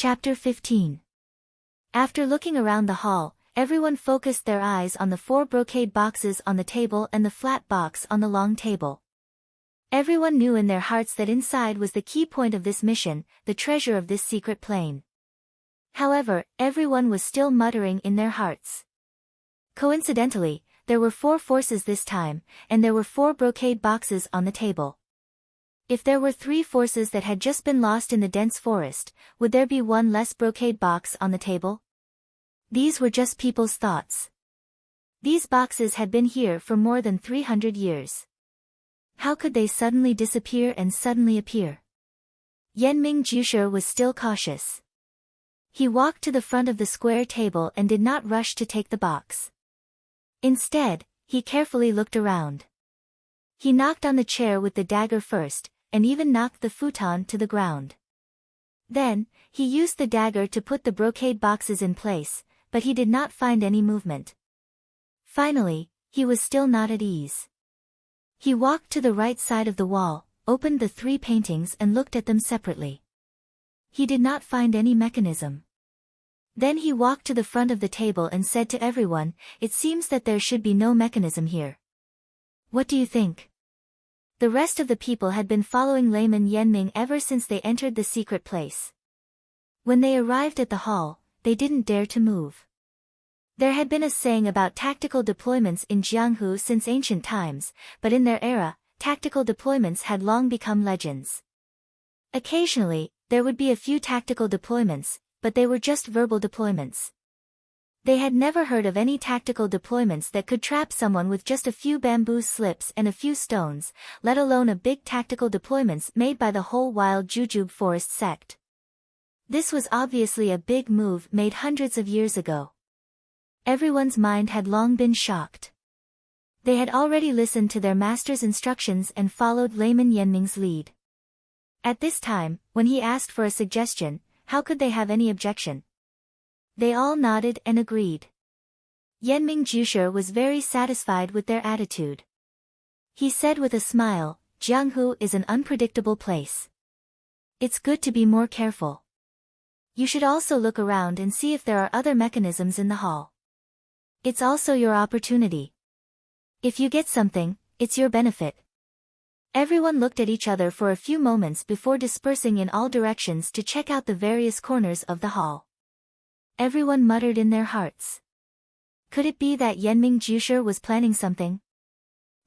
Chapter 15. After looking around the hall, everyone focused their eyes on the 4 brocade boxes on the table and the flat box on the long table. Everyone knew in their hearts that inside was the key point of this mission, the treasure of this secret plane. However, everyone was still muttering in their hearts. Coincidentally, there were 4 forces this time, and there were 4 brocade boxes on the table. If there were 3 forces that had just been lost in the dense forest, would there be 1 less brocade box on the table? These were just people's thoughts. These boxes had been here for more than 300 years. How could they suddenly disappear and suddenly appear? Yenming Jushe was still cautious. He walked to the front of the square table and did not rush to take the box. Instead, he carefully looked around. He knocked on the chair with the dagger first, and even knocked the futon to the ground. Then, he used the dagger to put the brocade boxes in place, but he did not find any movement. Finally, he was still not at ease. He walked to the right side of the wall, opened the 3 paintings and looked at them separately. He did not find any mechanism. Then he walked to the front of the table and said to everyone, "It seems that there should be no mechanism here. What do you think?" The rest of the people had been following Layman Yenming ever since they entered the secret place. When they arrived at the hall, they didn't dare to move. There had been a saying about tactical deployments in Jianghu since ancient times, but in their era, tactical deployments had long become legends. Occasionally, there would be a few tactical deployments, but they were just verbal deployments. They had never heard of any tactical deployments that could trap someone with just a few bamboo slips and a few stones, let alone a big tactical deployments made by the whole wild Jujube forest sect. This was obviously a big move made hundreds of years ago. Everyone's mind had long been shocked. They had already listened to their master's instructions and followed Layman Yenming's lead. At this time, when he asked for a suggestion, how could they have any objection? They all nodded and agreed. Yenming Jushe was very satisfied with their attitude. He said with a smile, "Jianghu is an unpredictable place. It's good to be more careful. You should also look around and see if there are other mechanisms in the hall. It's also your opportunity. If you get something, it's your benefit." Everyone looked at each other for a few moments before dispersing in all directions to check out the various corners of the hall. Everyone muttered in their hearts. Could it be that Yenming Jushe was planning something?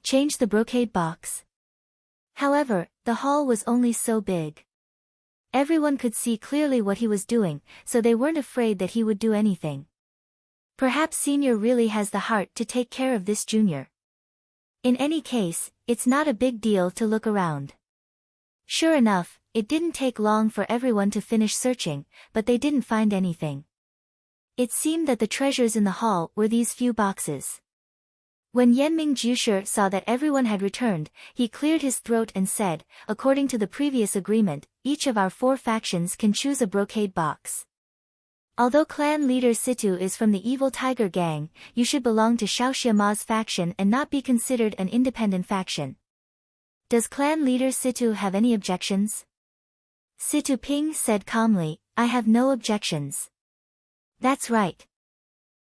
Change the brocade box. However, the hall was only so big. Everyone could see clearly what he was doing, so they weren't afraid that he would do anything. Perhaps Senior really has the heart to take care of this Junior. In any case, it's not a big deal to look around. Sure enough, it didn't take long for everyone to finish searching, but they didn't find anything. It seemed that the treasures in the hall were these few boxes. When Yenming Jushe saw that everyone had returned, he cleared his throat and said, "According to the previous agreement, each of our 4 factions can choose a brocade box. Although clan leader Situ is from the evil tiger gang, you should belong to Xiaoxia Ma's faction and not be considered an independent faction. Does clan leader Situ have any objections?" Situ Ping said calmly, "I have no objections." That's right.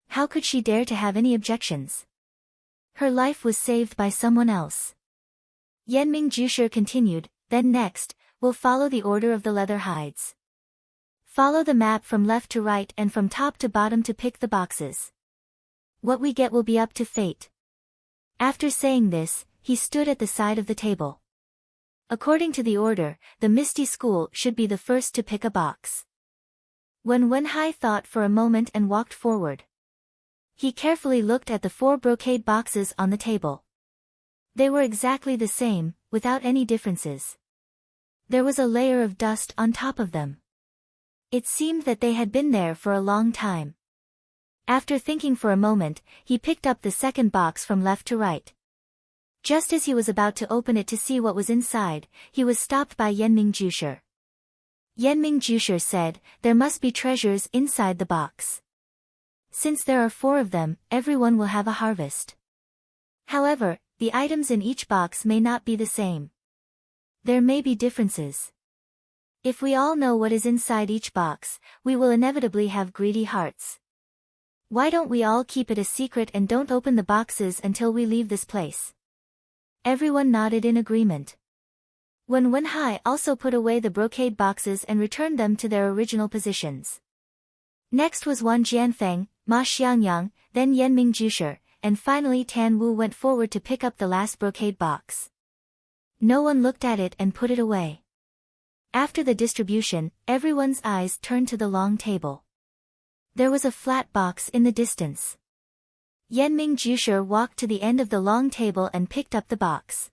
How could she dare to have any objections? Her life was saved by someone else. Yenming Jushe continued, "Then next, we'll follow the order of the leather hides. Follow the map from left to right and from top to bottom to pick the boxes. What we get will be up to fate." After saying this, he stood at the side of the table. According to the order, the Misty School should be the first to pick a box. When Wenhai thought for a moment and walked forward. He carefully looked at the 4 brocade boxes on the table. They were exactly the same, without any differences. There was a layer of dust on top of them. It seemed that they had been there for a long time. After thinking for a moment, he picked up the second box from left to right. Just as he was about to open it to see what was inside, he was stopped by Yenming Jushe. Yenming Jushe said, "There must be treasures inside the box. Since there are 4 of them, everyone will have a harvest. However, the items in each box may not be the same. There may be differences. If we all know what is inside each box, we will inevitably have greedy hearts. Why don't we all keep it a secret and don't open the boxes until we leave this place? Everyone nodded in agreement. Wen Wenhai also put away the brocade boxes and returned them to their original positions. Next was Wan Jianfeng, Ma Xiangyang, then Yanming Jusher, and finally Tan Wu went forward to pick up the last brocade box. No one looked at it and put it away. After the distribution, everyone's eyes turned to the long table. There was a flat box in the distance. Yanming Jusher walked to the end of the long table and picked up the box.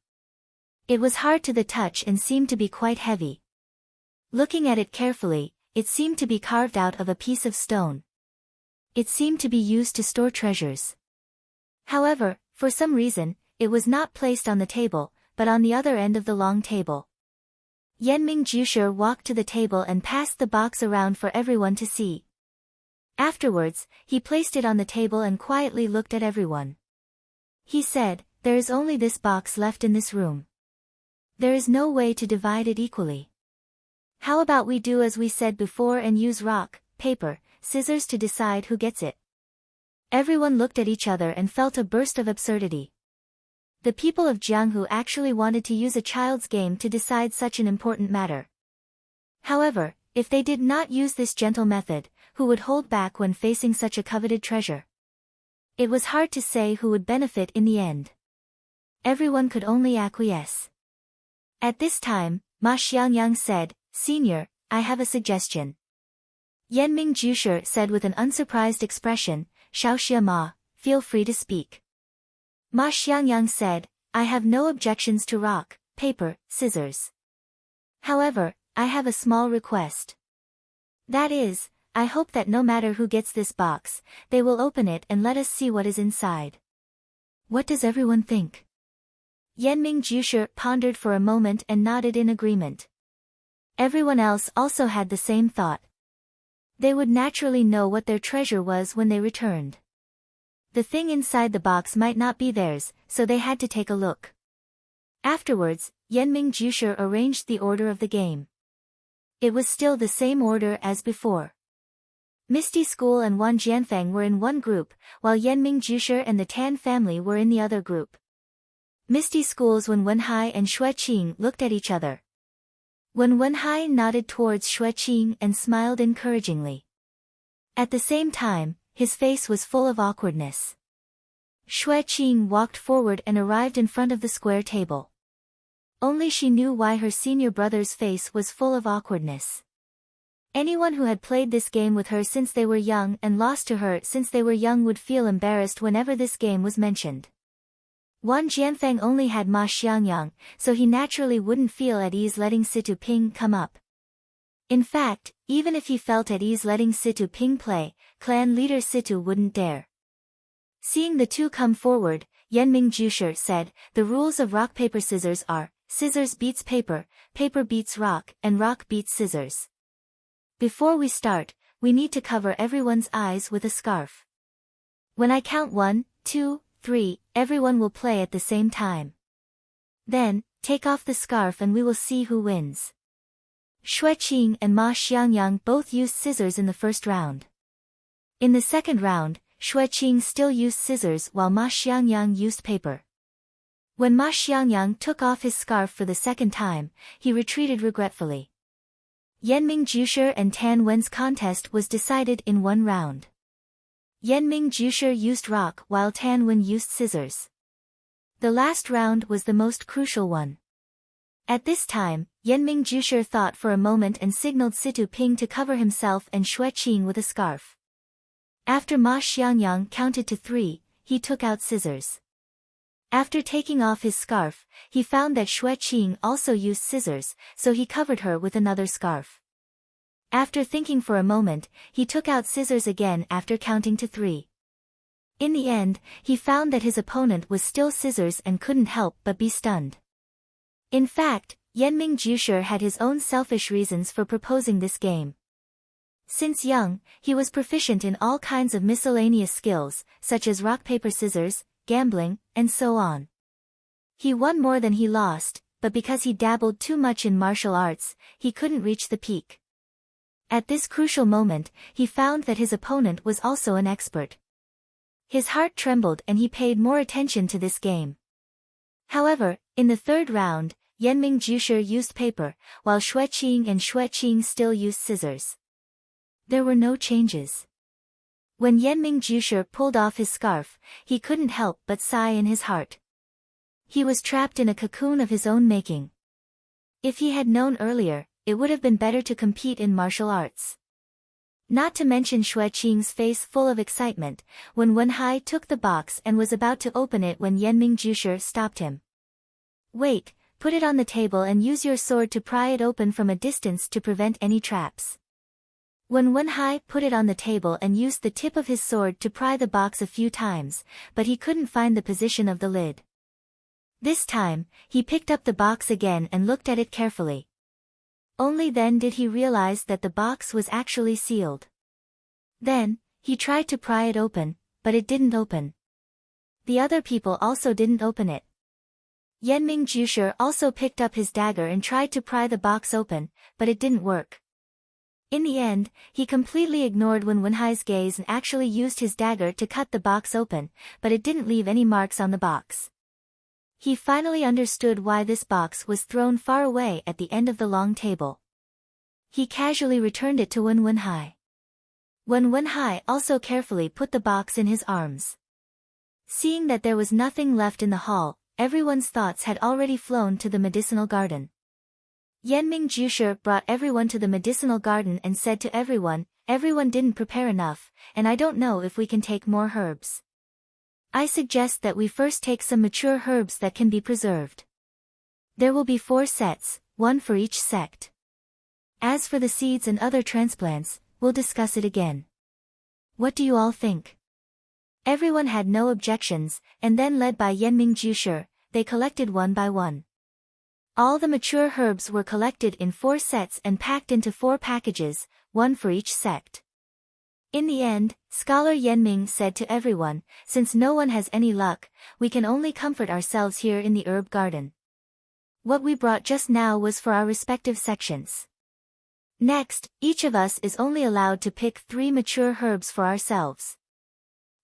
It was hard to the touch and seemed to be quite heavy. Looking at it carefully, it seemed to be carved out of a piece of stone. It seemed to be used to store treasures. However, for some reason, it was not placed on the table, but on the other end of the long table. Yanming Jusher walked to the table and passed the box around for everyone to see. Afterwards, he placed it on the table and quietly looked at everyone. He said, "There is only this box left in this room. There is no way to divide it equally. How about we do as we said before and use rock, paper, scissors to decide who gets it?" Everyone looked at each other and felt a burst of absurdity. The people of Jianghu actually wanted to use a child's game to decide such an important matter. However, if they did not use this gentle method, who would hold back when facing such a coveted treasure? It was hard to say who would benefit in the end. Everyone could only acquiesce. At this time, Ma Xiangyang said, "Senior, I have a suggestion." Yanming Jusher said with an unsurprised expression, "Shaoxia Ma, feel free to speak." Ma Xiangyang said, "I have no objections to rock, paper, scissors. However, I have a small request. That is, I hope that no matter who gets this box, they will open it and let us see what is inside." What does everyone think? Yanming Jusher pondered for a moment and nodded in agreement. Everyone else also had the same thought. They would naturally know what their treasure was when they returned. The thing inside the box might not be theirs, so they had to take a look. Afterwards, Yanming Jusher arranged the order of the game. It was still the same order as before. Misty School and Wan Jianfeng were in one group, while Yanming Jusher and the Tan family were in the other group. Misty School's Wen Wenhai and Xue Qing looked at each other. Wen Wenhai nodded towards Xue Qing and smiled encouragingly. At the same time, his face was full of awkwardness. Xue Qing walked forward and arrived in front of the square table. Only she knew why her senior brother's face was full of awkwardness. Anyone who had played this game with her since they were young and lost to her since they were young would feel embarrassed whenever this game was mentioned. Wan Jianfeng only had Ma Xiangyang, so he naturally wouldn't feel at ease letting Situ Ping come up. In fact, even if he felt at ease letting Situ Ping play, clan leader Situ wouldn't dare. Seeing the two come forward, Yanming Jusher said, "The rules of rock paper scissors are, scissors beats paper, paper beats rock, and rock beats scissors. Before we start, we need to cover everyone's eyes with a scarf. When I count 1, 2, 3, everyone will play at the same time. Then, take off the scarf and we will see who wins." Xue Qing and Ma Xiangyang both used scissors in the first round. In the second round, Xue Qing still used scissors while Ma Xiangyang used paper. When Ma Xiangyang took off his scarf for the second time, he retreated regretfully. Yanming Jusher and Tan Wen's contest was decided in one round. Yanming Jusher used rock while Tan Wen used scissors. The last round was the most crucial one. At this time, Yanming Jusher thought for a moment and signaled Situ Ping to cover himself and Xue Qing with a scarf. After Ma Xiangyang counted to 3, he took out scissors. After taking off his scarf, he found that Xue Qing also used scissors, so he covered her with another scarf. After thinking for a moment, he took out scissors again after counting to 3. In the end, he found that his opponent was still scissors and couldn't help but be stunned. In fact, Yanming Jusher had his own selfish reasons for proposing this game. Since young, he was proficient in all kinds of miscellaneous skills, such as rock-paper-scissors, gambling, and so on. He won more than he lost, but because he dabbled too much in martial arts, he couldn't reach the peak. At this crucial moment, he found that his opponent was also an expert. His heart trembled and he paid more attention to this game. However, in the third round, Yanming Jusher used paper, while Xueqing and Xueqing still used scissors. There were no changes. When Yanming Jusher pulled off his scarf, he couldn't help but sigh in his heart. He was trapped in a cocoon of his own making. If he had known earlier, it would have been better to compete in martial arts. Not to mention Xueqing's face full of excitement, when Wenhai took the box and was about to open it when Yanming Jusher stopped him. Wait, put it on the table and use your sword to pry it open from a distance to prevent any traps. When Wenhai put it on the table and used the tip of his sword to pry the box a few times, but he couldn't find the position of the lid. This time, he picked up the box again and looked at it carefully. Only then did he realize that the box was actually sealed. Then, he tried to pry it open, but it didn't open. The other people also didn't open it. Yanming Jusher also picked up his dagger and tried to pry the box open, but it didn't work. In the end, he completely ignored Wenhai's gaze and actually used his dagger to cut the box open, but it didn't leave any marks on the box. He finally understood why this box was thrown far away at the end of the long table. He casually returned it to Wenhai. Wenhai also carefully put the box in his arms. Seeing that there was nothing left in the hall, everyone's thoughts had already flown to the medicinal garden. Yanming Jusher brought everyone to the medicinal garden and said to everyone didn't prepare enough, and I don't know if we can take more herbs. I suggest that we first take some mature herbs that can be preserved. There will be 4 sets, 1 for each sect. As for the seeds and other transplants, we'll discuss it again. What do you all think? Everyone had no objections, and then led by Yanming Jusher, they collected one by one. All the mature herbs were collected in 4 sets and packed into 4 packages, 1 for each sect. In the end, Scholar Yanming said to everyone, since no one has any luck, we can only comfort ourselves here in the herb garden. What we brought just now was for our respective sections. Next, each of us is only allowed to pick 3 mature herbs for ourselves.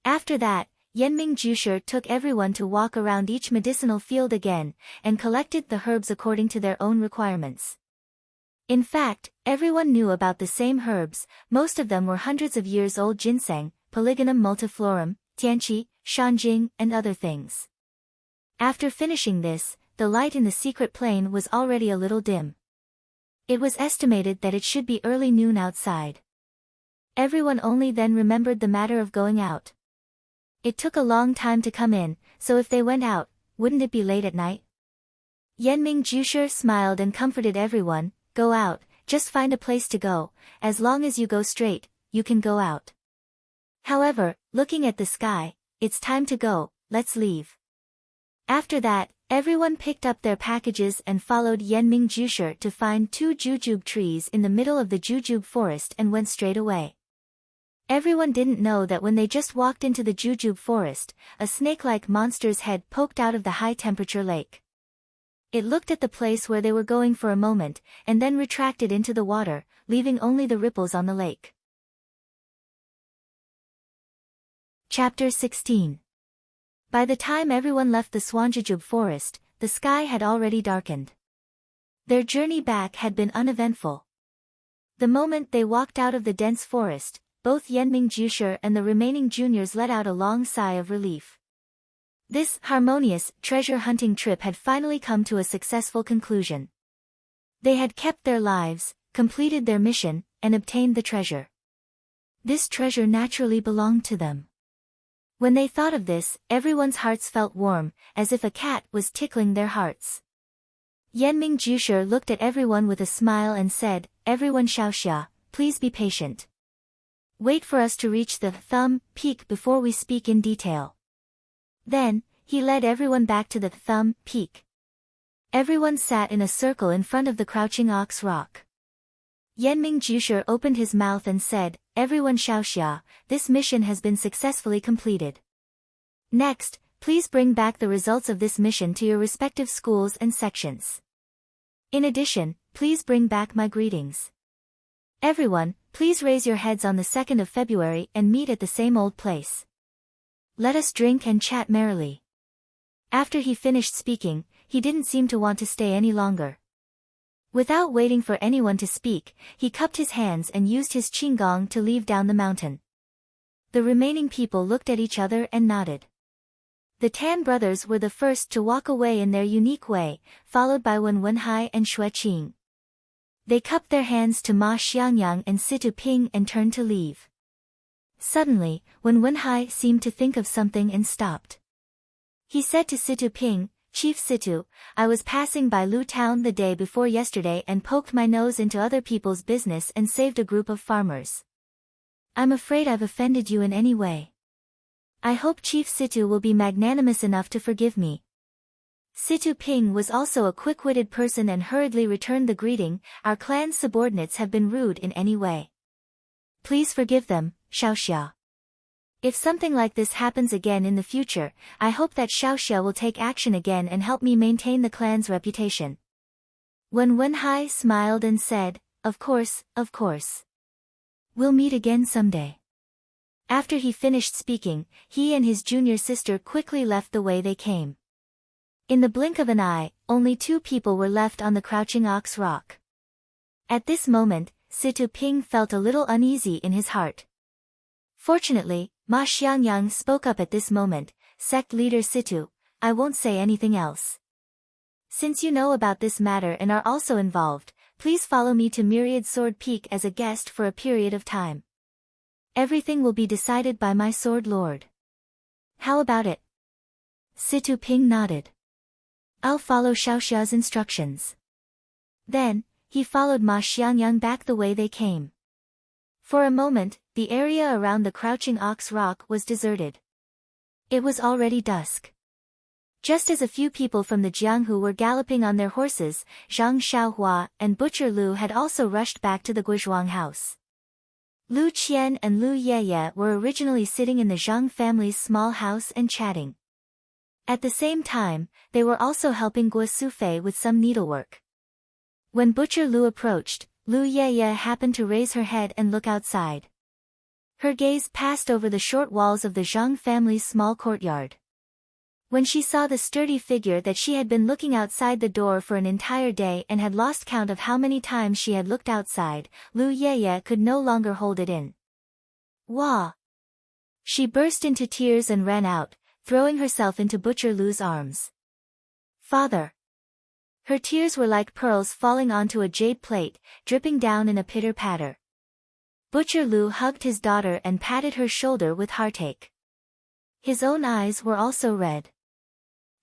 After that, Yanming Jusher took everyone to walk around each medicinal field again, and collected the herbs according to their own requirements. In fact, everyone knew about the same herbs, most of them were hundreds of years old: ginseng, Polygonum multiflorum, tianqi, shanjing, and other things. After finishing this, the light in the secret plane was already a little dim. It was estimated that it should be early noon outside. Everyone only then remembered the matter of going out. It took a long time to come in, so if they went out, wouldn't it be late at night? Yanming Jusher smiled and comforted everyone, go out, just find a place to go, as long as you go straight, you can go out. However, looking at the sky, it's time to go, let's leave. After that, everyone picked up their packages and followed Yanming Jusher to find 2 jujube trees in the middle of the jujube forest and went straight away. Everyone didn't know that when they just walked into the jujube forest, a snake-like monster's head poked out of the high-temperature lake. It looked at the place where they were going for a moment, and then retracted into the water, leaving only the ripples on the lake. Chapter 16. By the time everyone left the Swanjujube forest, the sky had already darkened. Their journey back had been uneventful. The moment they walked out of the dense forest, both Yanming Jusher and the remaining juniors let out a long sigh of relief. This harmonious, treasure-hunting trip had finally come to a successful conclusion. They had kept their lives, completed their mission, and obtained the treasure. This treasure naturally belonged to them. When they thought of this, everyone's hearts felt warm, as if a cat was tickling their hearts. Yanming Jusher looked at everyone with a smile and said, "Everyone Xiaoxia, please be patient. Wait for us to reach the thumb peak before we speak in detail." Then, he led everyone back to the thumb peak. Everyone sat in a circle in front of the crouching ox rock. Yanming Jusher opened his mouth and said, "Everyone Xiaoxia, this mission has been successfully completed. Next, please bring back the results of this mission to your respective schools and sections." In addition, please bring back my greetings. Everyone, please raise your heads on the 2nd of February and meet at the same old place. Let us drink and chat merrily. After he finished speaking, he didn't seem to want to stay any longer. Without waiting for anyone to speak, he cupped his hands and used his qinggong to leave down the mountain. The remaining people looked at each other and nodded. The Tan brothers were the first to walk away in their unique way, followed by Wen Wenhai and Xue Qing. They cupped their hands to Ma Xiangyang and Situ Ping and turned to leave. Suddenly, Wen Wenhai seemed to think of something and stopped. He said to Situ Ping, "Chief Situ, I was passing by Lu Town the day before yesterday and poked my nose into other people's business and saved a group of farmers. I'm afraid I've offended you in any way. I hope Chief Situ will be magnanimous enough to forgive me." Situ Ping was also a quick-witted person and hurriedly returned the greeting, "Our clan's subordinates have been rude in any way. Please forgive them, Xiaoxia. If something like this happens again in the future, I hope that Xiaoxia will take action again and help me maintain the clan's reputation." Wen Wenhai smiled and said, Of course. We'll meet again someday." After he finished speaking, he and his junior sister quickly left the way they came. In the blink of an eye, only 2 people were left on the Crouching Ox Rock. At this moment, Situ Ping felt a little uneasy in his heart. Fortunately, Ma Xiangyang spoke up at this moment, "Sect leader Situ, I won't say anything else. Since you know about this matter and are also involved, please follow me to Myriad Sword Peak as a guest for a period of time. Everything will be decided by my Sword Lord. How about it?" Situ Ping nodded. "I'll follow Xiaoxia's instructions." Then, he followed Ma Xiangyang back the way they came. For a moment, the area around the Crouching Ox Rock was deserted. It was already dusk. Just as a few people from the Jianghu were galloping on their horses, Zhang Xiaohua and Butcher Lu had also rushed back to the Guizhuang house. Lu Qian and Lu Yeye were originally sitting in the Zhang family's small house and chatting. At the same time, they were also helping Guo Sufei with some needlework. When Butcher Lu approached, Lu Yeye happened to raise her head and look outside. Her gaze passed over the short walls of the Zhang family's small courtyard. When she saw the sturdy figure that she had been looking outside the door for an entire day and had lost count of how many times she had looked outside, Lu Yeye could no longer hold it in. "Wah!" She burst into tears and ran out, throwing herself into Butcher Lu's arms. "Father!" Her tears were like pearls falling onto a jade plate, dripping down in a pitter-patter. Butcher Lu hugged his daughter and patted her shoulder with heartache. His own eyes were also red.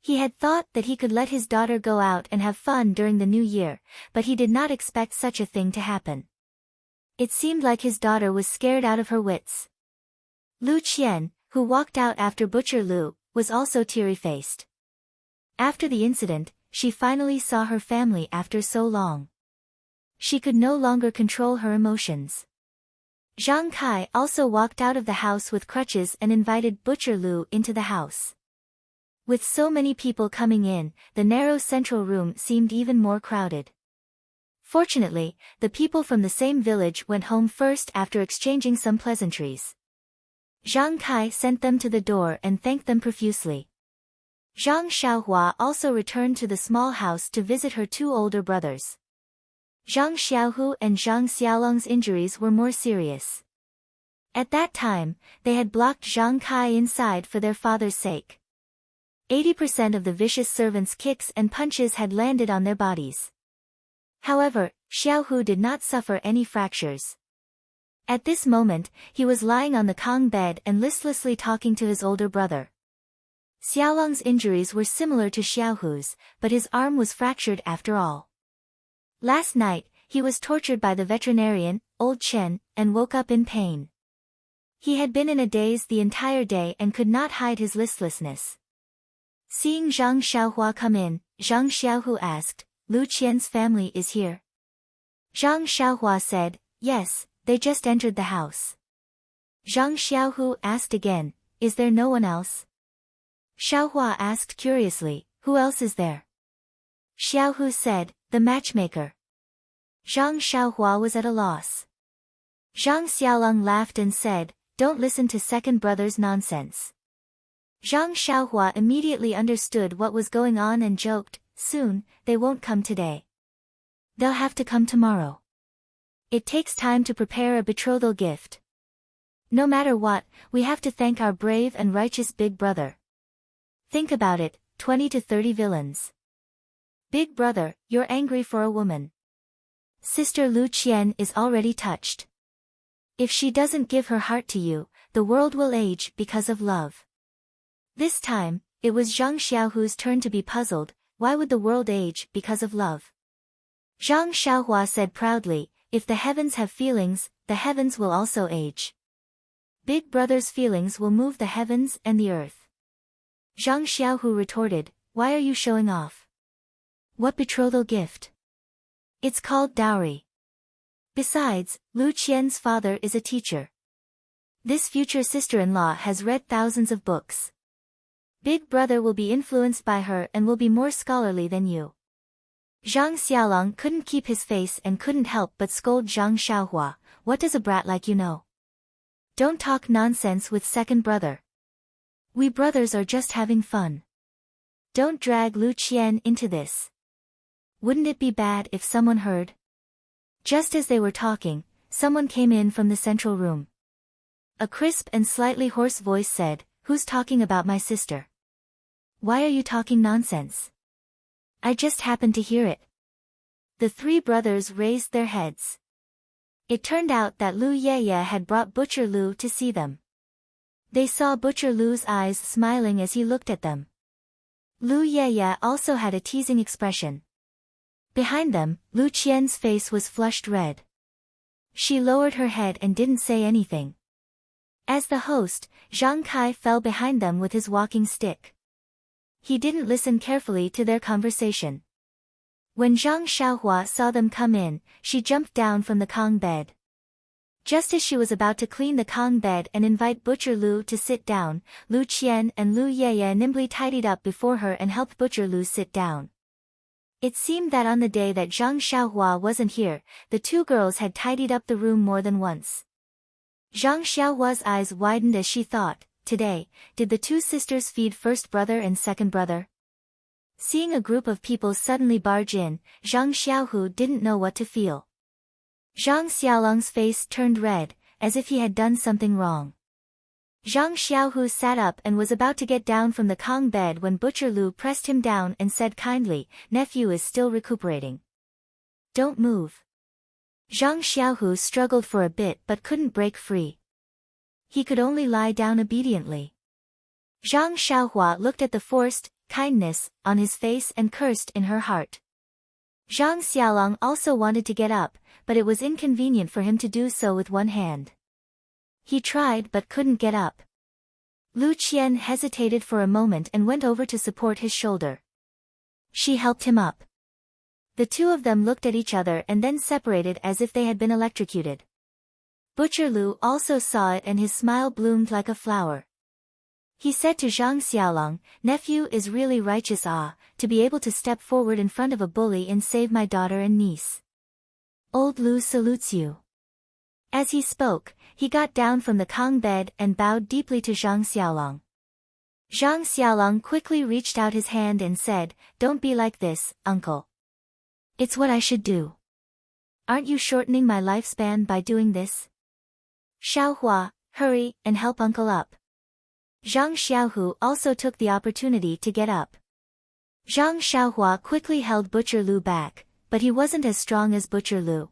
He had thought that he could let his daughter go out and have fun during the new year, but he did not expect such a thing to happen. It seemed like his daughter was scared out of her wits. Lu Qian, who walked out after Butcher Lu, was also teary-faced. After the incident, she finally saw her family after so long. She could no longer control her emotions. Zhang Kai also walked out of the house with crutches and invited Butcher Lu into the house. With so many people coming in, the narrow central room seemed even more crowded. Fortunately, the people from the same village went home first after exchanging some pleasantries. Zhang Kai sent them to the door and thanked them profusely. Zhang Xiaohua also returned to the small house to visit her 2 older brothers. Zhang Xiaohu and Zhang Xiaolong's injuries were more serious. At that time, they had blocked Zhang Kai inside for their father's sake. 80% of the vicious servants' kicks and punches had landed on their bodies. However, Xiaohu did not suffer any fractures. At this moment, he was lying on the Kong bed and listlessly talking to his older brother. Xiaolong's injuries were similar to Xiaohu's, but his arm was fractured after all. Last night, he was tortured by the veterinarian, Old Chen, and woke up in pain. He had been in a daze the entire day and could not hide his listlessness. Seeing Zhang Xiaohua come in, Zhang Xiaohu asked, "Lu Qian's family is here?" Zhang Xiaohua said, "Yes, they just entered the house." Zhang Xiaohu asked again, "Is there no one else?" Xiaohua asked curiously, "Who else is there?" Xiaohu said, the matchmaker. Zhang Xiaohua was at a loss. Zhang Xiaolong laughed and said, "Don't listen to second brother's nonsense." Zhang Xiaohua immediately understood what was going on and joked, "Soon, they won't come today. They'll have to come tomorrow. It takes time to prepare a betrothal gift. No matter what, we have to thank our brave and righteous big brother. Think about it, 20 to 30 villains. Big brother, you're angry for a woman. Sister Lu Qian is already touched. If she doesn't give her heart to you, the world will age because of love." This time, it was Zhang Xiaohu's turn to be puzzled. Why would the world age because of love? Zhang Xiaohua said proudly, "If the heavens have feelings, the heavens will also age. Big brother's feelings will move the heavens and the earth." Zhang Xiaohu retorted, "Why are you showing off? What betrothal gift? It's called dowry. Besides, Lu Qian's father is a teacher. This future sister-in-law has read thousands of books. Big brother will be influenced by her and will be more scholarly than you." Zhang Xiaolong couldn't keep his face and couldn't help but scold Zhang Xiaohua, "What does a brat like you know? Don't talk nonsense with second brother. We brothers are just having fun. Don't drag Lu Qian into this. Wouldn't it be bad if someone heard?" Just as they were talking, someone came in from the central room. A crisp and slightly hoarse voice said, "Who's talking about my sister? Why are you talking nonsense? I just happened to hear it." The three brothers raised their heads. It turned out that Lu Yeye had brought Butcher Lu to see them. They saw Butcher Lu's eyes smiling as he looked at them. Lu Yeye also had a teasing expression. Behind them, Lu Qian's face was flushed red. She lowered her head and didn't say anything. As the host, Zhang Kai fell behind them with his walking stick. He didn't listen carefully to their conversation. When Zhang Xiaohua saw them come in, she jumped down from the Kong bed. Just as she was about to clean the Kong bed and invite Butcher Lu to sit down, Lu Qian and Lu Yeye nimbly tidied up before her and helped Butcher Lu sit down. It seemed that on the day that Zhang Xiaohua wasn't here, the two girls had tidied up the room more than once. Zhang Xiaohua's eyes widened as she thought, "Today, did the two sisters feed first brother and second brother?" Seeing a group of people suddenly barge in, Zhang Xiaohu didn't know what to feel. Zhang Xiaolong's face turned red, as if he had done something wrong. Zhang Xiaohu sat up and was about to get down from the Kong bed when Butcher Lu pressed him down and said kindly, "Nephew is still recuperating. Don't move." Zhang Xiaohu struggled for a bit but couldn't break free. He could only lie down obediently. Zhang Xiaohua looked at the forced kindness on his face and cursed in her heart. Zhang Xiaolong also wanted to get up, but it was inconvenient for him to do so with one hand. He tried but couldn't get up. Lu Qian hesitated for a moment and went over to support his shoulder. She helped him up. The two of them looked at each other and then separated as if they had been electrocuted. Butcher Lu also saw it and his smile bloomed like a flower. He said to Zhang Xiaolong, "Nephew is really righteous to be able to step forward in front of a bully and save my daughter and niece. Old Lu salutes you." As he spoke, he got down from the Kong bed and bowed deeply to Zhang Xiaolong. Zhang Xiaolong quickly reached out his hand and said, "Don't be like this, uncle. It's what I should do. Aren't you shortening my lifespan by doing this? Xiaohua, hurry and help uncle up." Zhang Xiaohu also took the opportunity to get up. Zhang Xiaohua quickly held Butcher Lu back, but he wasn't as strong as Butcher Lu.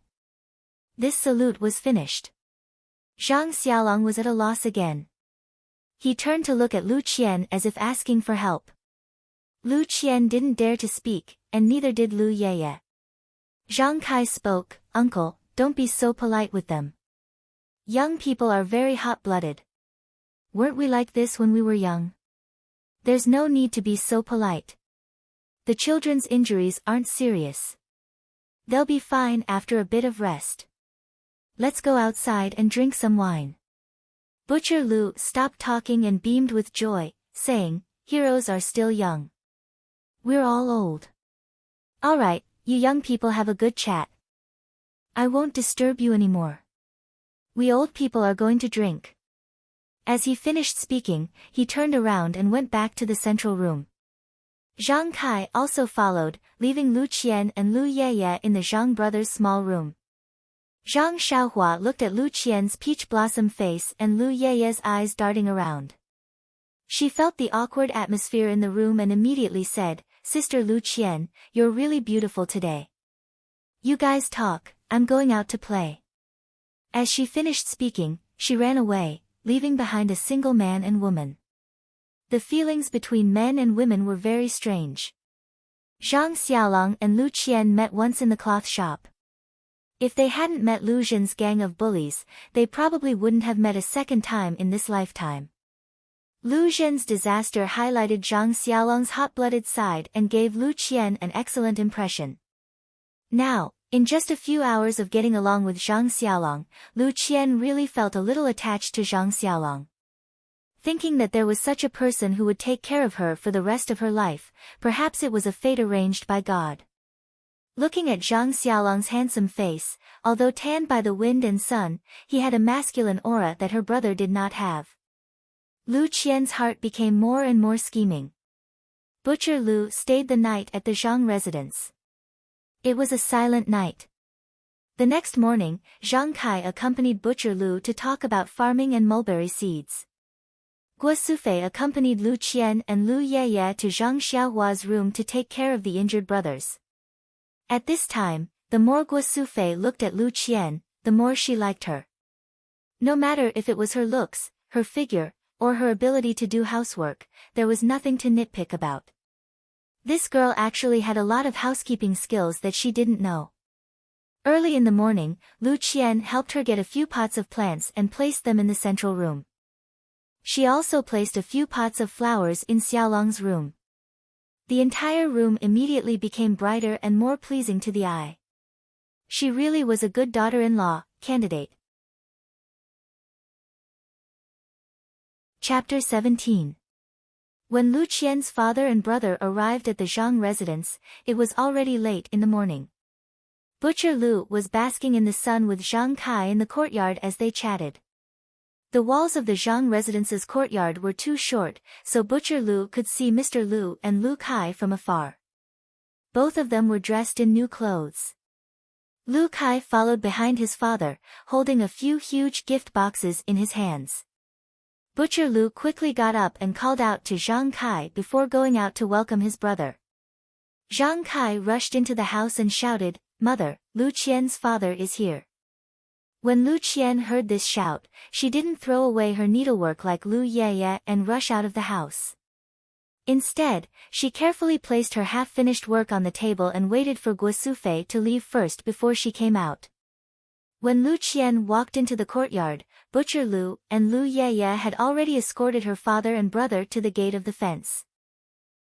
This salute was finished. Zhang Xiaolong was at a loss again. He turned to look at Lu Qian as if asking for help. Lu Qian didn't dare to speak, and neither did Lu Yeye. Zhang Kai spoke, "Uncle, don't be so polite with them. Young people are very hot-blooded. Weren't we like this when we were young? There's no need to be so polite. The children's injuries aren't serious. They'll be fine after a bit of rest. Let's go outside and drink some wine." Butcher Lu stopped talking and beamed with joy, saying, "Heroes are still young. We're all old. All right, You young people have a good chat. I won't disturb you anymore. We old people are going to drink. As he finished speaking, he turned around and went back to the central room. Zhang Kai also followed, leaving Lu Qian and Lu Yeye in the Zhang brothers' small room. Zhang Xiaohua looked at Lu Qian's peach blossom face and Lu Yeye's eyes darting around. She felt the awkward atmosphere in the room and immediately said, "Sister Lu Qian, you're really beautiful today. You guys talk, I'm going out to play." As she finished speaking, she ran away, leaving behind a single man and woman. The feelings between men and women were very strange. Zhang Xiaolong and Lu Qian met once in the cloth shop. If they hadn't met Lu Zhen's gang of bullies, they probably wouldn't have met a second time in this lifetime. Lu Zhen's disaster highlighted Zhang Xiaolong's hot-blooded side and gave Lu Qian an excellent impression. Now, in just a few hours of getting along with Zhang Xiaolong, Lu Qian really felt a little attached to Zhang Xiaolong. Thinking that there was such a person who would take care of her for the rest of her life, perhaps it was a fate arranged by God. Looking at Zhang Xiaolong's handsome face, although tanned by the wind and sun, he had a masculine aura that her brother did not have. Lu Qian's heart became more and more scheming. Butcher Lu stayed the night at the Zhang residence. It was a silent night. The next morning, Zhang Kai accompanied Butcher Lu to talk about farming and mulberry seeds. Guo Sufei accompanied Lu Qian and Lu Yeye to Zhang Xiaohua's room to take care of the injured brothers. At this time, the more Guo Sufei looked at Lu Qian, the more she liked her. No matter if it was her looks, her figure, or her ability to do housework, there was nothing to nitpick about. This girl actually had a lot of housekeeping skills that she didn't know. Early in the morning, Lu Qian helped her get a few pots of plants and placed them in the central room. She also placed a few pots of flowers in Xiaolong's room. The entire room immediately became brighter and more pleasing to the eye. She really was a good daughter-in-law candidate. Chapter 17. When Lu Qian's father and brother arrived at the Zhang residence, it was already late in the morning. Butcher Lu was basking in the sun with Zhang Kai in the courtyard as they chatted. The walls of the Zhang residence's courtyard were too short, so Butcher Lu could see Mr. Lu and Lu Kai from afar. Both of them were dressed in new clothes. Lu Kai followed behind his father, holding a few huge gift boxes in his hands. Butcher Lu quickly got up and called out to Zhang Kai before going out to welcome his brother. Zhang Kai rushed into the house and shouted, "Mother, Lu Qian's father is here." When Lu Qian heard this shout, she didn't throw away her needlework like Lu Yeye and rush out of the house. Instead, she carefully placed her half-finished work on the table and waited for Guo Sufei to leave first before she came out. When Lu Qian walked into the courtyard, Butcher Lu and Lu Yeye had already escorted her father and brother to the gate of the fence.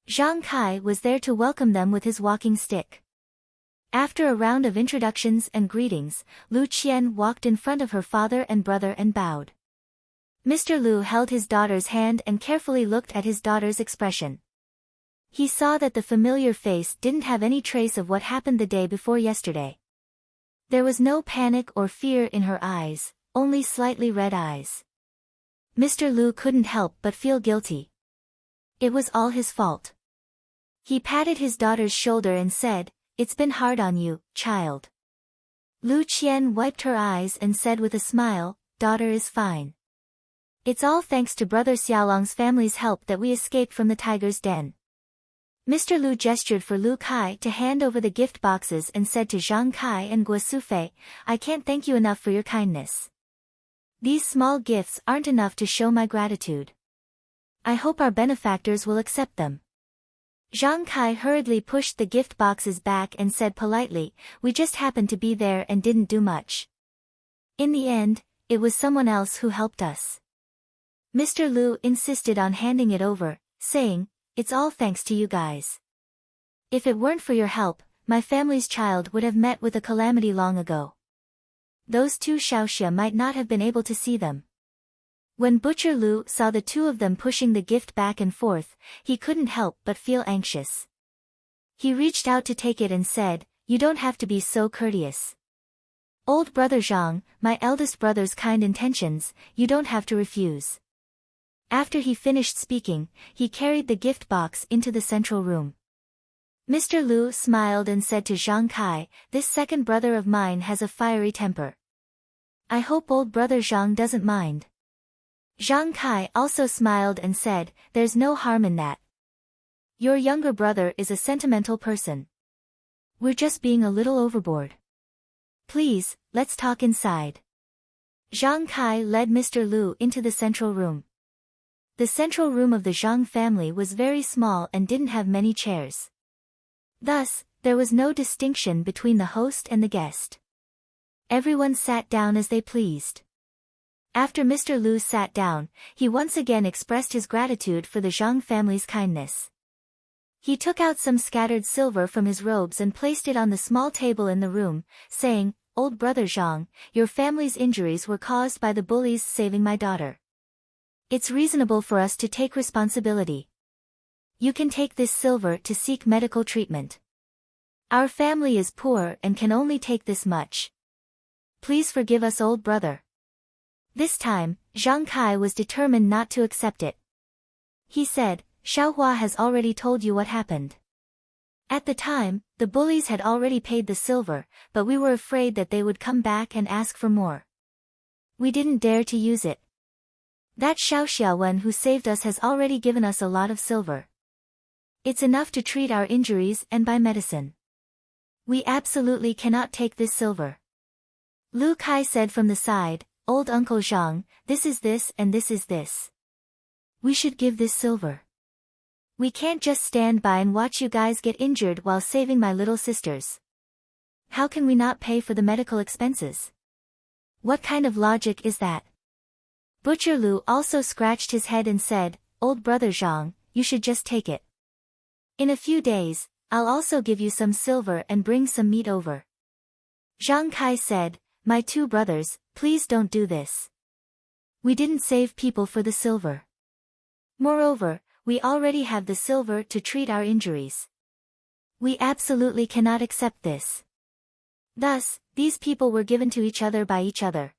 Zhang Kai was there to welcome them with his walking stick. After a round of introductions and greetings, Lu Qian walked in front of her father and brother and bowed. Mr. Lu held his daughter's hand and carefully looked at his daughter's expression. He saw that the familiar face didn't have any trace of what happened the day before yesterday. There was no panic or fear in her eyes, only slightly red eyes. Mr. Lu couldn't help but feel guilty. It was all his fault. He patted his daughter's shoulder and said, "It's been hard on you, child." Lu Qian wiped her eyes and said with a smile, "Daughter is fine. It's all thanks to Brother Xiaolong's family's help that we escaped from the tiger's den." Mr. Lu gestured for Lu Kai to hand over the gift boxes and said to Zhang Kai and Guo Sufei, "I can't thank you enough for your kindness. These small gifts aren't enough to show my gratitude. I hope our benefactors will accept them." Zhang Kai hurriedly pushed the gift boxes back and said politely, "We just happened to be there and didn't do much. In the end, it was someone else who helped us." Mr. Lu insisted on handing it over, saying, "It's all thanks to you guys. If it weren't for your help, my family's child would have met with a calamity long ago. Those two Xiaoxia might not have been able to see them." When Butcher Lu saw the two of them pushing the gift back and forth, he couldn't help but feel anxious. He reached out to take it and said, you don't have to be so courteous. Old brother Zhang, my eldest brother's kind intentions, you don't have to refuse. After he finished speaking, he carried the gift box into the central room. Mr. Lu smiled and said to Zhang Kai, this second brother of mine has a fiery temper. I hope old brother Zhang doesn't mind. Zhang Kai also smiled and said, there's no harm in that. Your younger brother is a sentimental person. We're just being a little overboard. Please, let's talk inside. Zhang Kai led Mr. Lu into the central room. The central room of the Zhang family was very small and didn't have many chairs. Thus, there was no distinction between the host and the guest. Everyone sat down as they pleased. After Mr. Lu sat down, he once again expressed his gratitude for the Zhang family's kindness. He took out some scattered silver from his robes and placed it on the small table in the room, saying, Old brother Zhang, your family's injuries were caused by the bullies saving my daughter. It's reasonable for us to take responsibility. You can take this silver to seek medical treatment. Our family is poor and can only take this much. Please forgive us, old brother. This time, Zhang Kai was determined not to accept it. He said, Xiaohua has already told you what happened. At the time, the bullies had already paid the silver, but we were afraid that they would come back and ask for more. We didn't dare to use it. That Xiao Xiaowen who saved us has already given us a lot of silver. It's enough to treat our injuries and buy medicine. We absolutely cannot take this silver. Lu Kai said from the side, Old Uncle Zhang, this is this and this is this. We should give this silver. We can't just stand by and watch you guys get injured while saving my little sisters. How can we not pay for the medical expenses? What kind of logic is that? Butcher Lu also scratched his head and said, Old brother Zhang, you should just take it. In a few days, I'll also give you some silver and bring some meat over. Zhang Kai said, My two brothers, please don't do this. We didn't save people for the silver. Moreover, we already have the silver to treat our injuries. We absolutely cannot accept this. Thus, these people were given to each other by each other.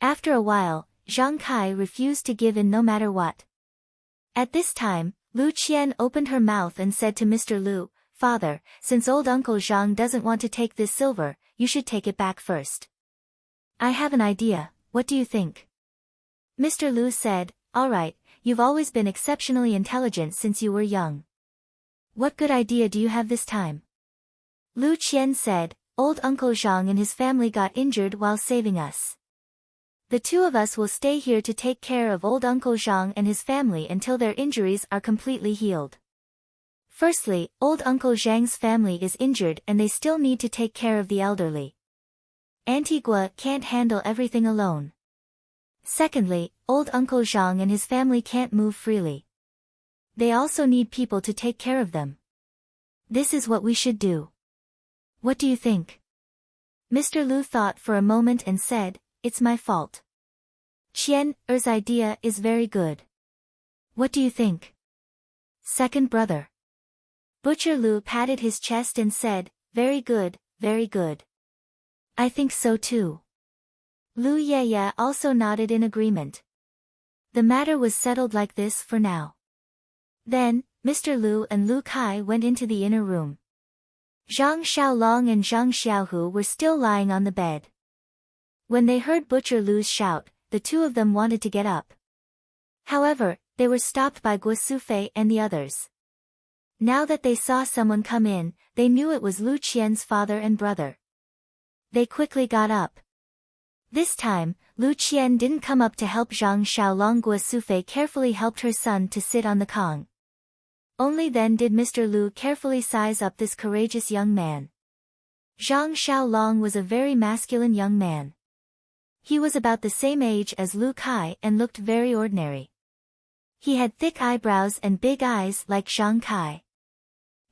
After a while, Zhang Kai refused to give in no matter what. At this time, Lu Qian opened her mouth and said to Mr. Lu, Father, since old Uncle Zhang doesn't want to take this silver, you should take it back first. I have an idea, what do you think? Mr. Lu said, All right, you've always been exceptionally intelligent since you were young. What good idea do you have this time? Lu Qian said, Old Uncle Zhang and his family got injured while saving us. The two of us will stay here to take care of old Uncle Zhang and his family until their injuries are completely healed. Firstly, old Uncle Zhang's family is injured and they still need to take care of the elderly. Antigua can't handle everything alone. Secondly, old Uncle Zhang and his family can't move freely. They also need people to take care of them. This is what we should do. What do you think? Mr. Lu thought for a moment and said, It's my fault. Qian-er's idea is very good. What do you think? Second brother. Butcher Lu patted his chest and said, Very good, very good. I think so too. Lu Yeye also nodded in agreement. The matter was settled like this for now. Then, Mr. Lu and Lu Kai went into the inner room. Zhang Xiaolong and Zhang Xiaohu were still lying on the bed. When they heard Butcher Lu's shout, the two of them wanted to get up. However, they were stopped by Guo Sufei and the others. Now that they saw someone come in, they knew it was Lu Qian's father and brother. They quickly got up. This time, Lu Qian didn't come up to help Zhang Xiaolong. Guo Sufei carefully helped her son to sit on the kong. Only then did Mr. Lu carefully size up this courageous young man. Zhang Xiaolong was a very masculine young man. He was about the same age as Lu Kai and looked very ordinary. He had thick eyebrows and big eyes like Zhang Kai.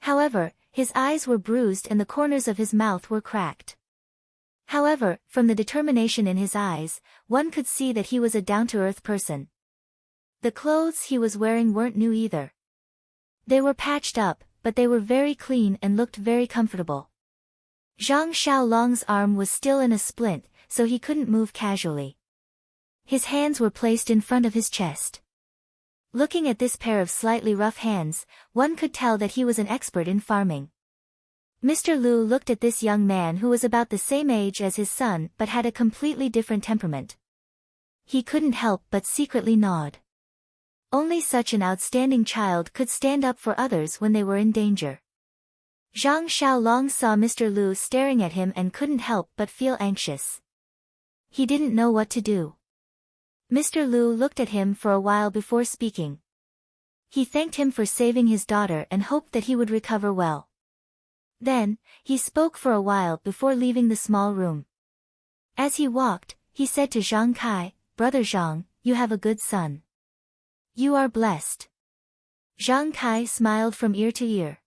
However, his eyes were bruised and the corners of his mouth were cracked. However, from the determination in his eyes, one could see that he was a down-to-earth person. The clothes he was wearing weren't new either. They were patched up, but they were very clean and looked very comfortable. Zhang Xiaolong's arm was still in a splint, so he couldn't move casually. His hands were placed in front of his chest. Looking at this pair of slightly rough hands, one could tell that he was an expert in farming. Mr. Lu looked at this young man who was about the same age as his son but had a completely different temperament. He couldn't help but secretly nod. Only such an outstanding child could stand up for others when they were in danger. Zhang Xiaolong saw Mr. Lu staring at him and couldn't help but feel anxious. He didn't know what to do. Mr. Lu looked at him for a while before speaking. He thanked him for saving his daughter and hoped that he would recover well. Then, he spoke for a while before leaving the small room. As he walked, he said to Zhang Kai, "Brother Zhang, you have a good son. You are blessed." Zhang Kai smiled from ear to ear.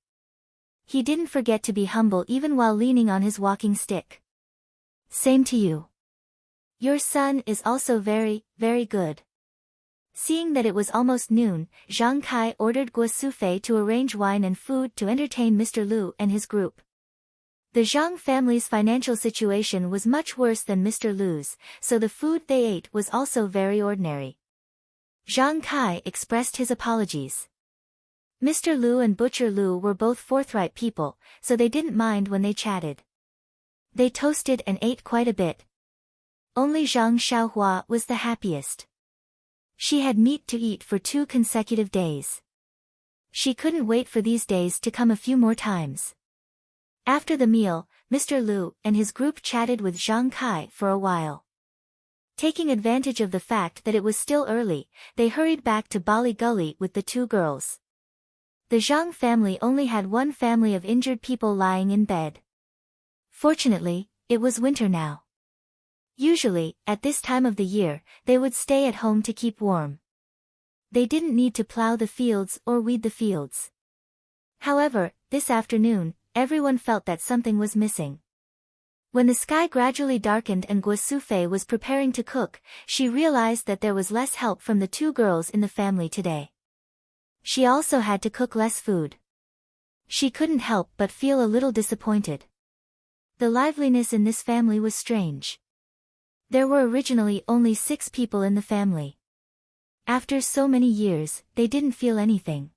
He didn't forget to be humble even while leaning on his walking stick. "Same to you. Your son is also very, very good." Seeing that it was almost noon, Zhang Kai ordered Guo Sufei to arrange wine and food to entertain Mr. Lu and his group. The Zhang family's financial situation was much worse than Mr. Lu's, so the food they ate was also very ordinary. Zhang Kai expressed his apologies. Mr. Lu and Butcher Lu were both forthright people, so they didn't mind when they chatted. They toasted and ate quite a bit. Only Zhang Xiaohua was the happiest. She had meat to eat for 2 consecutive days. She couldn't wait for these days to come a few more times. After the meal, Mr. Lu and his group chatted with Zhang Kai for a while. Taking advantage of the fact that it was still early, they hurried back to Bali Gully with the 2 girls. The Zhang family only had one family of injured people lying in bed. Fortunately, it was winter now. Usually, at this time of the year, they would stay at home to keep warm. They didn't need to plow the fields or weed the fields. However, this afternoon, everyone felt that something was missing. When the sky gradually darkened and Guo Sufei was preparing to cook, she realized that there was less help from the 2 girls in the family today. She also had to cook less food. She couldn't help but feel a little disappointed. The liveliness in this family was strange. There were originally only 6 people in the family. After so many years, they didn't feel anything.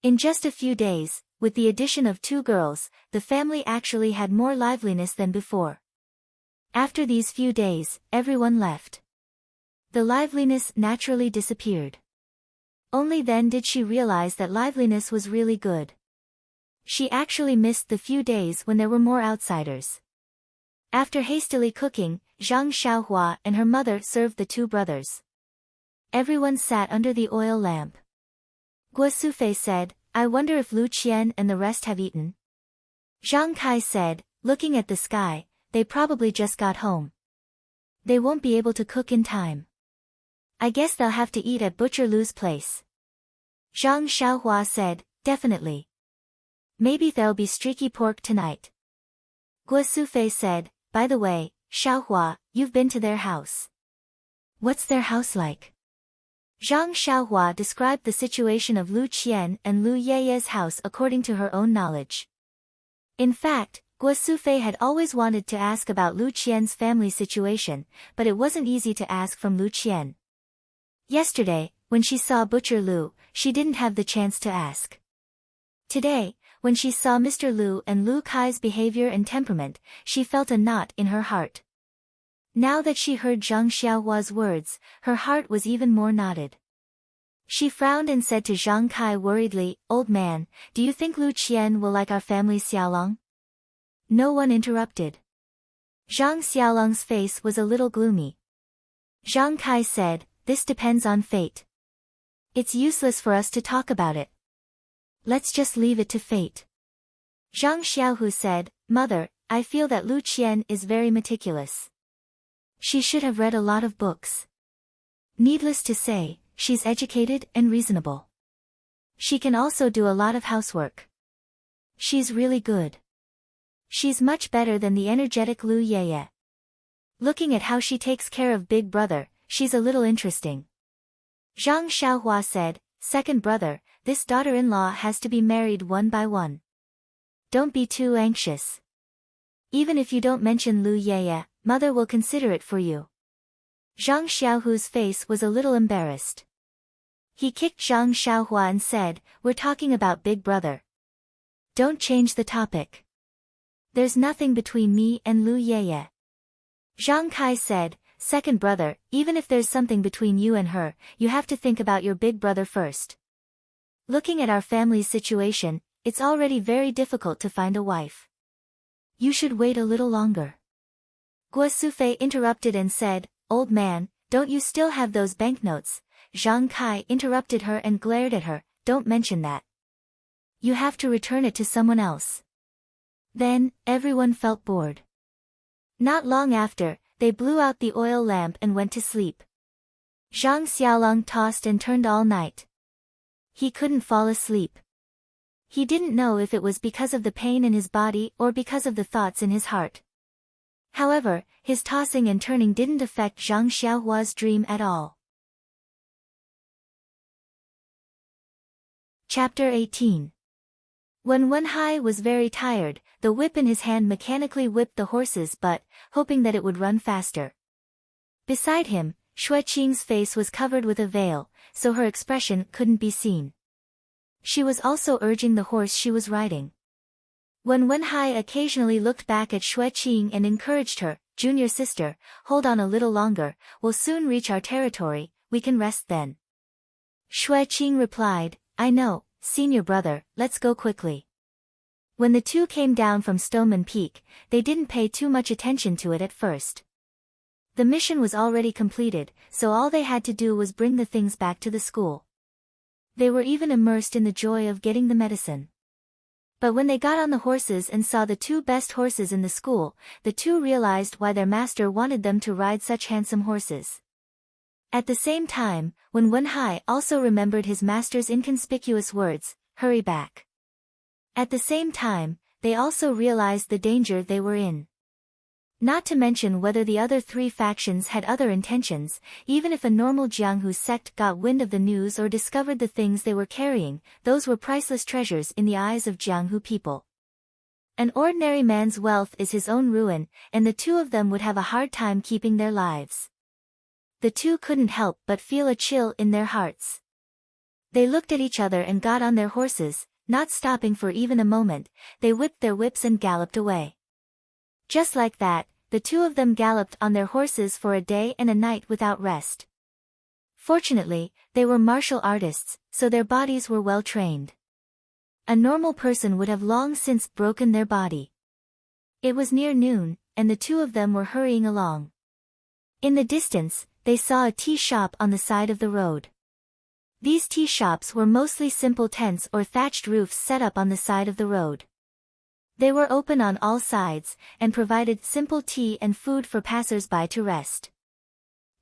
In just a few days, with the addition of 2 girls, the family actually had more liveliness than before. After these few days, everyone left. The liveliness naturally disappeared. Only then did she realize that liveliness was really good. She actually missed the few days when there were more outsiders. After hastily cooking, Zhang Xiaohua and her mother served the 2 brothers. Everyone sat under the oil lamp. Guo Sufei said, "I wonder if Lu Qian and the rest have eaten." Zhang Kai said, looking at the sky, "They probably just got home. They won't be able to cook in time. I guess they'll have to eat at Butcher Lu's place." Zhang Xiaohua said, "Definitely. Maybe there'll be streaky pork tonight." Guo Sufei said, "By the way, Xiaohua, you've been to their house. What's their house like?" Zhang Xiaohua described the situation of Lu Qian and Lu Yeye's house according to her own knowledge. In fact, Guo Sufei had always wanted to ask about Lu Qian's family situation, but it wasn't easy to ask from Lu Qian. Yesterday, when she saw Butcher Lu, she didn't have the chance to ask. Today, when she saw Mr. Lu and Lu Kai's behavior and temperament, she felt a knot in her heart. Now that she heard Zhang Xiaohua's words, her heart was even more knotted. She frowned and said to Zhang Kai worriedly, "Old man, do you think Lu Qian will like our family Xiaolong?" No one interrupted. Zhang Xiaolong's face was a little gloomy. Zhang Kai said, "This depends on fate. It's useless for us to talk about it. Let's just leave it to fate." Zhang Xiaohu said, "Mother, I feel that Lu Qian is very meticulous. She should have read a lot of books. Needless to say, she's educated and reasonable. She can also do a lot of housework. She's really good. She's much better than the energetic Lu Yeye. Looking at how she takes care of Big Brother, she's a little interesting." Zhang Xiaohua said, "Second brother, this daughter-in-law has to be married one by one. Don't be too anxious. even if you don't mention Lu Yeye, mother will consider it for you. Zhang Xiaohu's face was a little embarrassed. He kicked Zhang Xiaohua and said, "We're talking about Big Brother. Don't change the topic. There's nothing between me and Lu Yeye." Zhang Kai said, "Second brother, even if there's something between you and her, you have to think about your big brother first. Looking at our family's situation, it's already very difficult to find a wife. You should wait a little longer." Guo Sufei interrupted and said, "Old man, don't you still have those banknotes?" Zhang Kai interrupted her and glared at her, "Don't mention that. You have to return it to someone else." Then, everyone felt bored. Not long after, they blew out the oil lamp and went to sleep. Zhang Xiaolong tossed and turned all night. He couldn't fall asleep. He didn't know if it was because of the pain in his body or because of the thoughts in his heart. However, his tossing and turning didn't affect Zhang Xiaohua's dream at all. Chapter 18. When Wenhai was very tired, the whip in his hand mechanically whipped the horses but, hoping that it would run faster. Beside him, Xueqing's face was covered with a veil, so her expression couldn't be seen. She was also urging the horse she was riding. When Wenhai occasionally looked back at Xueqing and encouraged her, "Junior sister, hold on a little longer, we'll soon reach our territory, we can rest then." Xueqing replied, "I know, senior brother, let's go quickly." When the two came down from Stoneman Peak, they didn't pay too much attention to it at first. The mission was already completed, so all they had to do was bring the things back to the school. They were even immersed in the joy of getting the medicine. But when they got on the horses and saw the two best horses in the school, the two realized why their master wanted them to ride such handsome horses. At the same time, when Wenhai also remembered his master's inconspicuous words, "Hurry back." At the same time, they also realized the danger they were in. Not to mention whether the other three factions had other intentions, even if a normal Jianghu sect got wind of the news or discovered the things they were carrying, those were priceless treasures in the eyes of Jianghu people. An ordinary man's wealth is his own ruin, and the two of them would have a hard time keeping their lives. The two couldn't help but feel a chill in their hearts. They looked at each other and got on their horses, not stopping for even a moment. They whipped their whips and galloped away. Just like that, the two of them galloped on their horses for a day and a night without rest. Fortunately, they were martial artists, so their bodies were well trained. A normal person would have long since broken their body. It was near noon, and the two of them were hurrying along. In the distance, they saw a tea shop on the side of the road. These tea shops were mostly simple tents or thatched roofs set up on the side of the road. They were open on all sides, and provided simple tea and food for passers-by to rest.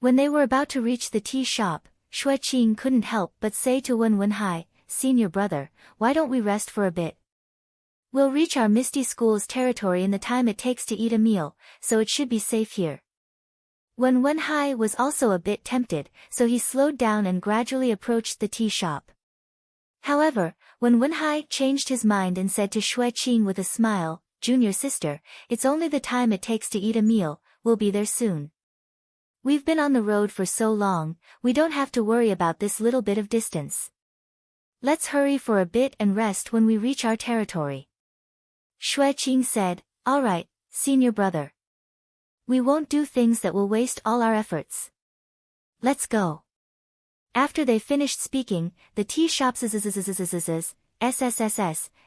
When they were about to reach the tea shop, Xueqing couldn't help but say to Wenhai, "Senior brother, why don't we rest for a bit? We'll reach our Misty School's territory in the time it takes to eat a meal, so it should be safe here." Wenhai was also a bit tempted, so he slowed down and gradually approached the tea shop. However, when Wenhai changed his mind and said to Xueqing with a smile, "Junior sister, it's only the time it takes to eat a meal, we'll be there soon. We've been on the road for so long, we don't have to worry about this little bit of distance. Let's hurry for a bit and rest when we reach our territory." Xueqing said, "All right, senior brother. We won't do things that will waste all our efforts. Let's go." After they finished speaking, the tea shops SSSS,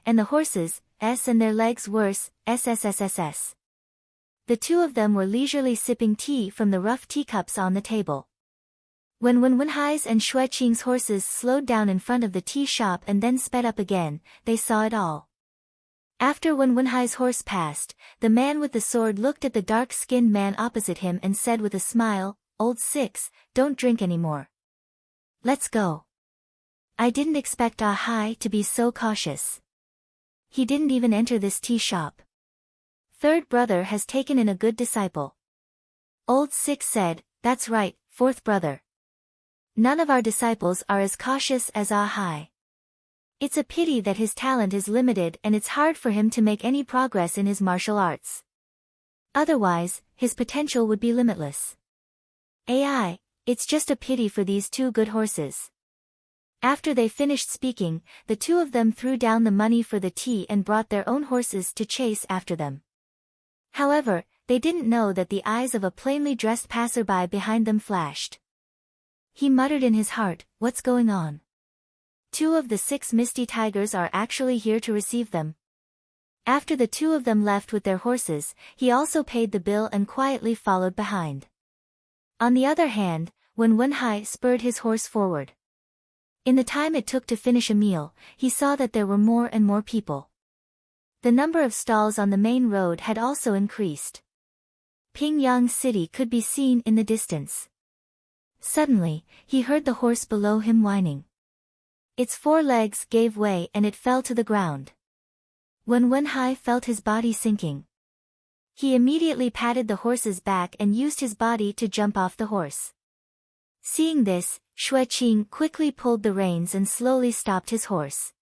and the horses, and their legs worse, SSSS. The two of them were leisurely sipping tea from the rough teacups on the table. When Wenhai's and Xueqing's horses slowed down in front of the tea shop and then sped up again, they saw it all. After Wenhai's horse passed, the man with the sword looked at the dark-skinned man opposite him and said with a smile, "Old Six, don't drink anymore. Let's go." I didn't expect Ahai to be so cautious. He didn't even enter this tea shop. Third brother has taken in a good disciple. Old Six said, "That's right, fourth brother. None of our disciples are as cautious as Ahai. It's a pity that his talent is limited and it's hard for him to make any progress in his martial arts. Otherwise, his potential would be limitless. AI, it's just a pity for these two good horses. After they finished speaking, the two of them threw down the money for the tea and brought their own horses to chase after them. However, they didn't know that the eyes of a plainly dressed passerby behind them flashed. He muttered in his heart, "What's going on? 2 of the 6 misty tigers are actually here to receive them." After the 2 of them left with their horses, he also paid the bill and quietly followed behind. On the other hand, when Wenhai spurred his horse forward, in the time it took to finish a meal, he saw that there were more and more people. The number of stalls on the main road had also increased. Pingyang City could be seen in the distance. Suddenly, he heard the horse below him whining. Its 4 legs gave way and it fell to the ground. When Wenhai felt his body sinking, he immediately patted the horse's back and used his body to jump off the horse. Seeing this, Xueqing quickly pulled the reins and slowly stopped his horse.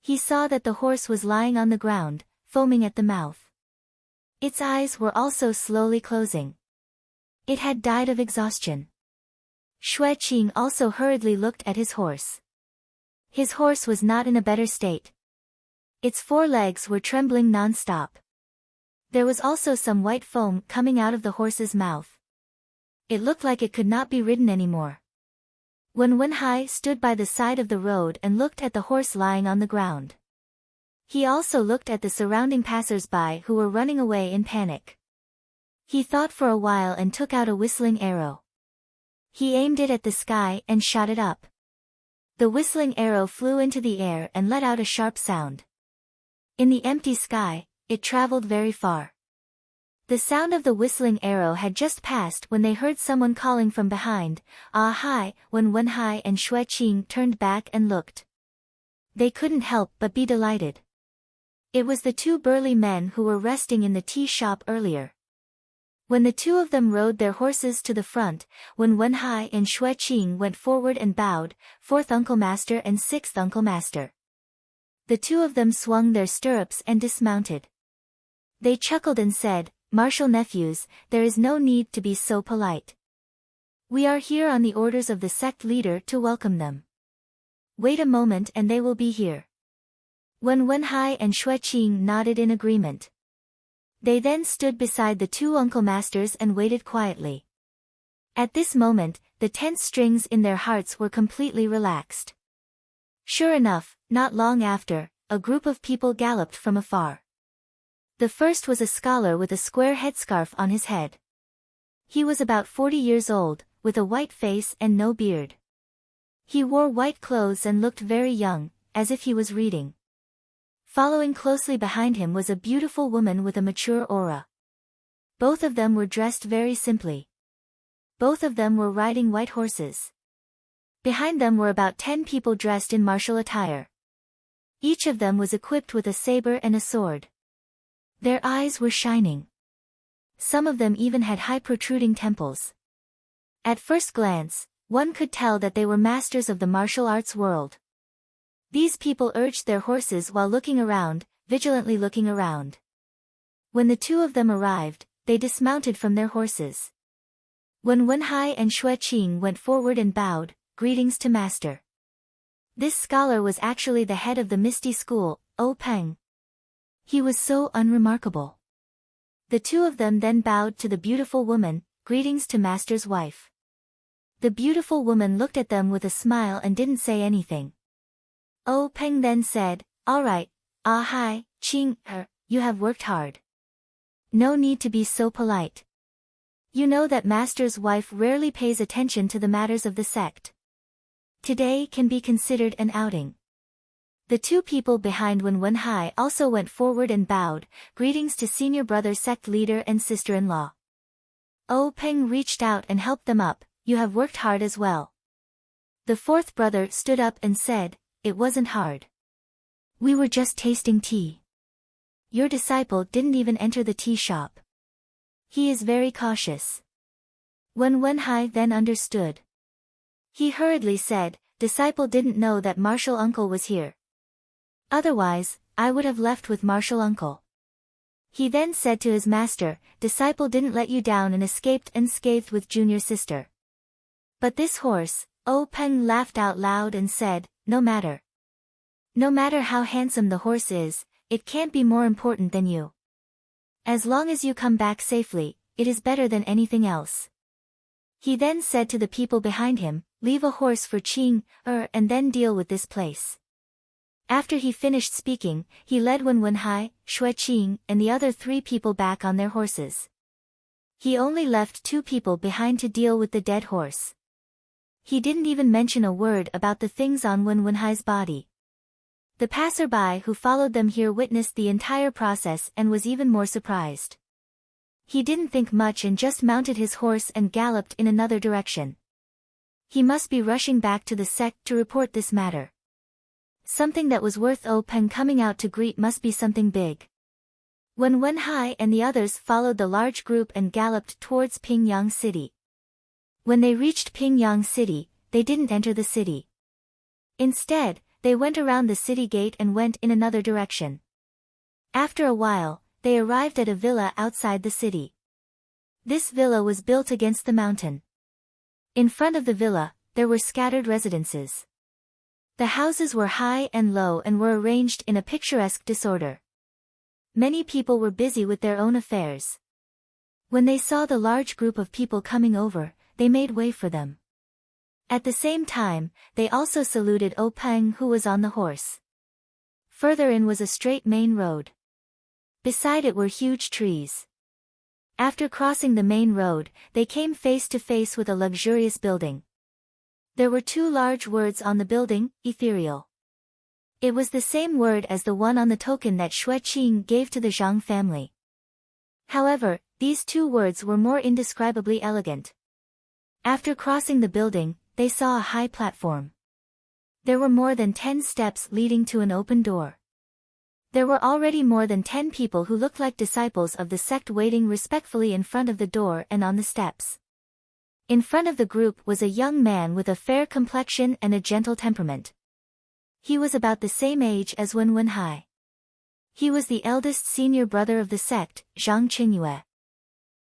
He saw that the horse was lying on the ground, foaming at the mouth. Its eyes were also slowly closing. It had died of exhaustion. Xueqing also hurriedly looked at his horse. His horse was not in a better state. Its 4 legs were trembling non-stop. There was also some white foam coming out of the horse's mouth. It looked like it could not be ridden anymore. When Wenhai stood by the side of the road and looked at the horse lying on the ground, he also looked at the surrounding passers-by who were running away in panic. He thought for a while and took out a whistling arrow. He aimed it at the sky and shot it up. The whistling arrow flew into the air and let out a sharp sound. In the empty sky, it traveled very far. The sound of the whistling arrow had just passed when they heard someone calling from behind, "Ah hi!" When Wenhai and Xueqing turned back and looked, they couldn't help but be delighted. It was the 2 burly men who were resting in the tea shop earlier. When the 2 of them rode their horses to the front, when Wenhai and Xueqing went forward and bowed, 4th Uncle Master and 6th Uncle Master. The 2 of them swung their stirrups and dismounted. They chuckled and said, "Martial nephews, there is no need to be so polite. We are here on the orders of the sect leader to welcome them. Wait a moment and they will be here." When Wenhai and Xueqing nodded in agreement, they then stood beside the 2 Uncle Masters and waited quietly. At this moment, the tense strings in their hearts were completely relaxed. Sure enough, not long after, a group of people galloped from afar. The first was a scholar with a square headscarf on his head. He was about 40 years old, with a white face and no beard. He wore white clothes and looked very young, as if he was reading. Following closely behind him was a beautiful woman with a mature aura. Both of them were dressed very simply. Both of them were riding white horses. Behind them were about 10 people dressed in martial attire. Each of them was equipped with a saber and a sword. Their eyes were shining. Some of them even had high protruding temples. At first glance, one could tell that they were masters of the martial arts world. These people urged their horses while looking around, vigilantly looking around. When the 2 of them arrived, they dismounted from their horses. When Wenhai and Xueqing went forward and bowed, "Greetings to master." This scholar was actually the head of the Misty School, O Peng. He was so unremarkable. The 2 of them then bowed to the beautiful woman, "Greetings to master's wife." The beautiful woman looked at them with a smile and didn't say anything. O Peng then said, "All right, ah hi, Qing, you have worked hard. No need to be so polite. You know that master's wife rarely pays attention to the matters of the sect. Today can be considered an outing." The 2 people behind Wenhai also went forward and bowed, "Greetings to senior brother sect leader and sister-in-law." O Peng reached out and helped them up, "You have worked hard as well." The 4th brother stood up and said, "It wasn't hard. We were just tasting tea. Your disciple didn't even enter the tea shop. He is very cautious." When Wenhai then understood, he hurriedly said, "Disciple didn't know that martial uncle was here. Otherwise, I would have left with martial uncle." He then said to his master, "Disciple didn't let you down and escaped unscathed with junior sister." But this horse, Peng laughed out loud and said, "No matter. No matter how handsome the horse is, it can't be more important than you. As long as you come back safely, it is better than anything else." He then said to the people behind him, "Leave a horse for Qing, and then deal with this place." After he finished speaking, he led Wen Wenhai, Shui Qing, and the other 3 people back on their horses. He only left 2 people behind to deal with the dead horse. He didn't even mention a word about the things on Wen Wenhai's body. The passerby who followed them here witnessed the entire process and was even more surprised. He didn't think much and just mounted his horse and galloped in another direction. He must be rushing back to the sect to report this matter. Something that was worth Peng coming out to greet must be something big. Wen Wenhai and the others followed the large group and galloped towards Pingyang City. When they reached Pingyang City, they didn't enter the city. Instead, they went around the city gate and went in another direction. After a while, they arrived at a villa outside the city. This villa was built against the mountain. In front of the villa, there were scattered residences. The houses were high and low and were arranged in a picturesque disorder. Many people were busy with their own affairs. When they saw the large group of people coming over, they made way for them. At the same time, they also saluted Peng who was on the horse. Further in was a straight main road. Beside it were huge trees. After crossing the main road, they came face to face with a luxurious building. There were 2 large words on the building, ethereal. It was the same word as the one on the token that Shui Qing gave to the Zhang family. However, these 2 words were more indescribably elegant. After crossing the building, they saw a high platform. There were more than 10 steps leading to an open door. There were already more than 10 people who looked like disciples of the sect waiting respectfully in front of the door and on the steps. In front of the group was a young man with a fair complexion and a gentle temperament. He was about the same age as Wen Wenhai. He was the eldest senior brother of the sect, Zhang Qingyue.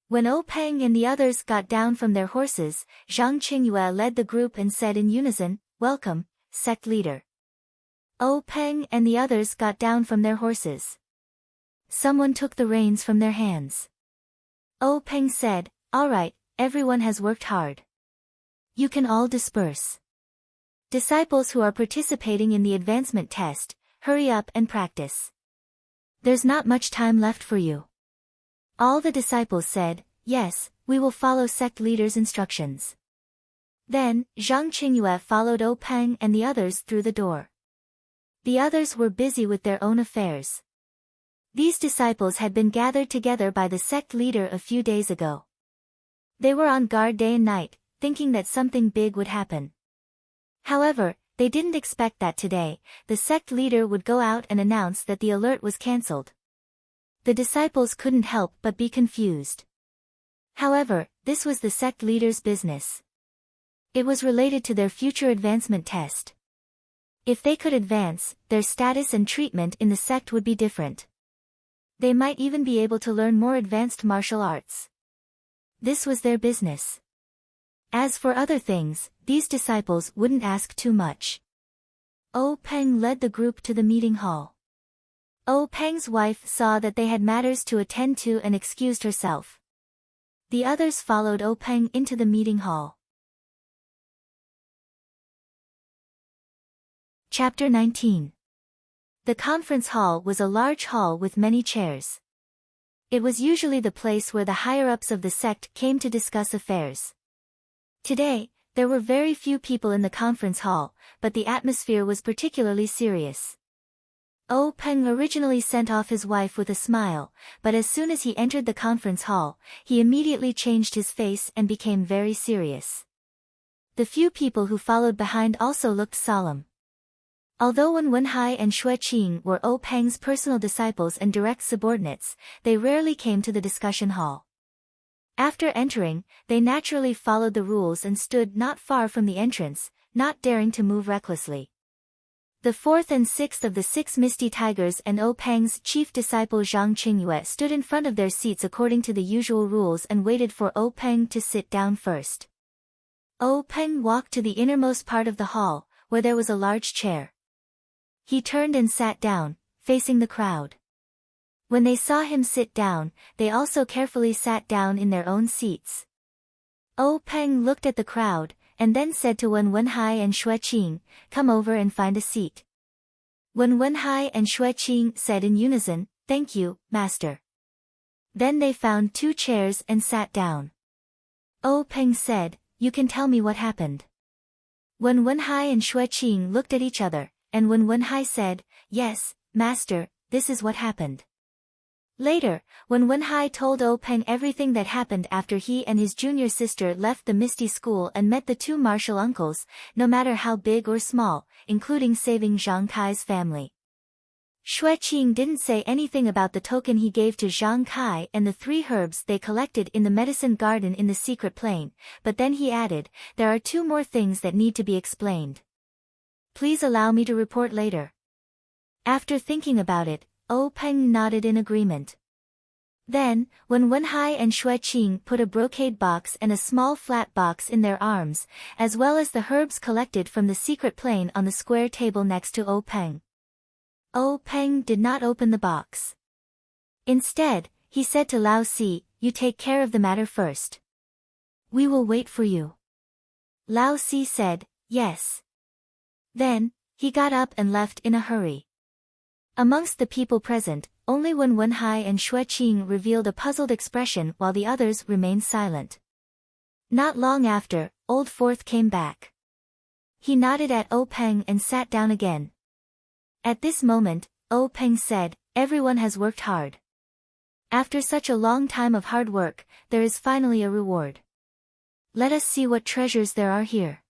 When Peng and the others got down from their horses, Zhang Qingyue led the group and said in unison, "Welcome, sect leader." Peng and the others got down from their horses. Someone took the reins from their hands. Peng said, "All right, everyone has worked hard. You can all disperse. Disciples who are participating in the advancement test, hurry up and practice. There's not much time left for you." All the disciples said, "Yes, we will follow sect leader's instructions." Then, Zhang Qingyue followed Peng and the others through the door. The others were busy with their own affairs. These disciples had been gathered together by the sect leader a few days ago. They were on guard day and night, thinking that something big would happen. However, they didn't expect that today, the sect leader would go out and announce that the alert was cancelled. The disciples couldn't help but be confused. However, this was the sect leader's business. It was related to their future advancement test. If they could advance, their status and treatment in the sect would be different. They might even be able to learn more advanced martial arts. This was their business. As for other things, these disciples wouldn't ask too much. Peng led the group to the meeting hall. Peng's wife saw that they had matters to attend to and excused herself. The others followed Peng into the meeting hall. Chapter 19. The conference hall was a large hall with many chairs. It was usually the place where the higher-ups of the sect came to discuss affairs. Today, there were very few people in the conference hall, but the atmosphere was particularly serious. Peng originally sent off his wife with a smile, but as soon as he entered the conference hall, he immediately changed his face and became very serious. The few people who followed behind also looked solemn. Although Wen Wenhai and Shui Qing were Peng's personal disciples and direct subordinates, they rarely came to the discussion hall. After entering, they naturally followed the rules and stood not far from the entrance, not daring to move recklessly. The fourth and sixth of the 6 Misty Tigers and O Peng's chief disciple Zhang Qingyue stood in front of their seats according to the usual rules and waited for O Peng to sit down first. O Peng walked to the innermost part of the hall, where there was a large chair. He turned and sat down, facing the crowd. When they saw him sit down, they also carefully sat down in their own seats. O Peng looked at the crowd, and then said to Wen Wenhai and Xue Qing, "Come over and find a seat." Wen Wenhai and Xue Qing said in unison, "Thank you, master." Then they found 2 chairs and sat down. O Peng said, "You can tell me what happened." Wen Wenhai and Xue Qing looked at each other, and Wen Wenhai said, "Yes, master, this is what happened." Later, when Wenhai told O Peng everything that happened after he and his junior sister left the Misty School and met the 2 martial uncles, no matter how big or small, including saving Zhang Kai's family. Xue Qing didn't say anything about the token he gave to Zhang Kai and the 3 herbs they collected in the medicine garden in the secret plane, but then he added, "There are 2 more things that need to be explained. Please allow me to report later." After thinking about it, O Peng nodded in agreement. Then, when Wenhai and Xue Qing put a brocade box and a small flat box in their arms, as well as the herbs collected from the secret plane on the square table next to O Peng. O Peng did not open the box. Instead, he said to Lao Si, "You take care of the matter first. We will wait for you." Lao Si said, "Yes." Then, he got up and left in a hurry. Amongst the people present, only Wen Wenhai and Xue Qing revealed a puzzled expression while the others remained silent. Not long after, Old Fourth came back. He nodded at O Peng and sat down again. At this moment, O Peng said, "Everyone has worked hard. After such a long time of hard work, there is finally a reward. Let us see what treasures there are here."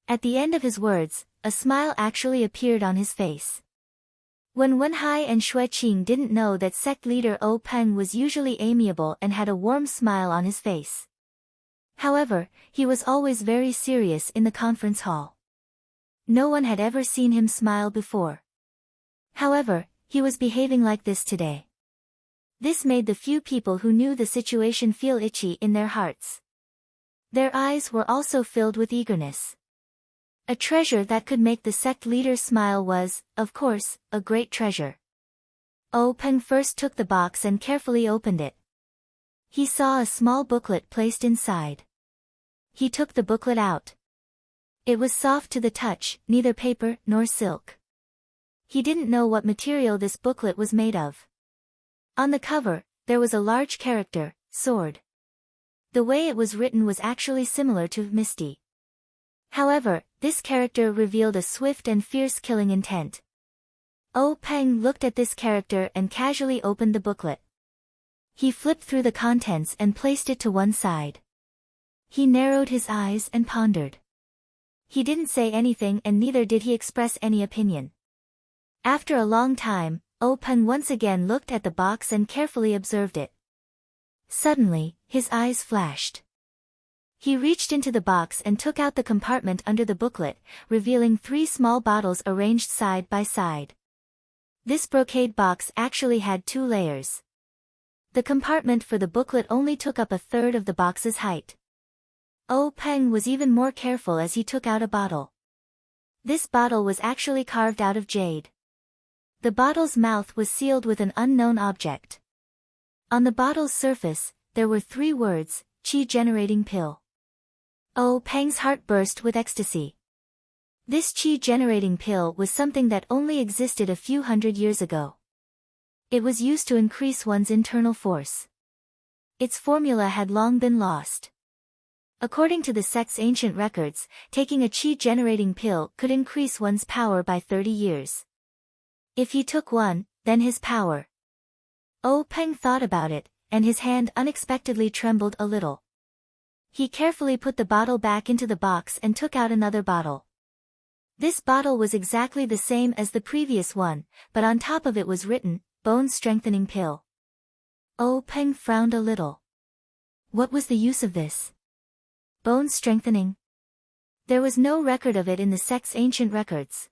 At the end of his words, a smile actually appeared on his face. When Wenhai and Xue Qing didn't know that sect leader O Peng was usually amiable and had a warm smile on his face. However, he was always very serious in the conference hall. No one had ever seen him smile before. However, he was behaving like this today. This made the few people who knew the situation feel itchy in their hearts. Their eyes were also filled with eagerness. A treasure that could make the sect leader smile was, of course, a great treasure. O Peng first took the box and carefully opened it. He saw a small booklet placed inside. He took the booklet out. It was soft to the touch, neither paper nor silk. He didn't know what material this booklet was made of. On the cover, there was a large character, sword. The way it was written was actually similar to Misty. However, this character revealed a swift and fierce killing intent. O Peng looked at this character and casually opened the booklet. He flipped through the contents and placed it to one side. He narrowed his eyes and pondered. He didn't say anything and neither did he express any opinion. After a long time, O Peng once again looked at the box and carefully observed it. Suddenly, his eyes flashed. He reached into the box and took out the compartment under the booklet, revealing 3 small bottles arranged side by side. This brocade box actually had 2 layers. The compartment for the booklet only took up a third of the box's height. O Peng was even more careful as he took out a bottle. This bottle was actually carved out of jade. The bottle's mouth was sealed with an unknown object. On the bottle's surface, there were 3 words, "Qi-generating pill." O Peng's heart burst with ecstasy. This qi-generating pill was something that only existed a few hundred years ago. It was used to increase one's internal force. Its formula had long been lost. According to the sect's ancient records, taking a qi-generating pill could increase one's power by 30 years. If he took one, then his power. O Peng thought about it, and his hand unexpectedly trembled a little. He carefully put the bottle back into the box and took out another bottle. This bottle was exactly the same as the previous one, but on top of it was written, "Bone Strengthening Pill." O Peng frowned a little. What was the use of this? Bone strengthening? There was no record of it in the sect's ancient records.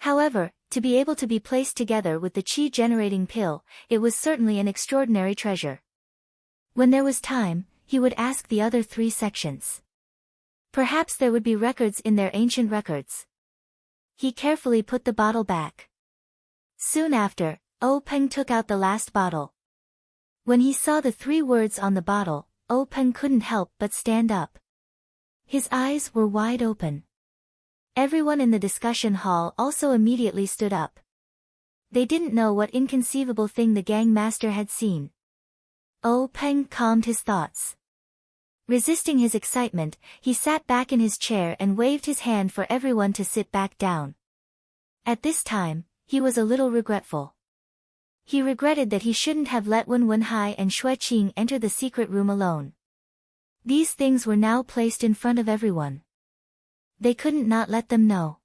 However, to be able to be placed together with the chi-generating pill, it was certainly an extraordinary treasure. When there was time, he would ask the other 3 sections. Perhaps there would be records in their ancient records. He carefully put the bottle back. Soon after, Peng took out the last bottle. When he saw the 3 words on the bottle, Peng couldn't help but stand up. His eyes were wide open. Everyone in the discussion hall also immediately stood up. They didn't know what inconceivable thing the gang master had seen. Peng calmed his thoughts. Resisting his excitement, he sat back in his chair and waved his hand for everyone to sit back down. At this time, he was a little regretful. He regretted that he shouldn't have let Wen Wenhai and Xue Qing enter the secret room alone. These things were now placed in front of everyone. They couldn't not let them know.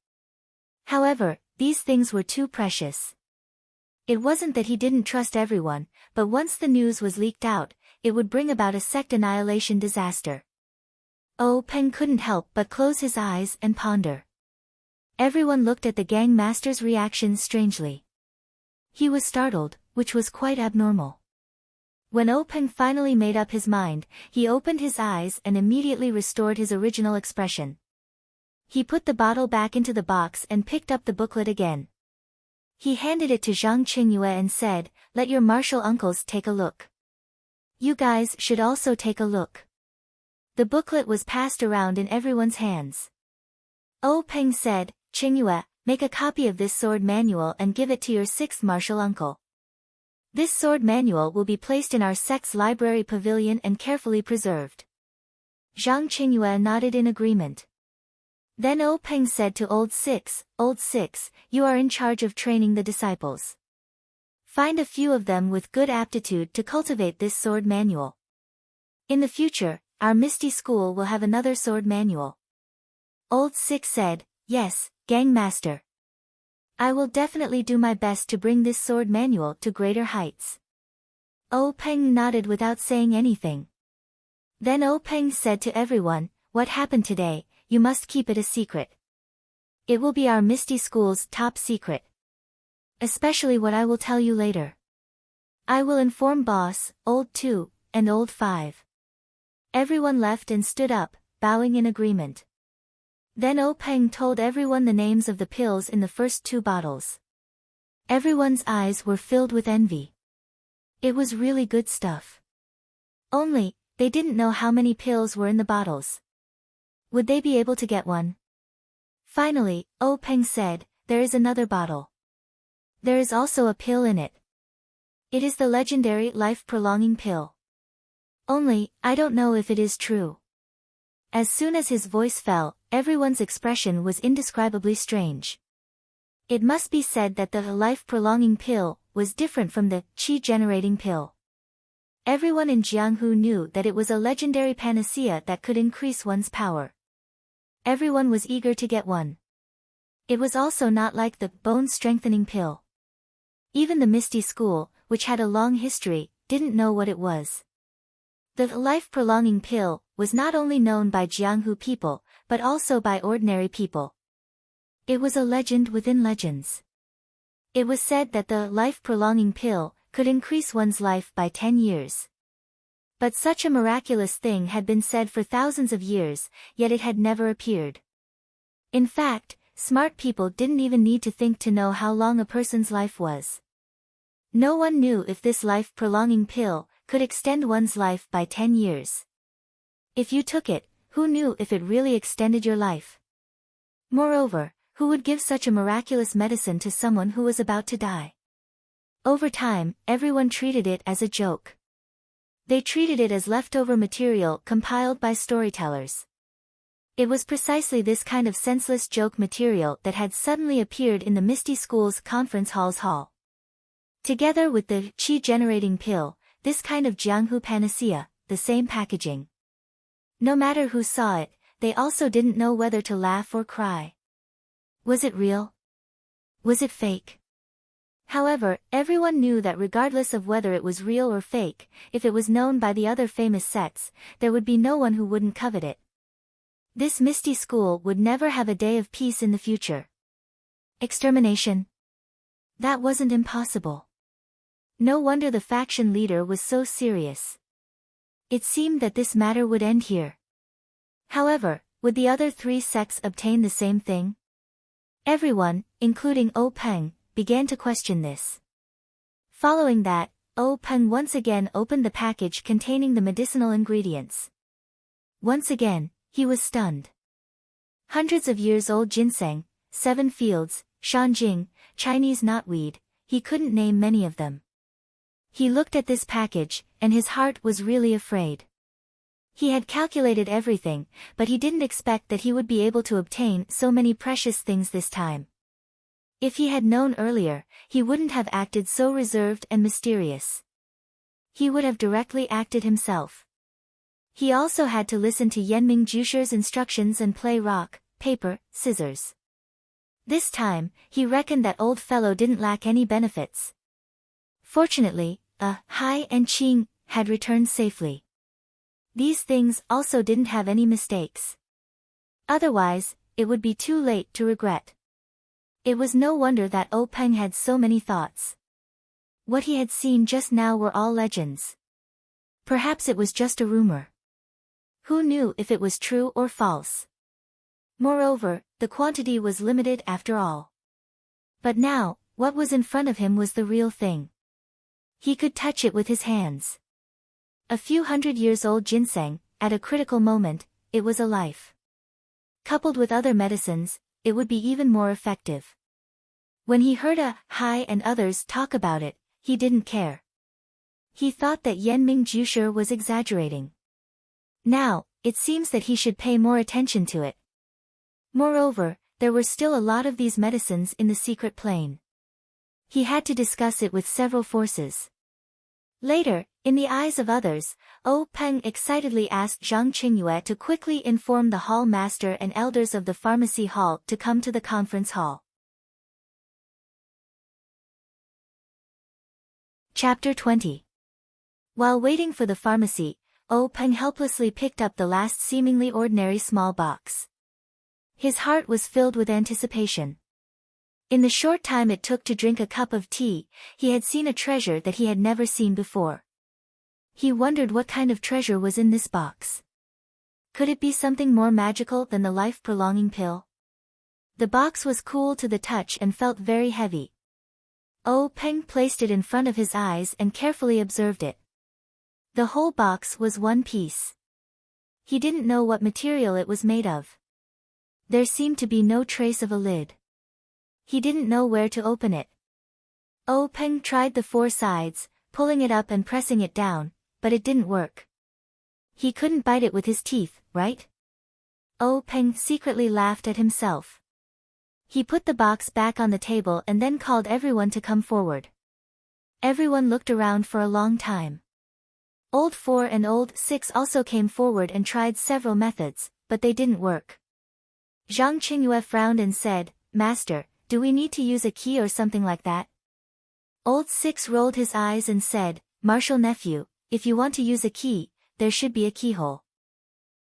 However, these things were too precious. It wasn't that he didn't trust everyone, but once the news was leaked out, it would bring about a sect annihilation disaster. Peng couldn't help but close his eyes and ponder. Everyone looked at the gang master's reaction strangely. He was startled, which was quite abnormal. When Peng finally made up his mind, he opened his eyes and immediately restored his original expression. He put the bottle back into the box and picked up the booklet again. He handed it to Zhang Qingyue and said, "Let your martial uncles take a look. You guys should also take a look." The booklet was passed around in everyone's hands. Peng said, "Qingyue, make a copy of this sword manual and give it to your 6th martial uncle. This sword manual will be placed in our sect's library pavilion and carefully preserved." Zhang Qingyue nodded in agreement. Then Peng said to Old Six, "You are in charge of training the disciples. Find a few of them with good aptitude to cultivate this sword manual. In the future, our Misty School will have another sword manual." Old Six said, "Yes, Gang Master. I will definitely do my best to bring this sword manual to greater heights." Peng nodded without saying anything. Then Peng said to everyone, "What happened today, you must keep it a secret. It will be our Misty School's top secret. Especially what I will tell you later. I will inform Boss, Old 2, and Old 5. Everyone left and stood up, bowing in agreement. Then Peng told everyone the names of the pills in the first 2 bottles. Everyone's eyes were filled with envy. It was really good stuff. Only, they didn't know how many pills were in the bottles. Would they be able to get one? Finally, Peng said, "There is another bottle. There is also a pill in it. It is the legendary life-prolonging pill. Only, I don't know if it is true." As soon as his voice fell, everyone's expression was indescribably strange. It must be said that the life-prolonging pill was different from the chi-generating pill. Everyone in Jianghu knew that it was a legendary panacea that could increase one's power. Everyone was eager to get one. It was also not like the bone-strengthening pill. Even the Misty School, which had a long history, didn't know what it was. The life-prolonging pill was not only known by Jianghu people, but also by ordinary people. It was a legend within legends. It was said that the life-prolonging pill could increase one's life by 10 years. But such a miraculous thing had been said for thousands of years, yet it had never appeared. In fact, smart people didn't even need to think to know how long a person's life was. No one knew if this life-prolonging pill could extend one's life by 10 years. If you took it, who knew if it really extended your life? Moreover, who would give such a miraculous medicine to someone who was about to die? Over time, everyone treated it as a joke. They treated it as leftover material compiled by storytellers. It was precisely this kind of senseless joke material that had suddenly appeared in the Misty School's conference hall's hall. Together with the chi-generating pill, this kind of Jianghu panacea, the same packaging. No matter who saw it, they also didn't know whether to laugh or cry. Was it real? Was it fake? However, everyone knew that regardless of whether it was real or fake, if it was known by the other famous sects, there would be no one who wouldn't covet it. This Misty School would never have a day of peace in the future. Extermination? That wasn't impossible. No wonder the faction leader was so serious. It seemed that this matter would end here. However, would the other three sects obtain the same thing? Everyone, including O Peng, began to question this. Following that, O Peng once again opened the package containing the medicinal ingredients. Once again, he was stunned. Hundreds of years old ginseng, 7 fields, shanjing, Chinese knotweed, he couldn't name many of them. He looked at this package, and his heart was really afraid. He had calculated everything, but he didn't expect that he would be able to obtain so many precious things this time. If he had known earlier, he wouldn't have acted so reserved and mysterious. He would have directly acted himself. He also had to listen to Yenming Jusher's instructions and play rock, paper, scissors. This time, he reckoned that old fellow didn't lack any benefits. Fortunately, Hai and Qing had returned safely. These things also didn't have any mistakes. Otherwise, it would be too late to regret. It was no wonder that O Peng had so many thoughts. What he had seen just now were all legends. Perhaps it was just a rumor. Who knew if it was true or false? Moreover, the quantity was limited after all. But now, what was in front of him was the real thing. He could touch it with his hands. A few hundred years old ginseng, at a critical moment, it was a life. Coupled with other medicines, it would be even more effective. When he heard Hai and others talk about it, he didn't care. He thought that Yenming Jusher was exaggerating. Now, it seems that he should pay more attention to it. Moreover, there were still a lot of these medicines in the secret plane. He had to discuss it with several forces. Later, in the eyes of others, O Peng excitedly asked Zhang Qingyue to quickly inform the hall master and elders of the pharmacy hall to come to the conference hall. Chapter 20. While waiting for the pharmacy, O Peng helplessly picked up the last seemingly ordinary small box. His heart was filled with anticipation. In the short time it took to drink a cup of tea, he had seen a treasure that he had never seen before. He wondered what kind of treasure was in this box. Could it be something more magical than the life-prolonging pill? The box was cool to the touch and felt very heavy. O Peng placed it in front of his eyes and carefully observed it. The whole box was one piece. He didn't know what material it was made of. There seemed to be no trace of a lid. He didn't know where to open it. O Peng tried the 4 sides, pulling it up and pressing it down, but it didn't work. He couldn't bite it with his teeth, right? O Peng secretly laughed at himself. He put the box back on the table and then called everyone to come forward. Everyone looked around for a long time. Old 4 and Old 6 also came forward and tried several methods, but they didn't work. Zhang Qingyue frowned and said, "Master, do we need to use a key or something like that?" Old 6 rolled his eyes and said, "Martial nephew, if you want to use a key, there should be a keyhole.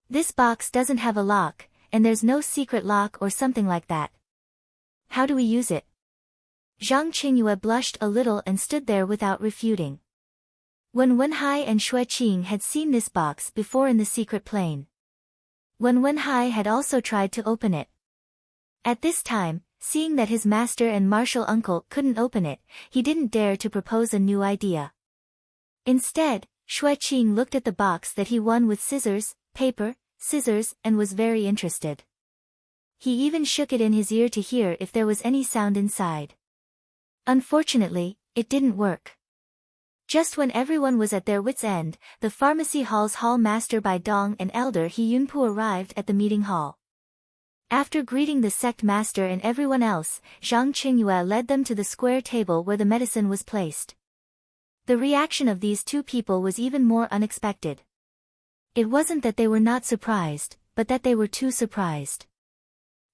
This box doesn't have a lock, and there's no secret lock or something like that. How do we use it?" Zhang Qingyue blushed a little and stood there without refuting. Wen Wenhai and Xue Qing had seen this box before in the secret plane. Wen Wenhai had also tried to open it. At this time, seeing that his master and martial uncle couldn't open it, he didn't dare to propose a new idea. Instead, Xue Qing looked at the box that he won with scissors, paper, scissors, and was very interested. He even shook it in his ear to hear if there was any sound inside. Unfortunately, it didn't work. Just when everyone was at their wits' end, the pharmacy hall's hall master Bai Dong and elder He Yunpu arrived at the meeting hall. After greeting the sect master and everyone else, Zhang Qingyue led them to the square table where the medicine was placed. The reaction of these 2 people was even more unexpected. It wasn't that they were not surprised, but that they were too surprised.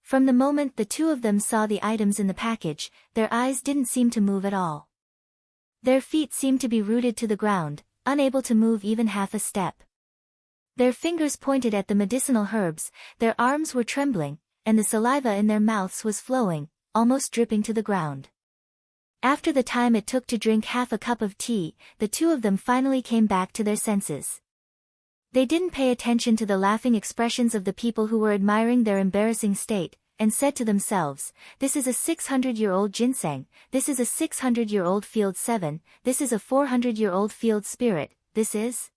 From the moment the 2 of them saw the items in the package, their eyes didn't seem to move at all. Their feet seemed to be rooted to the ground, unable to move even half a step. Their fingers pointed at the medicinal herbs, their arms were trembling, and the saliva in their mouths was flowing, almost dripping to the ground. After the time it took to drink half a cup of tea, the two of them finally came back to their senses. They didn't pay attention to the laughing expressions of the people who were admiring their embarrassing state, and said to themselves, "This is a 600-year-old ginseng, this is a 600-year-old field 7, this is a 400-year-old field spirit, this is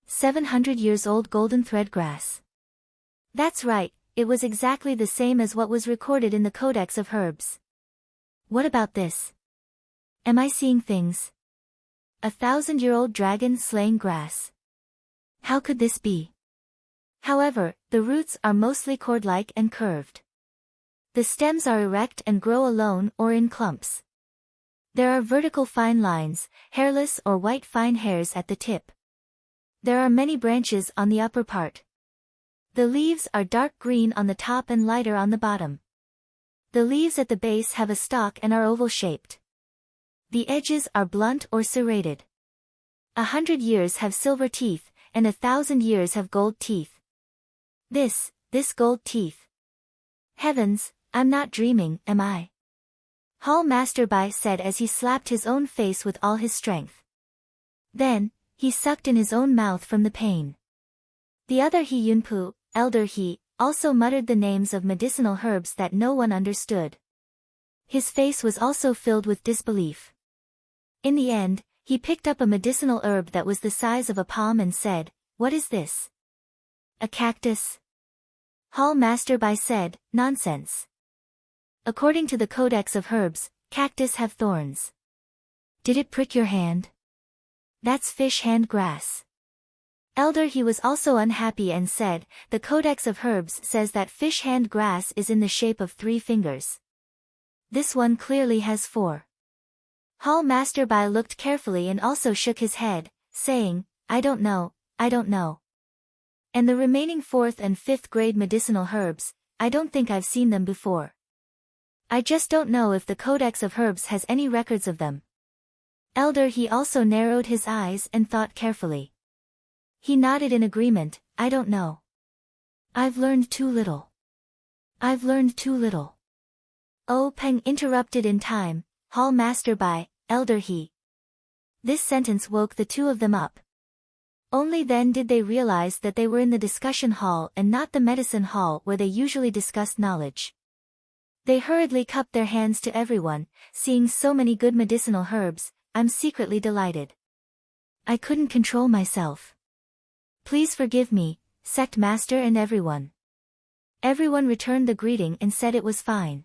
700 years old golden thread grass." That's right, it was exactly the same as what was recorded in the Codex of Herbs. What about this? Am I seeing things? 1,000-year-old dragon slaying grass. How could this be? However, the roots are mostly cord-like and curved. The stems are erect and grow alone or in clumps. There are vertical fine lines, hairless or white fine hairs at the tip. There are many branches on the upper part. The leaves are dark green on the top and lighter on the bottom. The leaves at the base have a stalk and are oval-shaped. The edges are blunt or serrated. 100 years have silver teeth, and 1,000 years have gold teeth. This gold teeth. Heavens, I'm not dreaming, am I? Hall Master Bai said as he slapped his own face with all his strength. Then, he sucked in his own mouth from the pain. The other He Yunpu, Elder He, also muttered the names of medicinal herbs that no one understood. His face was also filled with disbelief. In the end, he picked up a medicinal herb that was the size of a palm and said, "What is this?" "A cactus." Hall Master Bai said, "Nonsense. According to the Codex of Herbs, cactus have thorns." "Did it prick your hand?" "That's fish hand grass." Elder He was also unhappy and said, "The Codex of Herbs says that fish hand grass is in the shape of 3 fingers. This one clearly has 4. Hall Master Bai looked carefully and also shook his head, saying, I don't know. And the remaining 4th and 5th grade medicinal herbs, I don't think I've seen them before. I just don't know if the Codex of Herbs has any records of them." Elder He also narrowed his eyes and thought carefully. He nodded in agreement, "I don't know. I've learned too little. Oh Peng interrupted in time, "Hall Master Bai, Elder He." This sentence woke the two of them up. Only then did they realize that they were in the discussion hall and not the medicine hall where they usually discussed knowledge. They hurriedly cupped their hands to everyone, seeing so many good medicinal herbs, "I'm secretly delighted. I couldn't control myself. Please forgive me, Sect Master and everyone." Everyone returned the greeting and said it was fine.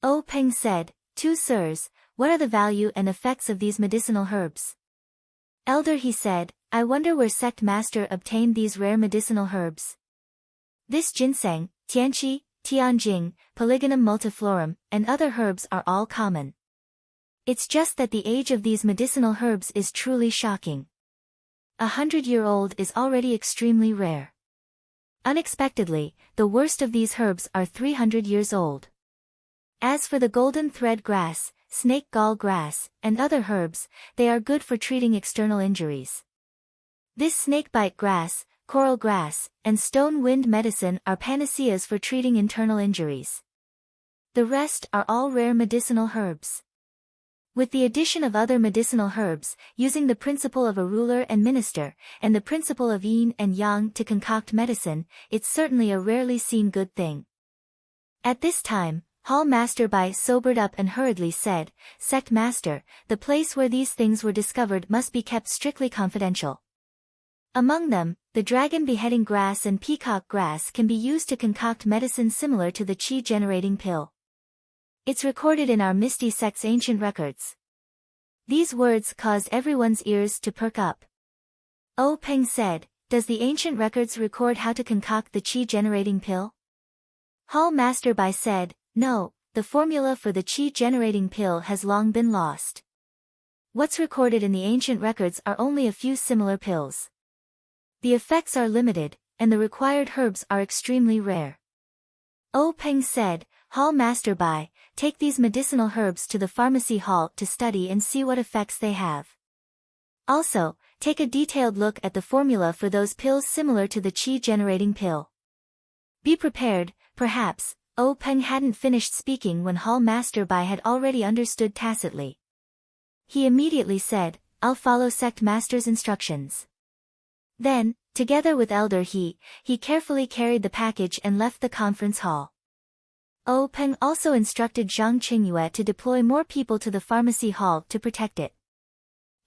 O Peng said, "Two sirs, what are the value and effects of these medicinal herbs?" Elder He said, "I wonder where Sect Master obtained these rare medicinal herbs. This ginseng, tianqi, tianjing, polygonum multiflorum, and other herbs are all common. It's just that the age of these medicinal herbs is truly shocking. 100-year-old is already extremely rare. Unexpectedly, the worst of these herbs are 300 years old. As for the golden thread grass, snake gall grass, and other herbs, they are good for treating external injuries. This snakebite grass, coral grass, and stone wind medicine are panaceas for treating internal injuries. The rest are all rare medicinal herbs. With the addition of other medicinal herbs, using the principle of a ruler and minister, and the principle of yin and yang to concoct medicine, it's certainly a rarely seen good thing." At this time, Hall Master Bai sobered up and hurriedly said, "Sect Master, the place where these things were discovered must be kept strictly confidential. Among them, the dragon beheading grass and peacock grass can be used to concoct medicine similar to the qi-generating pill. It's recorded in our Misty Sect's ancient records." These words caused everyone's ears to perk up. O Peng said, "Does the ancient records record how to concoct the qi-generating pill?" Hall Master Bai said, "No, the formula for the qi-generating pill has long been lost. What's recorded in the ancient records are only a few similar pills. The effects are limited, and the required herbs are extremely rare." O Peng said, "Hall Master Bai, take these medicinal herbs to the pharmacy hall to study and see what effects they have. Also, take a detailed look at the formula for those pills similar to the qi-generating pill. Be prepared, perhaps, Oh Peng hadn't finished speaking when Hall Master Bai had already understood tacitly. He immediately said, "I'll follow Sect Master's instructions." Then, together with Elder He carefully carried the package and left the conference hall. Oh Peng also instructed Zhang Qingyue to deploy more people to the pharmacy hall to protect it.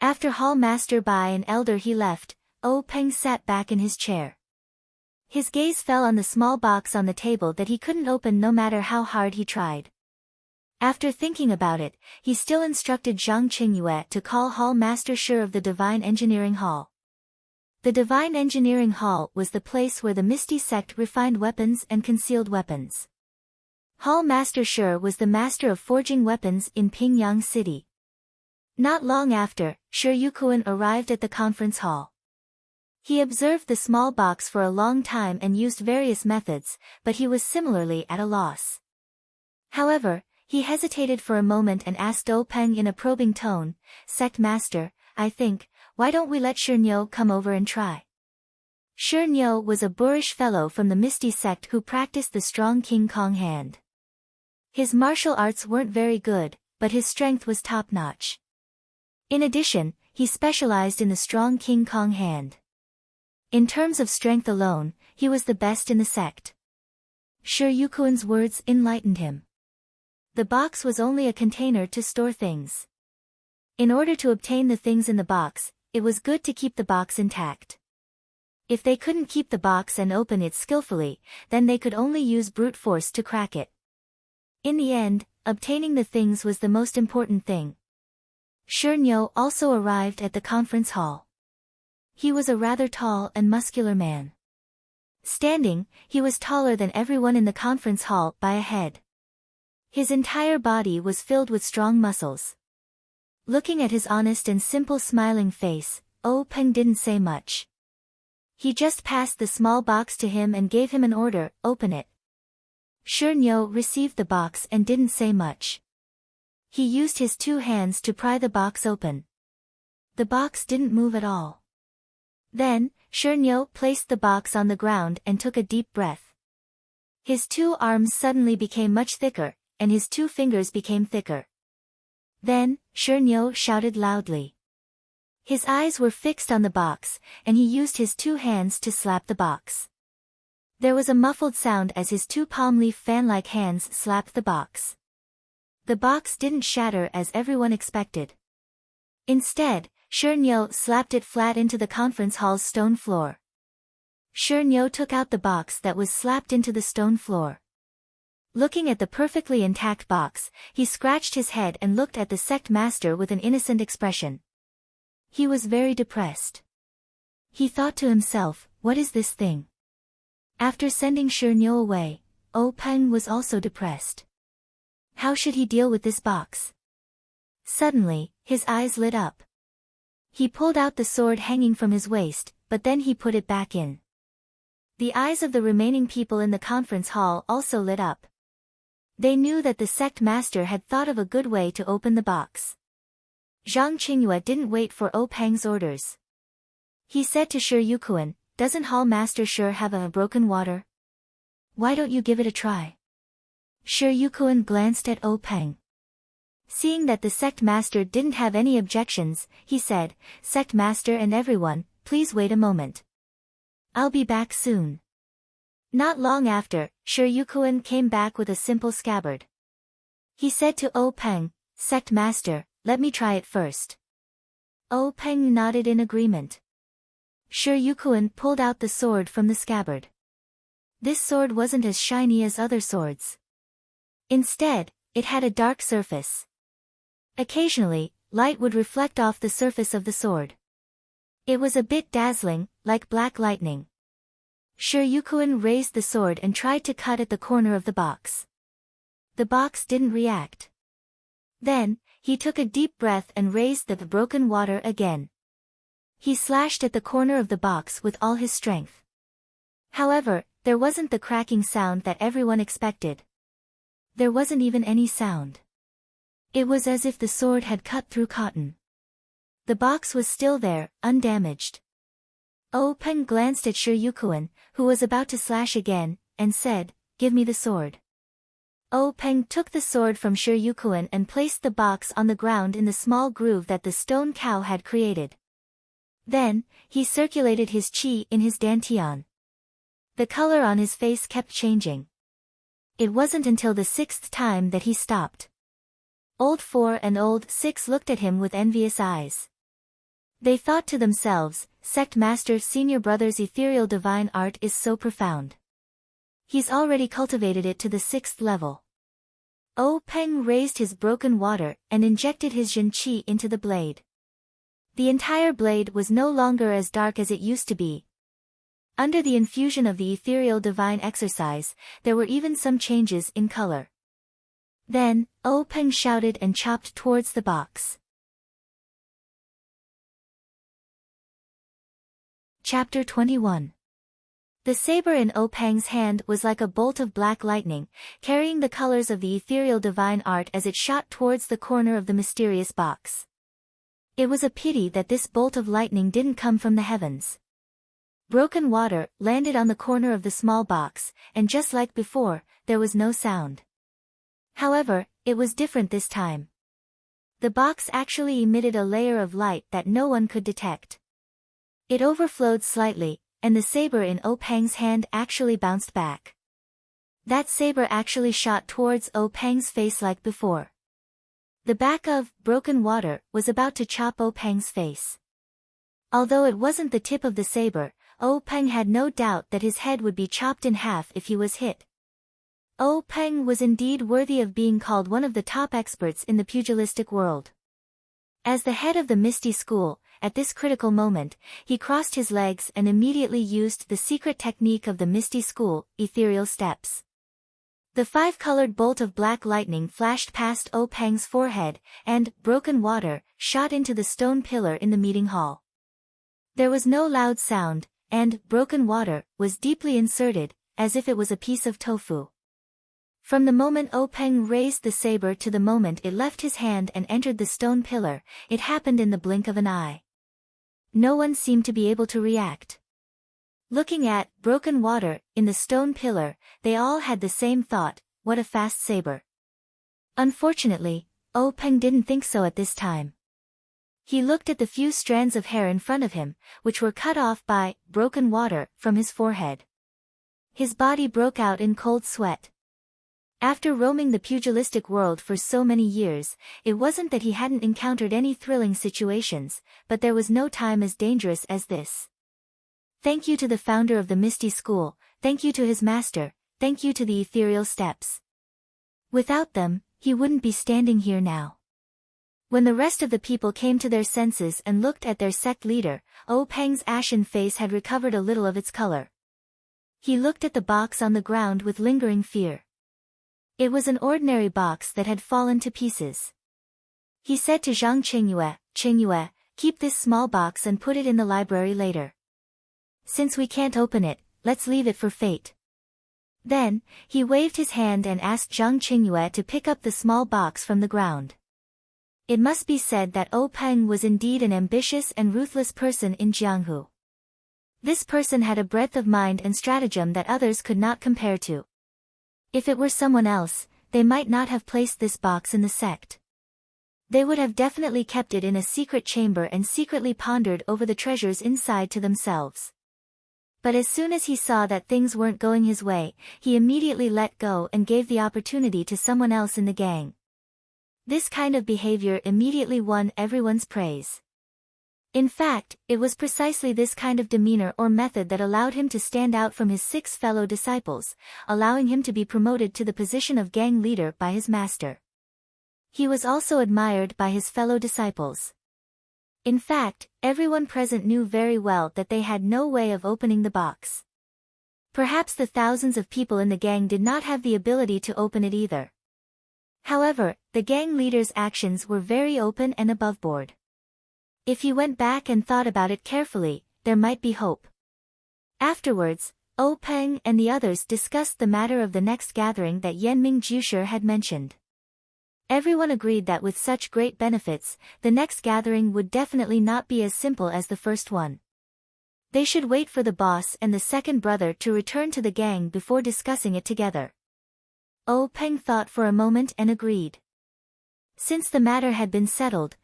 After Hall Master Bai and Elder He left, Oh Peng sat back in his chair. His gaze fell on the small box on the table that he couldn't open no matter how hard he tried. After thinking about it, he still instructed Zhang Qingyue to call Hall Master Shi of the Divine Engineering Hall. The Divine Engineering Hall was the place where the Misty Sect refined weapons and concealed weapons. Hall Master Shi was the master of forging weapons in Pingyang City. Not long after, Shi Yukuan arrived at the conference hall. He observed the small box for a long time and used various methods, but he was similarly at a loss. However, he hesitated for a moment and asked Oh Peng in a probing tone, "Sect Master, I think, why don't we let Shi Niu come over and try?" Shi Niu was a boorish fellow from the Misty Sect who practiced the strong King Kong hand. His martial arts weren't very good, but his strength was top-notch. In addition, he specialized in the strong King Kong hand. In terms of strength alone, he was the best in the sect. Shi Yukuan's words enlightened him. The box was only a container to store things. In order to obtain the things in the box, it was good to keep the box intact. If they couldn't keep the box and open it skillfully, then they could only use brute force to crack it. In the end, obtaining the things was the most important thing. Shi Niu also arrived at the conference hall. He was a rather tall and muscular man. Standing, he was taller than everyone in the conference hall by a head. His entire body was filled with strong muscles. Looking at his honest and simple smiling face, Oh Peng didn't say much. He just passed the small box to him and gave him an order, "Open it." Shi Niu received the box and didn't say much. He used his two hands to pry the box open. The box didn't move at all. Then, Shi Niu placed the box on the ground and took a deep breath. His two arms suddenly became much thicker, and his two fingers became thicker. Then, Shi Niu shouted loudly. His eyes were fixed on the box, and he used his two hands to slap the box. There was a muffled sound as his two palm leaf fan-like hands slapped the box. The box didn't shatter as everyone expected. Instead, Shi Niu slapped it flat into the conference hall's stone floor. Shi Niu took out the box that was slapped into the stone floor. Looking at the perfectly intact box, he scratched his head and looked at the sect master with an innocent expression. He was very depressed. He thought to himself, "What is this thing?" After sending Shi Niu away, Oh Peng was also depressed. How should he deal with this box? Suddenly, his eyes lit up. He pulled out the sword hanging from his waist, but then he put it back in. The eyes of the remaining people in the conference hall also lit up. They knew that the sect master had thought of a good way to open the box. Zhang Qingyue didn't wait for Oh Peng's orders. He said to Shi Yukuan, "Doesn't Hall Master Shi have a broken water? Why don't you give it a try?" Shi Yukuan glanced at Oh Peng. Seeing that the sect master didn't have any objections, he said, "Sect master and everyone, please wait a moment. I'll be back soon." Not long after, Shi Yukuan came back with a simple scabbard. He said to Oh Peng, "Sect master, let me try it first." Oh Peng nodded in agreement. Shi Yukuan pulled out the sword from the scabbard. This sword wasn't as shiny as other swords. Instead, it had a dark surface. Occasionally, light would reflect off the surface of the sword. It was a bit dazzling, like black lightning. Shi Yukuan raised the sword and tried to cut at the corner of the box. The box didn't react. Then, he took a deep breath and raised the broken water again. He slashed at the corner of the box with all his strength. However, there wasn't the cracking sound that everyone expected. There wasn't even any sound. It was as if the sword had cut through cotton. The box was still there, undamaged. Oh Peng glanced at Shi Yukuan, who was about to slash again, and said, "Give me the sword." O Peng took the sword from Shi Yukuan and placed the box on the ground in the small groove that the stone cow had created. Then, he circulated his qi in his dantian. The color on his face kept changing. It wasn't until the 6th time that he stopped. Old 4 and Old 6 looked at him with envious eyes. They thought to themselves, Sect Master Senior Brother's ethereal divine art is so profound. He's already cultivated it to the 6th level. O Peng raised his broken water and injected his Jin Qi into the blade. The entire blade was no longer as dark as it used to be. Under the infusion of the ethereal divine exercise, there were even some changes in color. Then, O Peng shouted and chopped towards the box. Chapter 21. The saber in O Peng's hand was like a bolt of black lightning, carrying the colors of the ethereal divine art as it shot towards the corner of the mysterious box. It was a pity that this bolt of lightning didn't come from the heavens. Broken water landed on the corner of the small box, and just like before, there was no sound. However, it was different this time. The box actually emitted a layer of light that no one could detect. It overflowed slightly, and the saber in O Peng's hand actually bounced back. That saber actually shot towards O Peng's face like before. The back of broken water was about to chop O Peng's face. Although it wasn't the tip of the saber, O Peng had no doubt that his head would be chopped in half if he was hit. O Peng was indeed worthy of being called one of the top experts in the pugilistic world. As the head of the Misty School, at this critical moment, he crossed his legs and immediately used the secret technique of the Misty School, ethereal steps. The 5-colored bolt of black lightning flashed past O Peng's forehead, and, broken water, shot into the stone pillar in the meeting hall. There was no loud sound, and, broken water, was deeply inserted, as if it was a piece of tofu. From the moment O Peng raised the saber to the moment it left his hand and entered the stone pillar, it happened in the blink of an eye. No one seemed to be able to react. Looking at broken water in the stone pillar, they all had the same thought, what a fast saber. Unfortunately, O Peng didn't think so at this time. He looked at the few strands of hair in front of him, which were cut off by broken water from his forehead. His body broke out in cold sweat. After roaming the pugilistic world for so many years, it wasn't that he hadn't encountered any thrilling situations, but there was no time as dangerous as this. Thank you to the founder of the Misty School, thank you to his master, thank you to the ethereal steps. Without them, he wouldn't be standing here now. When the rest of the people came to their senses and looked at their sect leader, O Peng's ashen face had recovered a little of its color. He looked at the box on the ground with lingering fear. It was an ordinary box that had fallen to pieces. He said to Zhang Qingyue, keep this small box and put it in the library later. Since we can't open it, let's leave it for fate. Then, he waved his hand and asked Zhang Qingyue to pick up the small box from the ground. It must be said that O Peng was indeed an ambitious and ruthless person in Jianghu. This person had a breadth of mind and stratagem that others could not compare to. If it were someone else, they might not have placed this box in the sect. They would have definitely kept it in a secret chamber and secretly pondered over the treasures inside to themselves. But as soon as he saw that things weren't going his way, he immediately let go and gave the opportunity to someone else in the gang. This kind of behavior immediately won everyone's praise. In fact, it was precisely this kind of demeanor or method that allowed him to stand out from his 6 fellow disciples, allowing him to be promoted to the position of gang leader by his master. He was also admired by his fellow disciples. In fact, everyone present knew very well that they had no way of opening the box. Perhaps the thousands of people in the gang did not have the ability to open it either. However, the gang leader's actions were very open and aboveboard. If he went back and thought about it carefully, there might be hope. Afterwards, O Peng and the others discussed the matter of the next gathering that Yanming Jusher had mentioned. Everyone agreed that with such great benefits, the next gathering would definitely not be as simple as the first one. They should wait for the boss and the second brother to return to the gang before discussing it together. Peng thought for a moment and agreed. Since the matter had been settled,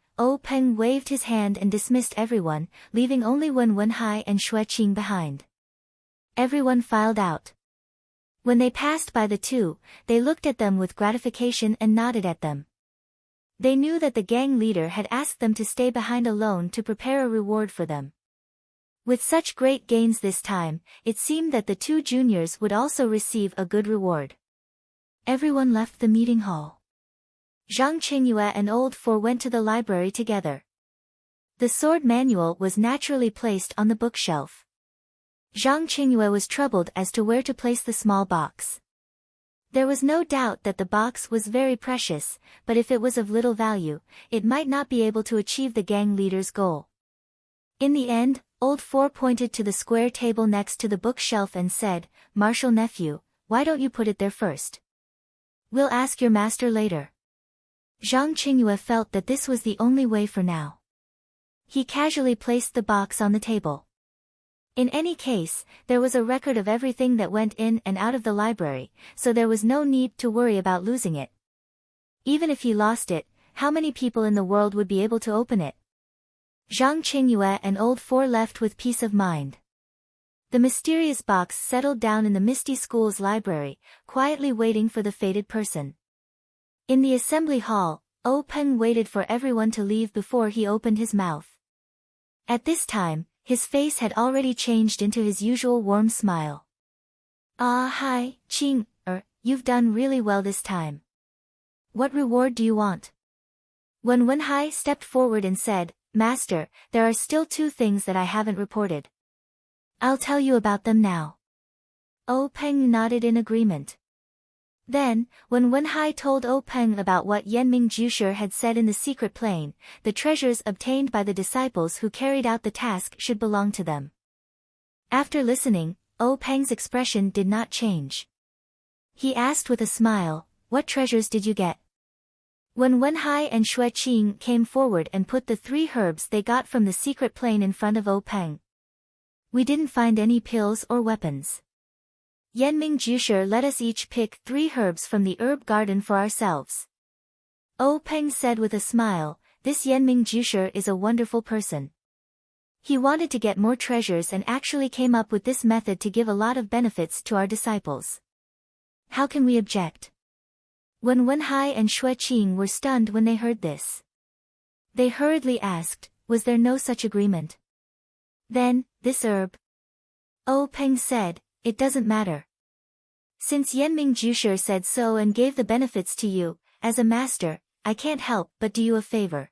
Peng waved his hand and dismissed everyone, leaving only Wen Wenhai and Xue Qing behind. Everyone filed out. When they passed by the two, they looked at them with gratification and nodded at them. They knew that the gang leader had asked them to stay behind alone to prepare a reward for them. With such great gains this time, it seemed that the two juniors would also receive a good reward. Everyone left the meeting hall. Zhang Qingyue and Old Four went to the library together. The sword manual was naturally placed on the bookshelf. Zhang Qingyue was troubled as to where to place the small box. There was no doubt that the box was very precious, but if it was of little value, it might not be able to achieve the gang leader's goal. In the end, Old Four pointed to the square table next to the bookshelf and said, "Martial nephew, why don't you put it there first? We'll ask your master later." Zhang Qingyue felt that this was the only way for now. He casually placed the box on the table. In any case, there was a record of everything that went in and out of the library, so there was no need to worry about losing it. Even if he lost it, how many people in the world would be able to open it? Zhang Qingyue and Old Four left with peace of mind. The mysterious box settled down in the Misty School's library, quietly waiting for the fated person. In the assembly hall, Peng waited for everyone to leave before he opened his mouth. At this time, his face had already changed into his usual warm smile. Hi, Qing, you've done really well this time. What reward do you want? Wen Wenhai stepped forward and said, "Master, there are still two things that I haven't reported. I'll tell you about them now." Peng nodded in agreement. Then, when Wenhai told Peng about what Yanming Jusher had said in the secret plane, the treasures obtained by the disciples who carried out the task should belong to them. After listening, Peng's expression did not change. He asked with a smile, "What treasures did you get?" When Wenhai and Xue Qing came forward and put the 3 herbs they got from the secret plane in front of Peng. "We didn't find any pills or weapons. Yanming Jusher let us each pick 3 herbs from the herb garden for ourselves." Peng said with a smile, "This Yanming Jusher is a wonderful person. He wanted to get more treasures and actually came up with this method to give a lot of benefits to our disciples. How can we object?" When Wenhai and Xue Qing were stunned when they heard this. They hurriedly asked, "Was there no such agreement?" "Then, this herb?" Peng said, "It doesn't matter. Since Yanming Jusher said so and gave the benefits to you, as a master, I can't help but do you a favor.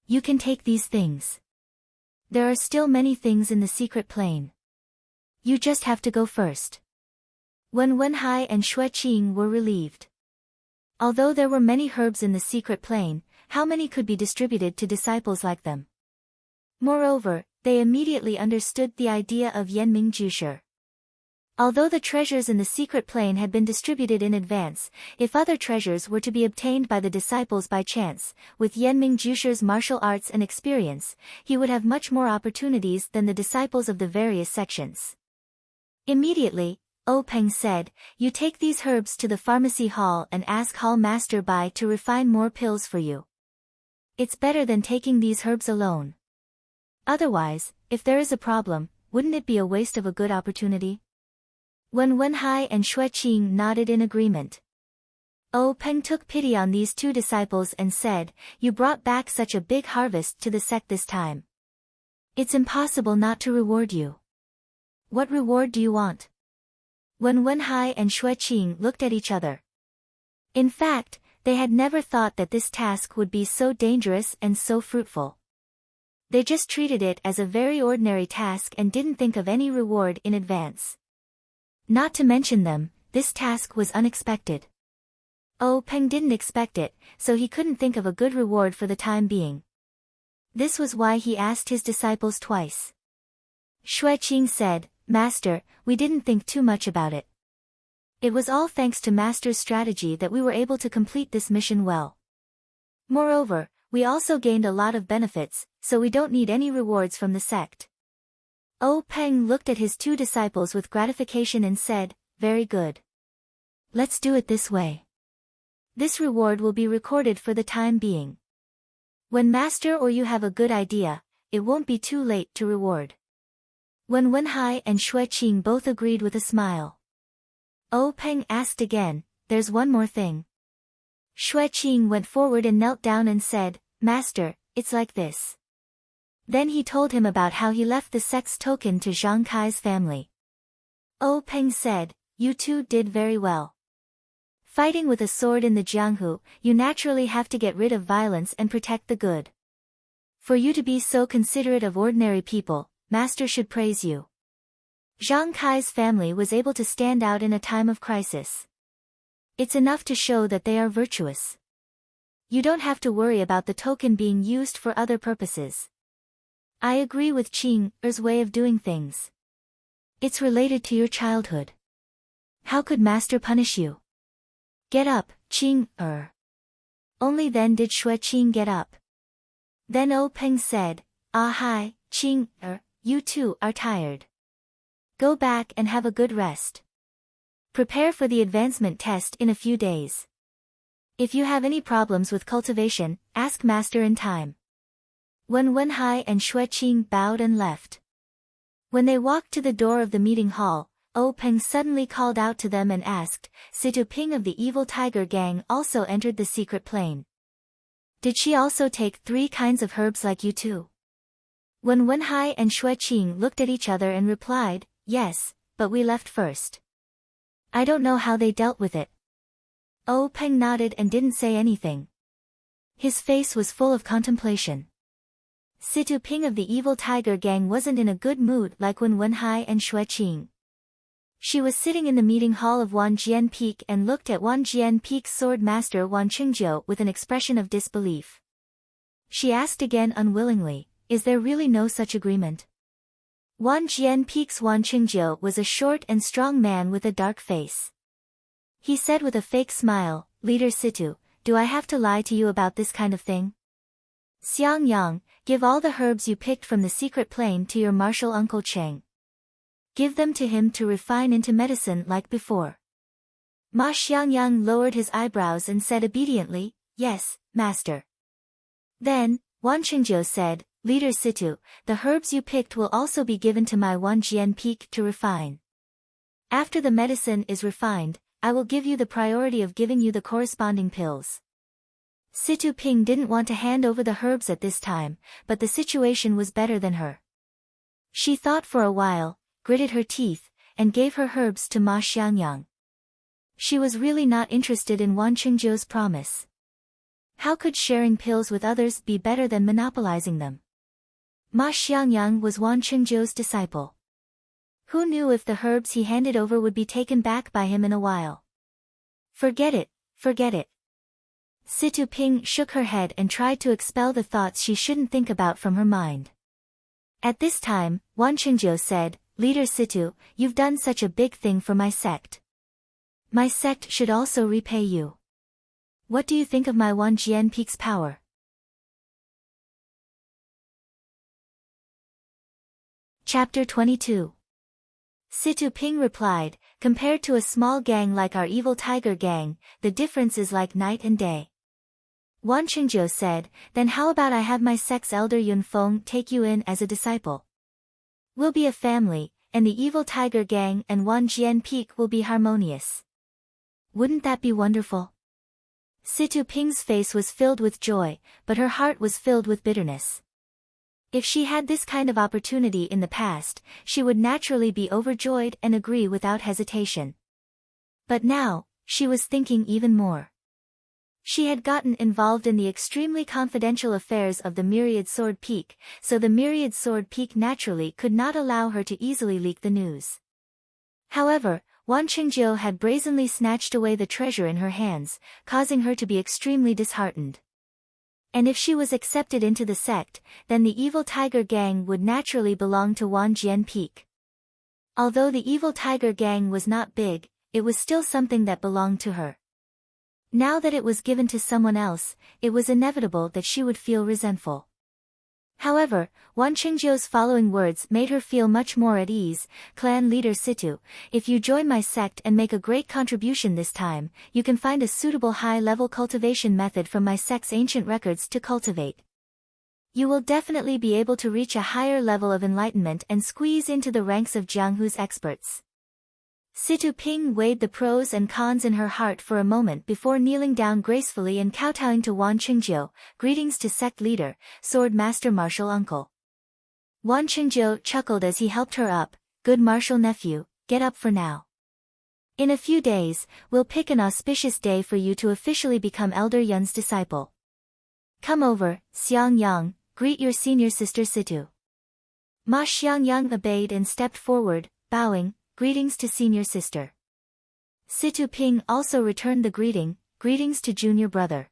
You can take these things. There are still many things in the secret plane. You just have to go first." When Wenhai and Xue Qing were relieved. Although there were many herbs in the secret plane, how many could be distributed to disciples like them? Moreover, they immediately understood the idea of Yanming Jusher. Although the treasures in the secret plane had been distributed in advance, if other treasures were to be obtained by the disciples by chance, with Yanming Jusher's martial arts and experience, he would have much more opportunities than the disciples of the various sections. Immediately, Peng said, "You take these herbs to the pharmacy hall and ask Hall Master Bai to refine more pills for you. It's better than taking these herbs alone. Otherwise, if there is a problem, wouldn't it be a waste of a good opportunity?" When Wenhai and Xue Qing nodded in agreement. Peng took pity on these 2 disciples and said, "You brought back such a big harvest to the sect this time. It's impossible not to reward you. What reward do you want?" When Wenhai and Xue Qing looked at each other. In fact, they had never thought that this task would be so dangerous and so fruitful. They just treated it as a very ordinary task and didn't think of any reward in advance. Not to mention them, this task was unexpected. Peng didn't expect it, so he couldn't think of a good reward for the time being. This was why he asked his disciples twice. Xue Qing said, "Master, we didn't think too much about it. It was all thanks to Master's strategy that we were able to complete this mission well. Moreover, we also gained a lot of benefits, so we don't need any rewards from the sect." Peng looked at his 2 disciples with gratification and said, "Very good. Let's do it this way. This reward will be recorded for the time being. When master or you have a good idea, it won't be too late to reward. When Wenhai and Xue Qing both agreed with a smile. Peng asked again, there's one more thing. Xue Qing went forward and knelt down and said, Master, it's like this. Then he told him about how he left the sex token to Zhang Kai's family. Peng said, you two did very well. Fighting with a sword in the Jianghu, you naturally have to get rid of violence and protect the good. For you to be so considerate of ordinary people, Master should praise you. Zhang Kai's family was able to stand out in a time of crisis. It's enough to show that they are virtuous. You don't have to worry about the token being used for other purposes. I agree with Qing Er's way of doing things. It's related to your childhood. How could Master punish you? Get up, Qing Er. Only then did Xue Qing get up. Then Peng said, hi, Qing Er, you two are tired. Go back and have a good rest. Prepare for the advancement test in a few days. If you have any problems with cultivation, ask Master in time. When Wenhai and Xue Qing bowed and left. When they walked to the door of the meeting hall, Peng suddenly called out to them and asked, Situ Ping of the Evil Tiger Gang also entered the secret plane. Did she also take 3 kinds of herbs like you two? When Wenhai and Xue Qing looked at each other and replied, yes, but we left first. I don't know how they dealt with it. Peng nodded and didn't say anything. His face was full of contemplation. Situ Ping of the Evil Tiger Gang wasn't in a good mood like when Wenhai and Xue Qing. She was sitting in the meeting hall of Wanjian Peak and looked at Wanjian Peak's sword master Wan Qingjiu with an expression of disbelief. She asked again unwillingly, is there really no such agreement? Wanjian Peak's Wan Qingjiu was a short and strong man with a dark face. He said with a fake smile, Leader Situ, do I have to lie to you about this kind of thing? Xiang Yang, give all the herbs you picked from the secret plane to your martial uncle Cheng. Give them to him to refine into medicine like before. Ma Xiangyang lowered his eyebrows and said obediently, yes, master. Then, Wan Qingjiu said, Leader Situ, the herbs you picked will also be given to my Wanjian Peak to refine. After the medicine is refined, I will give you the priority of giving you the corresponding pills. Situ Ping didn't want to hand over the herbs at this time, but the situation was better than her. She thought for a while, gritted her teeth, and gave her herbs to Ma Xiangyang. She was really not interested in Wan Qingjiu's promise. How could sharing pills with others be better than monopolizing them? Ma Xiangyang was Wan Qingjiu's disciple. Who knew if the herbs he handed over would be taken back by him in a while? Forget it, forget it. Situ Ping shook her head and tried to expel the thoughts she shouldn't think about from her mind. At this time, Wan Qingjiu said, Leader Situ, you've done such a big thing for my sect. My sect should also repay you. What do you think of my Wanjian Peak's power? Chapter 22. Situ Ping replied, compared to a small gang like our Evil Tiger Gang, the difference is like night and day. Wan Qingjiu said, then how about I have my sect's elder Yun Feng take you in as a disciple? We'll be a family, and the Evil Tiger Gang and Wanjian Peak will be harmonious. Wouldn't that be wonderful? Situ Ping's face was filled with joy, but her heart was filled with bitterness. If she had this kind of opportunity in the past, she would naturally be overjoyed and agree without hesitation. But now, she was thinking even more. She had gotten involved in the extremely confidential affairs of the Myriad Sword Peak, so the Myriad Sword Peak naturally could not allow her to easily leak the news. However, Wan Qingjiu had brazenly snatched away the treasure in her hands, causing her to be extremely disheartened. And if she was accepted into the sect, then the Evil Tiger Gang would naturally belong to Wanjian Peak. Although the Evil Tiger Gang was not big, it was still something that belonged to her. Now that it was given to someone else, it was inevitable that she would feel resentful. However, Wan Qingjiu's following words made her feel much more at ease. Clan leader Situ, if you join my sect and make a great contribution this time, you can find a suitable high-level cultivation method from my sect's ancient records to cultivate. You will definitely be able to reach a higher level of enlightenment and squeeze into the ranks of Jianghu's experts. Situ Ping weighed the pros and cons in her heart for a moment before kneeling down gracefully and kowtowing to Wan Qingjiu. Greetings to sect leader, sword master martial uncle. Wan Qingjiu chuckled as he helped her up. Good martial nephew, get up for now. In a few days, we'll pick an auspicious day for you to officially become Elder Yun's disciple. Come over, Xiang Yang, greet your senior sister Situ. Ma Xiangyang obeyed and stepped forward, bowing. Greetings to senior sister. Situ Ping also returned the greeting. Greetings to junior brother.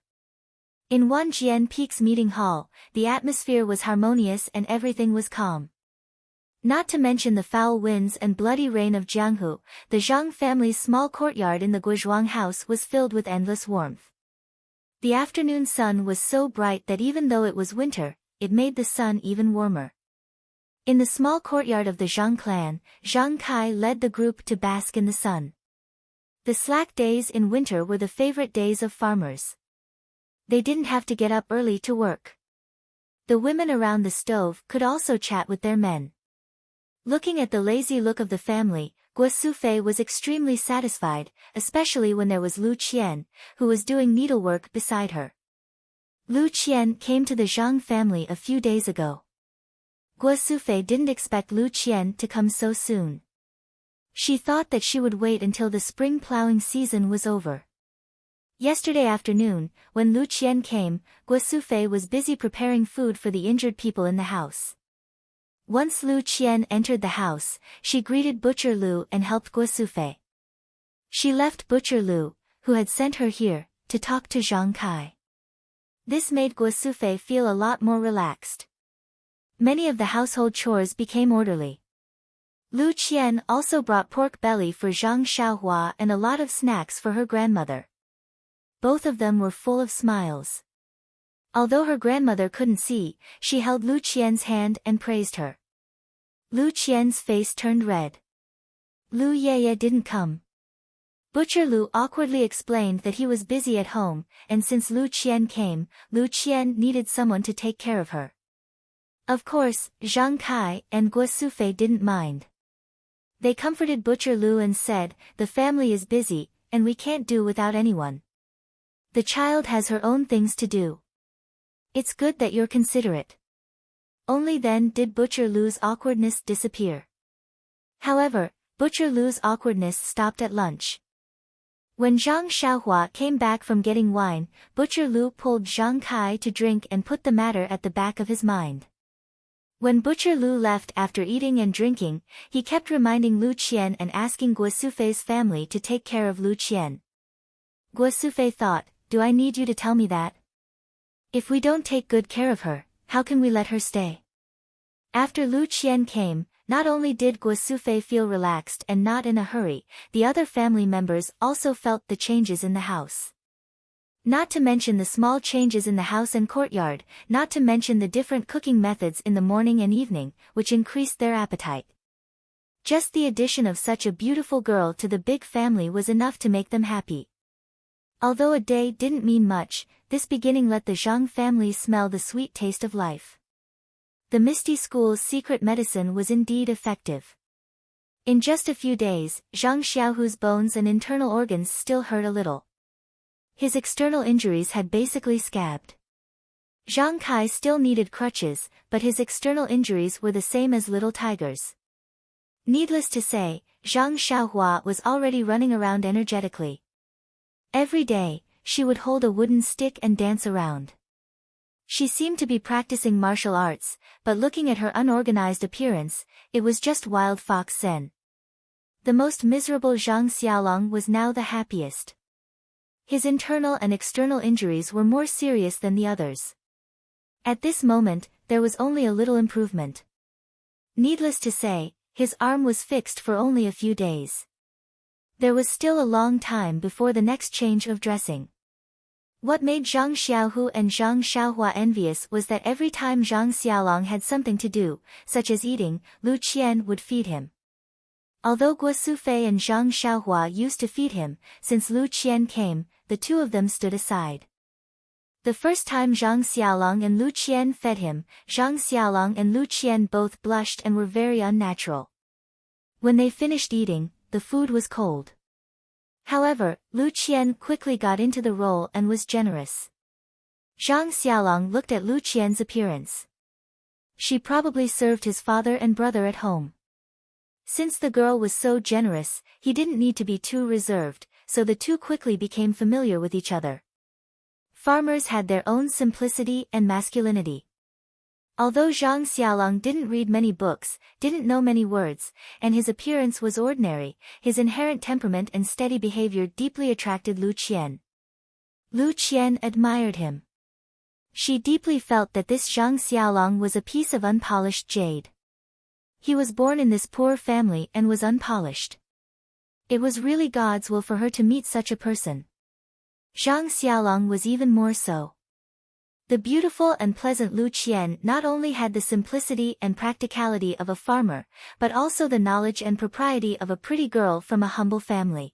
In Wanjian Peak's meeting hall, the atmosphere was harmonious and everything was calm. Not to mention the foul winds and bloody rain of Jianghu, the Zhang family's small courtyard in the Guozhuang house was filled with endless warmth. The afternoon sun was so bright that even though it was winter, it made the sun even warmer. In the small courtyard of the Zhang clan, Zhang Kai led the group to bask in the sun. The slack days in winter were the favorite days of farmers. They didn't have to get up early to work. The women around the stove could also chat with their men. Looking at the lazy look of the family, Guo Sufei was extremely satisfied, especially when there was Lu Qian, who was doing needlework beside her. Lu Qian came to the Zhang family a few days ago. Guo Sufei didn't expect Lu Qian to come so soon. She thought that she would wait until the spring plowing season was over. Yesterday afternoon, when Lu Qian came, Guo Sufei was busy preparing food for the injured people in the house. Once Lu Qian entered the house, she greeted Butcher Lu and helped Guo Sufei. She left Butcher Lu, who had sent her here, to talk to Zhang Kai. This made Guo Sufei feel a lot more relaxed. Many of the household chores became orderly. Lu Qian also brought pork belly for Zhang Xiaohua and a lot of snacks for her grandmother. Both of them were full of smiles. Although her grandmother couldn't see, she held Lu Qian's hand and praised her. Lu Qian's face turned red. Lu Yeye didn't come. Butcher Lu awkwardly explained that he was busy at home, and since Lu Qian came, Lu Qian needed someone to take care of her. Of course, Zhang Kai and Guo Sufei didn't mind. They comforted Butcher Lu and said, the family is busy, and we can't do without anyone. The child has her own things to do. It's good that you're considerate. Only then did Butcher Lu's awkwardness disappear. However, Butcher Lu's awkwardness stopped at lunch. When Zhang Xiaohua came back from getting wine, Butcher Lu pulled Zhang Kai to drink and put the matter at the back of his mind. When Butcher Lu left after eating and drinking, he kept reminding Lu Qian and asking Guo Sufei's family to take care of Lu Qian. Guo Sufei thought, do I need you to tell me that? If we don't take good care of her, how can we let her stay? After Lu Qian came, not only did Guo Sufei feel relaxed and not in a hurry, the other family members also felt the changes in the house. Not to mention the small changes in the house and courtyard, not to mention the different cooking methods in the morning and evening, which increased their appetite. Just the addition of such a beautiful girl to the big family was enough to make them happy. Although a day didn't mean much, this beginning let the Zhang family smell the sweet taste of life. The Misty School's secret medicine was indeed effective. In just a few days, Zhang Xiaohu's bones and internal organs still hurt a little. His external injuries had basically scabbed. Zhang Kai still needed crutches, but his external injuries were the same as little tigers. Needless to say, Zhang Xiaohua was already running around energetically. Every day, she would hold a wooden stick and dance around. She seemed to be practicing martial arts, but looking at her unorganized appearance, it was just wild fox Zen. The most miserable Zhang Xiaolong was now the happiest. His internal and external injuries were more serious than the others. At this moment, there was only a little improvement. Needless to say, his arm was fixed for only a few days. There was still a long time before the next change of dressing. What made Zhang Xiaohu and Zhang Xiaohua envious was that every time Zhang Xiaolong had something to do, such as eating, Lu Qian would feed him. Although Guo Sufei and Zhang Xiaohua used to feed him, since Lu Qian came, the two of them stood aside. The first time Zhang Xiaolong and Lu Qian fed him, Zhang Xiaolong and Lu Qian both blushed and were very unnatural. When they finished eating, the food was cold. However, Lu Qian quickly got into the role and was generous. Zhang Xiaolong looked at Lu Qian's appearance. She probably served his father and brother at home. Since the girl was so generous, he didn't need to be too reserved, so the two quickly became familiar with each other. Farmers had their own simplicity and masculinity. Although Zhang Xiaolong didn't read many books, didn't know many words, and his appearance was ordinary, his inherent temperament and steady behavior deeply attracted Lu Qian. Lu Qian admired him. She deeply felt that this Zhang Xiaolong was a piece of unpolished jade. He was born in this poor family and was unpolished. It was really God's will for her to meet such a person. Zhang Xiaolong was even more so. The beautiful and pleasant Lu Qian not only had the simplicity and practicality of a farmer, but also the knowledge and propriety of a pretty girl from a humble family.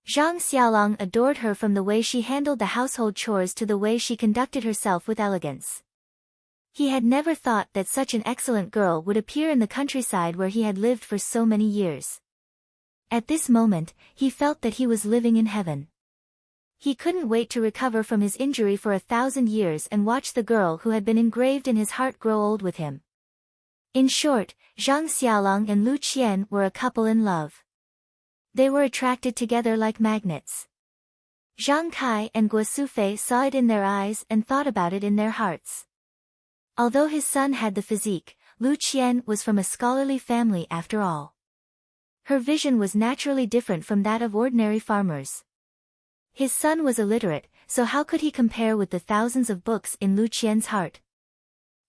Zhang Xiaolong adored her from the way she handled the household chores to the way she conducted herself with elegance. He had never thought that such an excellent girl would appear in the countryside where he had lived for so many years. At this moment, he felt that he was living in heaven. He couldn't wait to recover from his injury for 1,000 years and watch the girl who had been engraved in his heart grow old with him. In short, Zhang Xiaolong and Lu Qian were a couple in love. They were attracted together like magnets. Zhang Kai and Guo Sufei saw it in their eyes and thought about it in their hearts. Although his son had the physique, Lu Qian was from a scholarly family after all. Her vision was naturally different from that of ordinary farmers. His son was illiterate, so how could he compare with the thousands of books in Lu Qian's heart?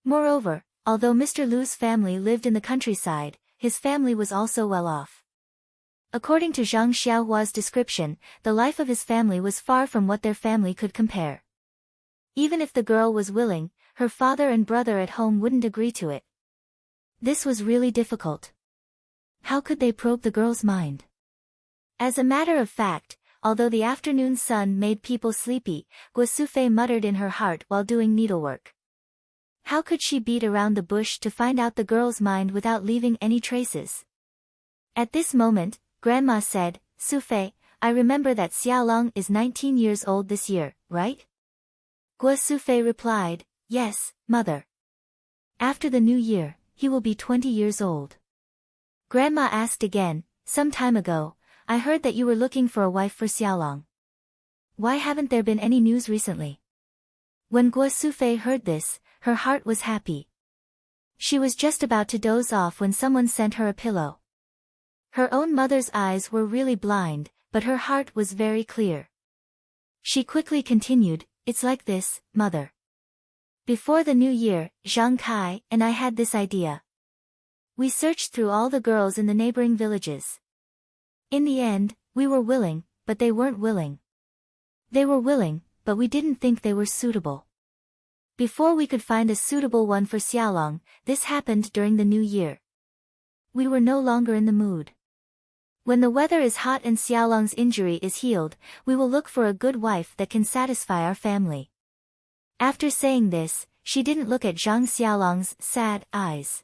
Moreover, although Mr. Lu's family lived in the countryside, his family was also well off. According to Zhang Xiaohua's description, the life of his family was far from what their family could compare. Even if the girl was willing, her father and brother at home wouldn't agree to it. This was really difficult. How could they probe the girl's mind? As a matter of fact, although the afternoon sun made people sleepy, Guo Sufei muttered in her heart while doing needlework. How could she beat around the bush to find out the girl's mind without leaving any traces? At this moment, Grandma said, "Sufei, I remember that Xiaolong is 19 years old this year, right?" Guo Sufei replied, "Yes, mother. After the new year, he will be 20 years old." Grandma asked again, "Some time ago, I heard that you were looking for a wife for Xiaolong. Why haven't there been any news recently?" When Guo Sufei heard this, her heart was happy. She was just about to doze off when someone sent her a pillow. Her own mother's eyes were really blind, but her heart was very clear. She quickly continued, "It's like this, mother. Before the new year, Zhang Kai and I had this idea. We searched through all the girls in the neighboring villages. In the end, we were willing, but they weren't willing. They were willing, but we didn't think they were suitable. Before we could find a suitable one for Xiaolong, this happened during the new year. We were no longer in the mood. When the weather is hot and Xiaolong's injury is healed, we will look for a good wife that can satisfy our family." After saying this, she didn't look at Zhang Xiaolong's sad eyes.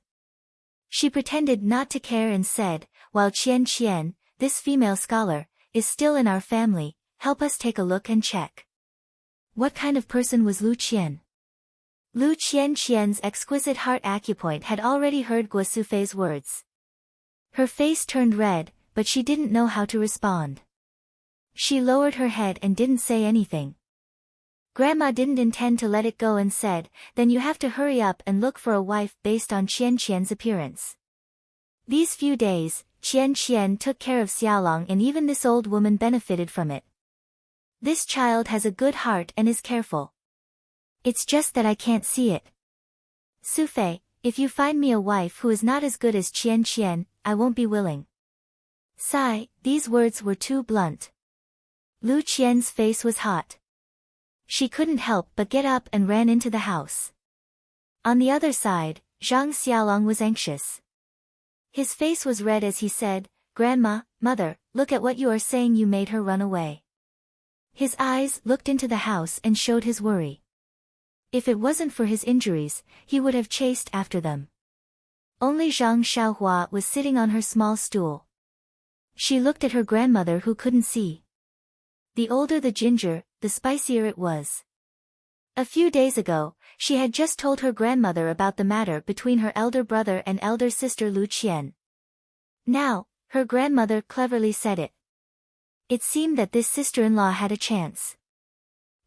She pretended not to care and said, "While Qian, this female scholar, is still in our family, help us take a look and check." What kind of person was Lu Qian? Lu Qian's exquisite heart acupoint had already heard Guo Sufei's words. Her face turned red, but she didn't know how to respond. She lowered her head and didn't say anything. Grandma didn't intend to let it go and said, "Then you have to hurry up and look for a wife based on Qian's appearance." These few days, Qian took care of Xiaolong and even this old woman benefited from it. This child has a good heart and is careful. It's just that I can't see it. Sufei, if you find me a wife who is not as good as Qian, I won't be willing. Sigh, these words were too blunt. Lu Qian's face was hot. She couldn't help but get up and ran into the house. On the other side, Zhang Xiaolong was anxious. His face was red as he said, "Grandma, mother, look at what you are saying, you made her run away." His eyes looked into the house and showed his worry. If it wasn't for his injuries, he would have chased after them. Only Zhang Xiaohua was sitting on her small stool. She looked at her grandmother who couldn't see. The older the ginger, the spicier it was. A few days ago, she had just told her grandmother about the matter between her elder brother and elder sister Lu Qian. Now, her grandmother cleverly said it. It seemed that this sister-in-law had a chance.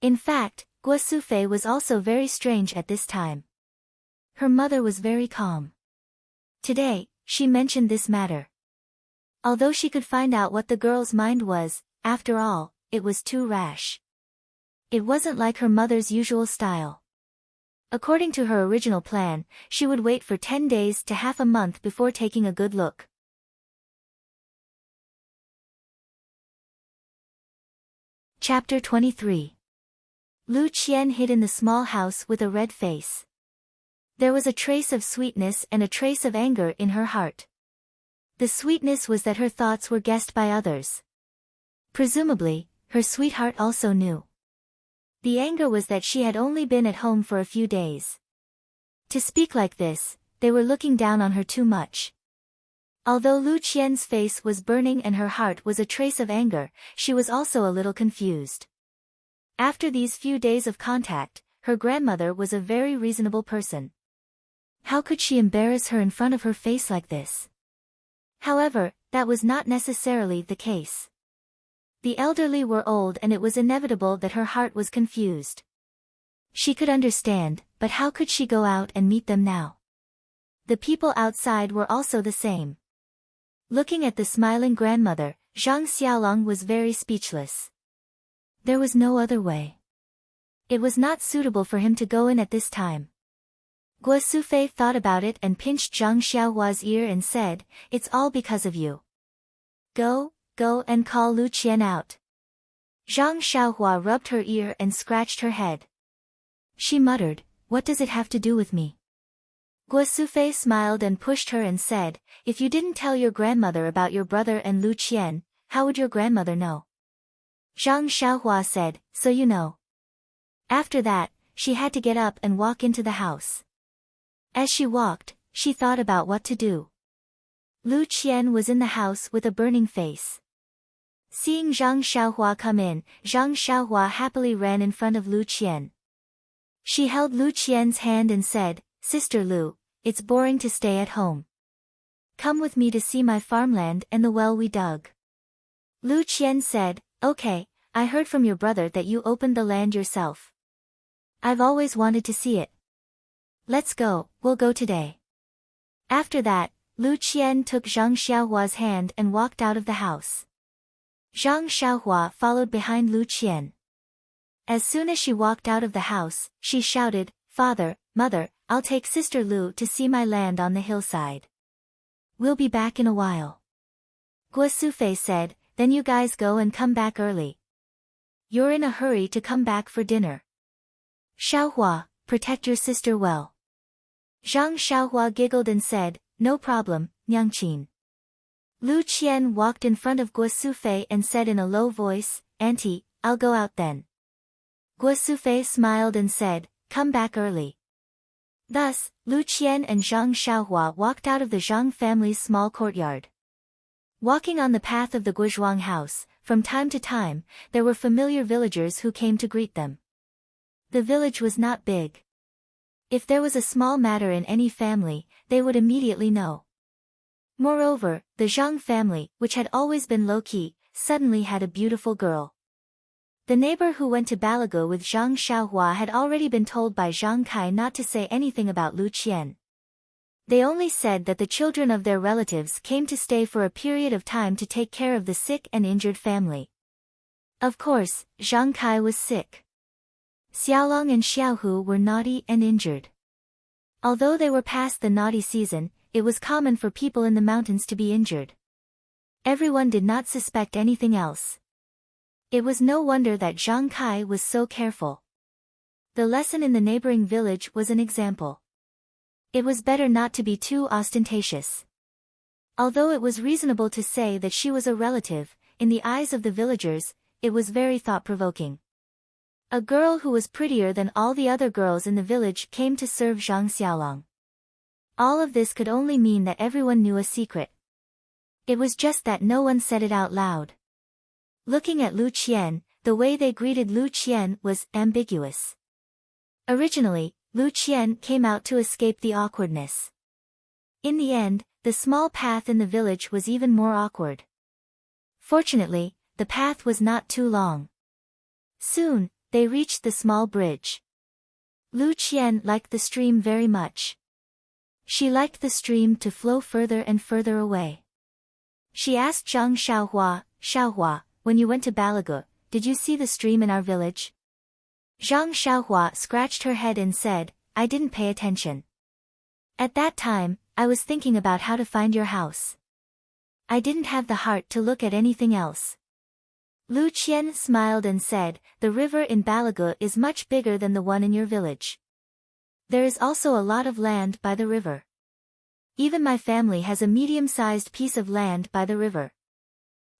In fact, Guo Sufei was also very strange at this time. Her mother was very calm. Today, she mentioned this matter. Although she could find out what the girl's mind was, after all, it was too rash. It wasn't like her mother's usual style. According to her original plan, she would wait for 10 days to half a month before taking a good look. Chapter 23. Lu Qian hid in the small house with a red face. There was a trace of sweetness and a trace of anger in her heart. The sweetness was that her thoughts were guessed by others. Presumably, her sweetheart also knew. The anger was that she had only been at home for a few days. To speak like this, they were looking down on her too much. Although Lu Qian's face was burning and her heart was a trace of anger, she was also a little confused. After these few days of contact, her grandmother was a very reasonable person. How could she embarrass her in front of her face like this? However, that was not necessarily the case. The elderly were old and it was inevitable that her heart was confused. She could understand, but how could she go out and meet them now? The people outside were also the same. Looking at the smiling grandmother, Zhang Xiaolong was very speechless. There was no other way. It was not suitable for him to go in at this time. Guo Sufei thought about it and pinched Zhang Xiaohua's ear and said, "It's all because of you. Go and call Lu Qian out." Zhang Xiaohua rubbed her ear and scratched her head. She muttered, "What does it have to do with me?" Guo Sufei smiled and pushed her and said, "If you didn't tell your grandmother about your brother and Lu Qian, how would your grandmother know?" Zhang Xiaohua said, "So you know." After that, she had to get up and walk into the house. As she walked, she thought about what to do. Lu Qian was in the house with a burning face. Seeing Zhang Xiaohua come in, Zhang Xiaohua happily ran in front of Lu Qian. She held Lu Qian's hand and said, "Sister Lu, it's boring to stay at home. Come with me to see my farmland and the well we dug." Lu Qian said, "Okay, I heard from your brother that you opened the land yourself. I've always wanted to see it. Let's go, we'll go today." After that, Lu Qian took Zhang Xiaohua's hand and walked out of the house. Zhang Xiaohua followed behind Lu Qian. As soon as she walked out of the house, she shouted, "Father, Mother, I'll take Sister Lu to see my land on the hillside. We'll be back in a while." Guo Sufei said, "Then you guys go and come back early. You're in a hurry to come back for dinner. Xiaohua, protect your sister well." Zhang Xiaohua giggled and said, "No problem, Nyangqin." Lu Qian walked in front of Guo Sufei and said in a low voice, "Auntie, I'll go out then." Guo Sufei smiled and said, "Come back early." Thus, Lu Qian and Zhang Xiaohua walked out of the Zhang family's small courtyard. Walking on the path of the Guozhuang house, from time to time, there were familiar villagers who came to greet them. The village was not big. If there was a small matter in any family, they would immediately know. Moreover, the Zhang family, which had always been low-key, suddenly had a beautiful girl. The neighbor who went to Balagu with Zhang Xiaohua had already been told by Zhang Kai not to say anything about Lu Qian. They only said that the children of their relatives came to stay for a period of time to take care of the sick and injured family. Of course, Zhang Kai was sick. Xiaolong and Xiaohu were naughty and injured. Although they were past the naughty season, it was common for people in the mountains to be injured. Everyone did not suspect anything else. It was no wonder that Zhang Kai was so careful. The lesson in the neighboring village was an example. It was better not to be too ostentatious. Although it was reasonable to say that she was a relative, in the eyes of the villagers, it was very thought-provoking. A girl who was prettier than all the other girls in the village came to serve Zhang Xiaolong. All of this could only mean that everyone knew a secret. It was just that no one said it out loud. Looking at Lu Qian, the way they greeted Lu Qian was ambiguous. Originally, Lu Qian came out to escape the awkwardness. In the end, the small path in the village was even more awkward. Fortunately, the path was not too long. Soon, they reached the small bridge. Lu Qian liked the stream very much. She liked the stream to flow further and further away. She asked Zhang Xiaohua, when you went to Balagu, did you see the stream in our village? Zhang Xiaohua scratched her head and said, I didn't pay attention. At that time, I was thinking about how to find your house. I didn't have the heart to look at anything else. Lu Qian smiled and said, the river in Balagu is much bigger than the one in your village. There is also a lot of land by the river. Even my family has a medium-sized piece of land by the river.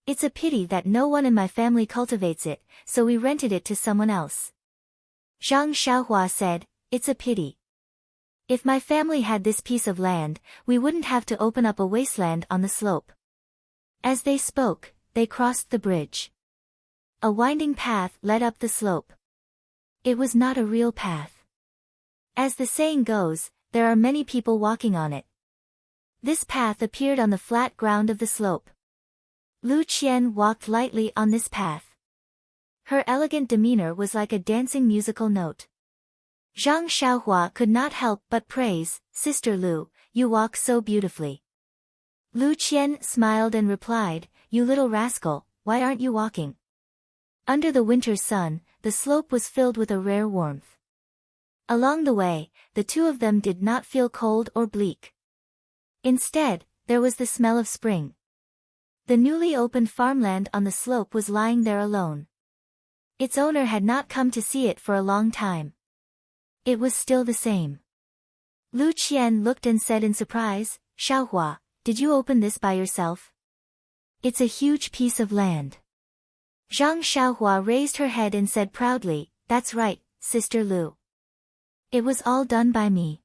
It's a pity that no one in my family cultivates it, so we rented it to someone else. Zhang Xiaohua said, it's a pity. If my family had this piece of land, we wouldn't have to open up a wasteland on the slope. As they spoke, they crossed the bridge. A winding path led up the slope. It was not a real path. As the saying goes, there are many people walking on it. This path appeared on the flat ground of the slope. Lu Qian walked lightly on this path. Her elegant demeanor was like a dancing musical note. Zhang Xiaohua could not help but praise, Sister Lu, you walk so beautifully. Lu Qian smiled and replied, you little rascal, why aren't you walking? Under the winter sun, the slope was filled with a rare warmth. Along the way, the two of them did not feel cold or bleak. Instead, there was the smell of spring. The newly opened farmland on the slope was lying there alone. Its owner had not come to see it for a long time. It was still the same. Lu Qian looked and said in surprise, Xiaohua, did you open this by yourself? It's a huge piece of land. Zhang Xiaohua raised her head and said proudly, that's right, Sister Lu. It was all done by me.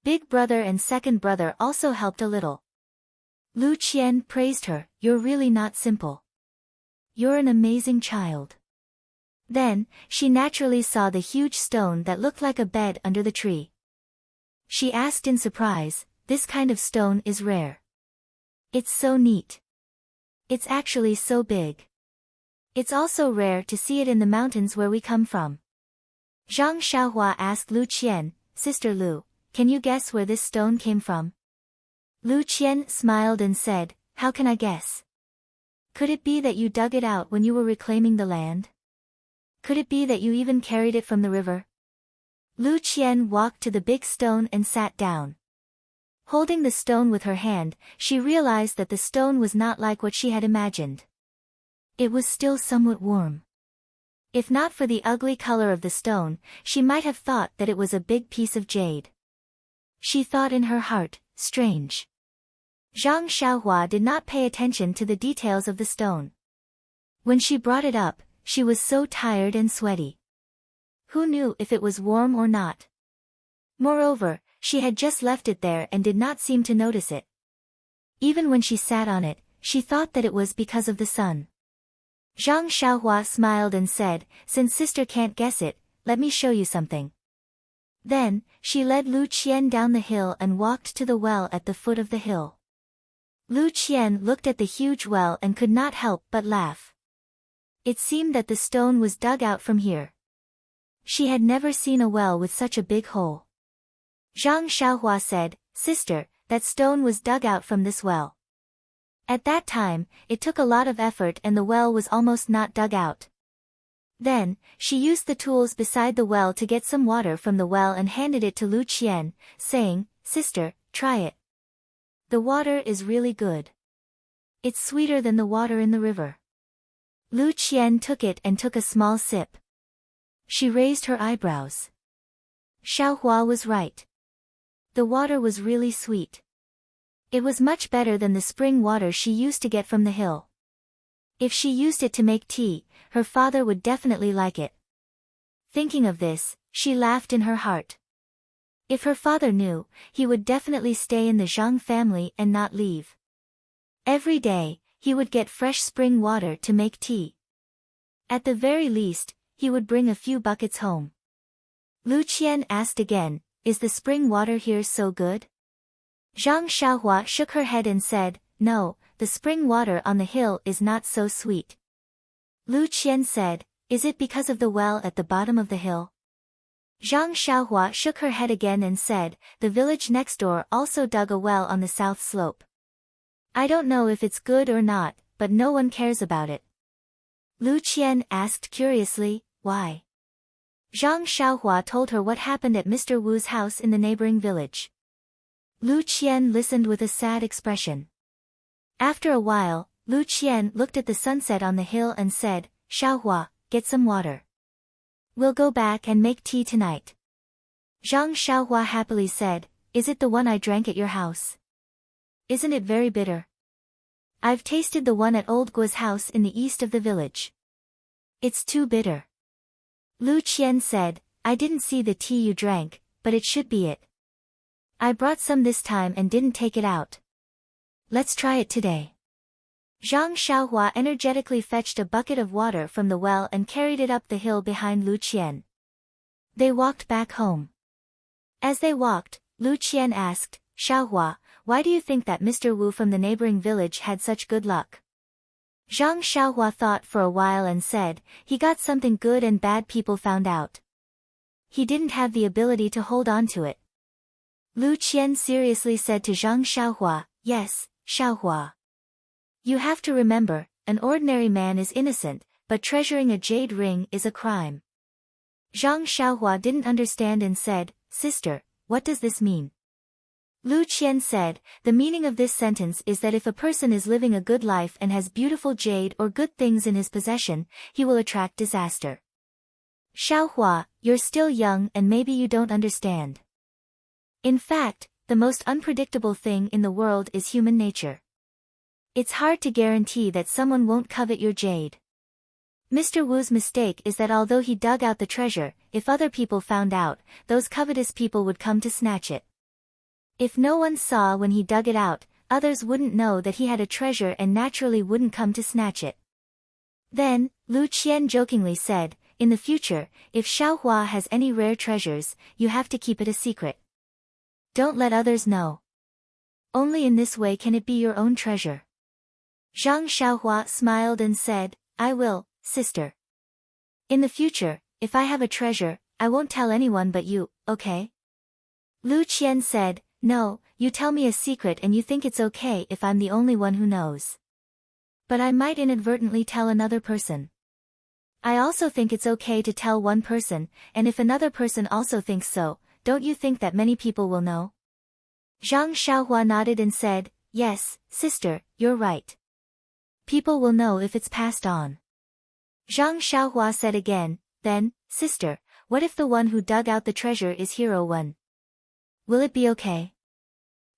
Big brother and second brother also helped a little. Lu Qian praised her, you're really not simple. You're an amazing child. Then, she naturally saw the huge stone that looked like a bed under the tree. She asked in surprise, this kind of stone is rare. It's so neat. It's actually so big. It's also rare to see it in the mountains where we come from. Zhang Xiaohua asked Lu Qian, Sister Lu, can you guess where this stone came from? Lu Qian smiled and said, how can I guess? Could it be that you dug it out when you were reclaiming the land? Could it be that you even carried it from the river? Lu Qian walked to the big stone and sat down. Holding the stone with her hand, she realized that the stone was not like what she had imagined. It was still somewhat warm. If not for the ugly color of the stone, she might have thought that it was a big piece of jade. She thought in her heart, strange. Zhang Xiaohua did not pay attention to the details of the stone. When she brought it up, she was so tired and sweaty. Who knew if it was warm or not? Moreover, she had just left it there and did not seem to notice it. Even when she sat on it, she thought that it was because of the sun. Zhang Xiaohua smiled and said, since sister can't guess it, let me show you something. Then, she led Lu Qian down the hill and walked to the well at the foot of the hill. Lu Qian looked at the huge well and could not help but laugh. It seemed that the stone was dug out from here. She had never seen a well with such a big hole. Zhang Xiaohua said, Sister, that stone was dug out from this well. At that time, it took a lot of effort and the well was almost not dug out. Then, she used the tools beside the well to get some water from the well and handed it to Lu Qian, saying, Sister, try it. The water is really good. It's sweeter than the water in the river. Lu Qian took it and took a small sip. She raised her eyebrows. Xiaohua was right. The water was really sweet. It was much better than the spring water she used to get from the hill. If she used it to make tea, her father would definitely like it. Thinking of this, she laughed in her heart. If her father knew, he would definitely stay in the Zhang family and not leave. Every day, he would get fresh spring water to make tea. At the very least, he would bring a few buckets home. Lu Qian asked again, "Is the spring water here so good?" Zhang Xiaohua shook her head and said, "No, the spring water on the hill is not so sweet." Lu Qian said, "Is it because of the well at the bottom of the hill?" Zhang Xiaohua shook her head again and said, "The village next door also dug a well on the south slope. I don't know if it's good or not, but no one cares about it." Lu Qian asked curiously, "Why?" Zhang Xiaohua told her what happened at Mr. Wu's house in the neighboring village. Lu Qian listened with a sad expression. After a while, Lu Qian looked at the sunset on the hill and said, "Xiaohua, get some water. We'll go back and make tea tonight." Zhang Xiaohua happily said, "Is it the one I drank at your house? Isn't it very bitter? I've tasted the one at old Guo's house in the east of the village. It's too bitter." Lu Qian said, "I didn't see the tea you drank, but it should be it. I brought some this time and didn't take it out. Let's try it today." Zhang Xiaohua energetically fetched a bucket of water from the well and carried it up the hill behind Lu Qian. They walked back home. As they walked, Lu Qian asked, "Xiaohua, why do you think that Mr. Wu from the neighboring village had such good luck?" Zhang Xiaohua thought for a while and said, "He got something good and bad people found out. He didn't have the ability to hold on to it." Lu Qian seriously said to Zhang Xiaohua, "Yes, Xiaohua. You have to remember, an ordinary man is innocent, but treasuring a jade ring is a crime." Zhang Xiaohua didn't understand and said, "Sister, what does this mean?" Lu Qian said, "The meaning of this sentence is that if a person is living a good life and has beautiful jade or good things in his possession, he will attract disaster." Xiaohua, you're still young and maybe you don't understand. In fact, the most unpredictable thing in the world is human nature. It's hard to guarantee that someone won't covet your jade. Mr. Wu's mistake is that although he dug out the treasure, if other people found out, those covetous people would come to snatch it. If no one saw when he dug it out, others wouldn't know that he had a treasure and naturally wouldn't come to snatch it. Then, Lu Qian jokingly said, "In the future, if Xiaohua has any rare treasures, you have to keep it a secret. Don't let others know. Only in this way can it be your own treasure." Zhang Xiaohua smiled and said, "I will, sister. In the future, if I have a treasure, I won't tell anyone but you, okay?" Lu Qian said, "No, you tell me a secret and you think it's okay if I'm the only one who knows. But I might inadvertently tell another person. I also think it's okay to tell one person, and if another person also thinks so, don't you think that many people will know?" Zhang Xiaohua nodded and said, "Yes, sister, you're right. People will know if it's passed on." Zhang Xiaohua said again, "Then, sister, what if the one who dug out the treasure is Hero One? Will it be okay?"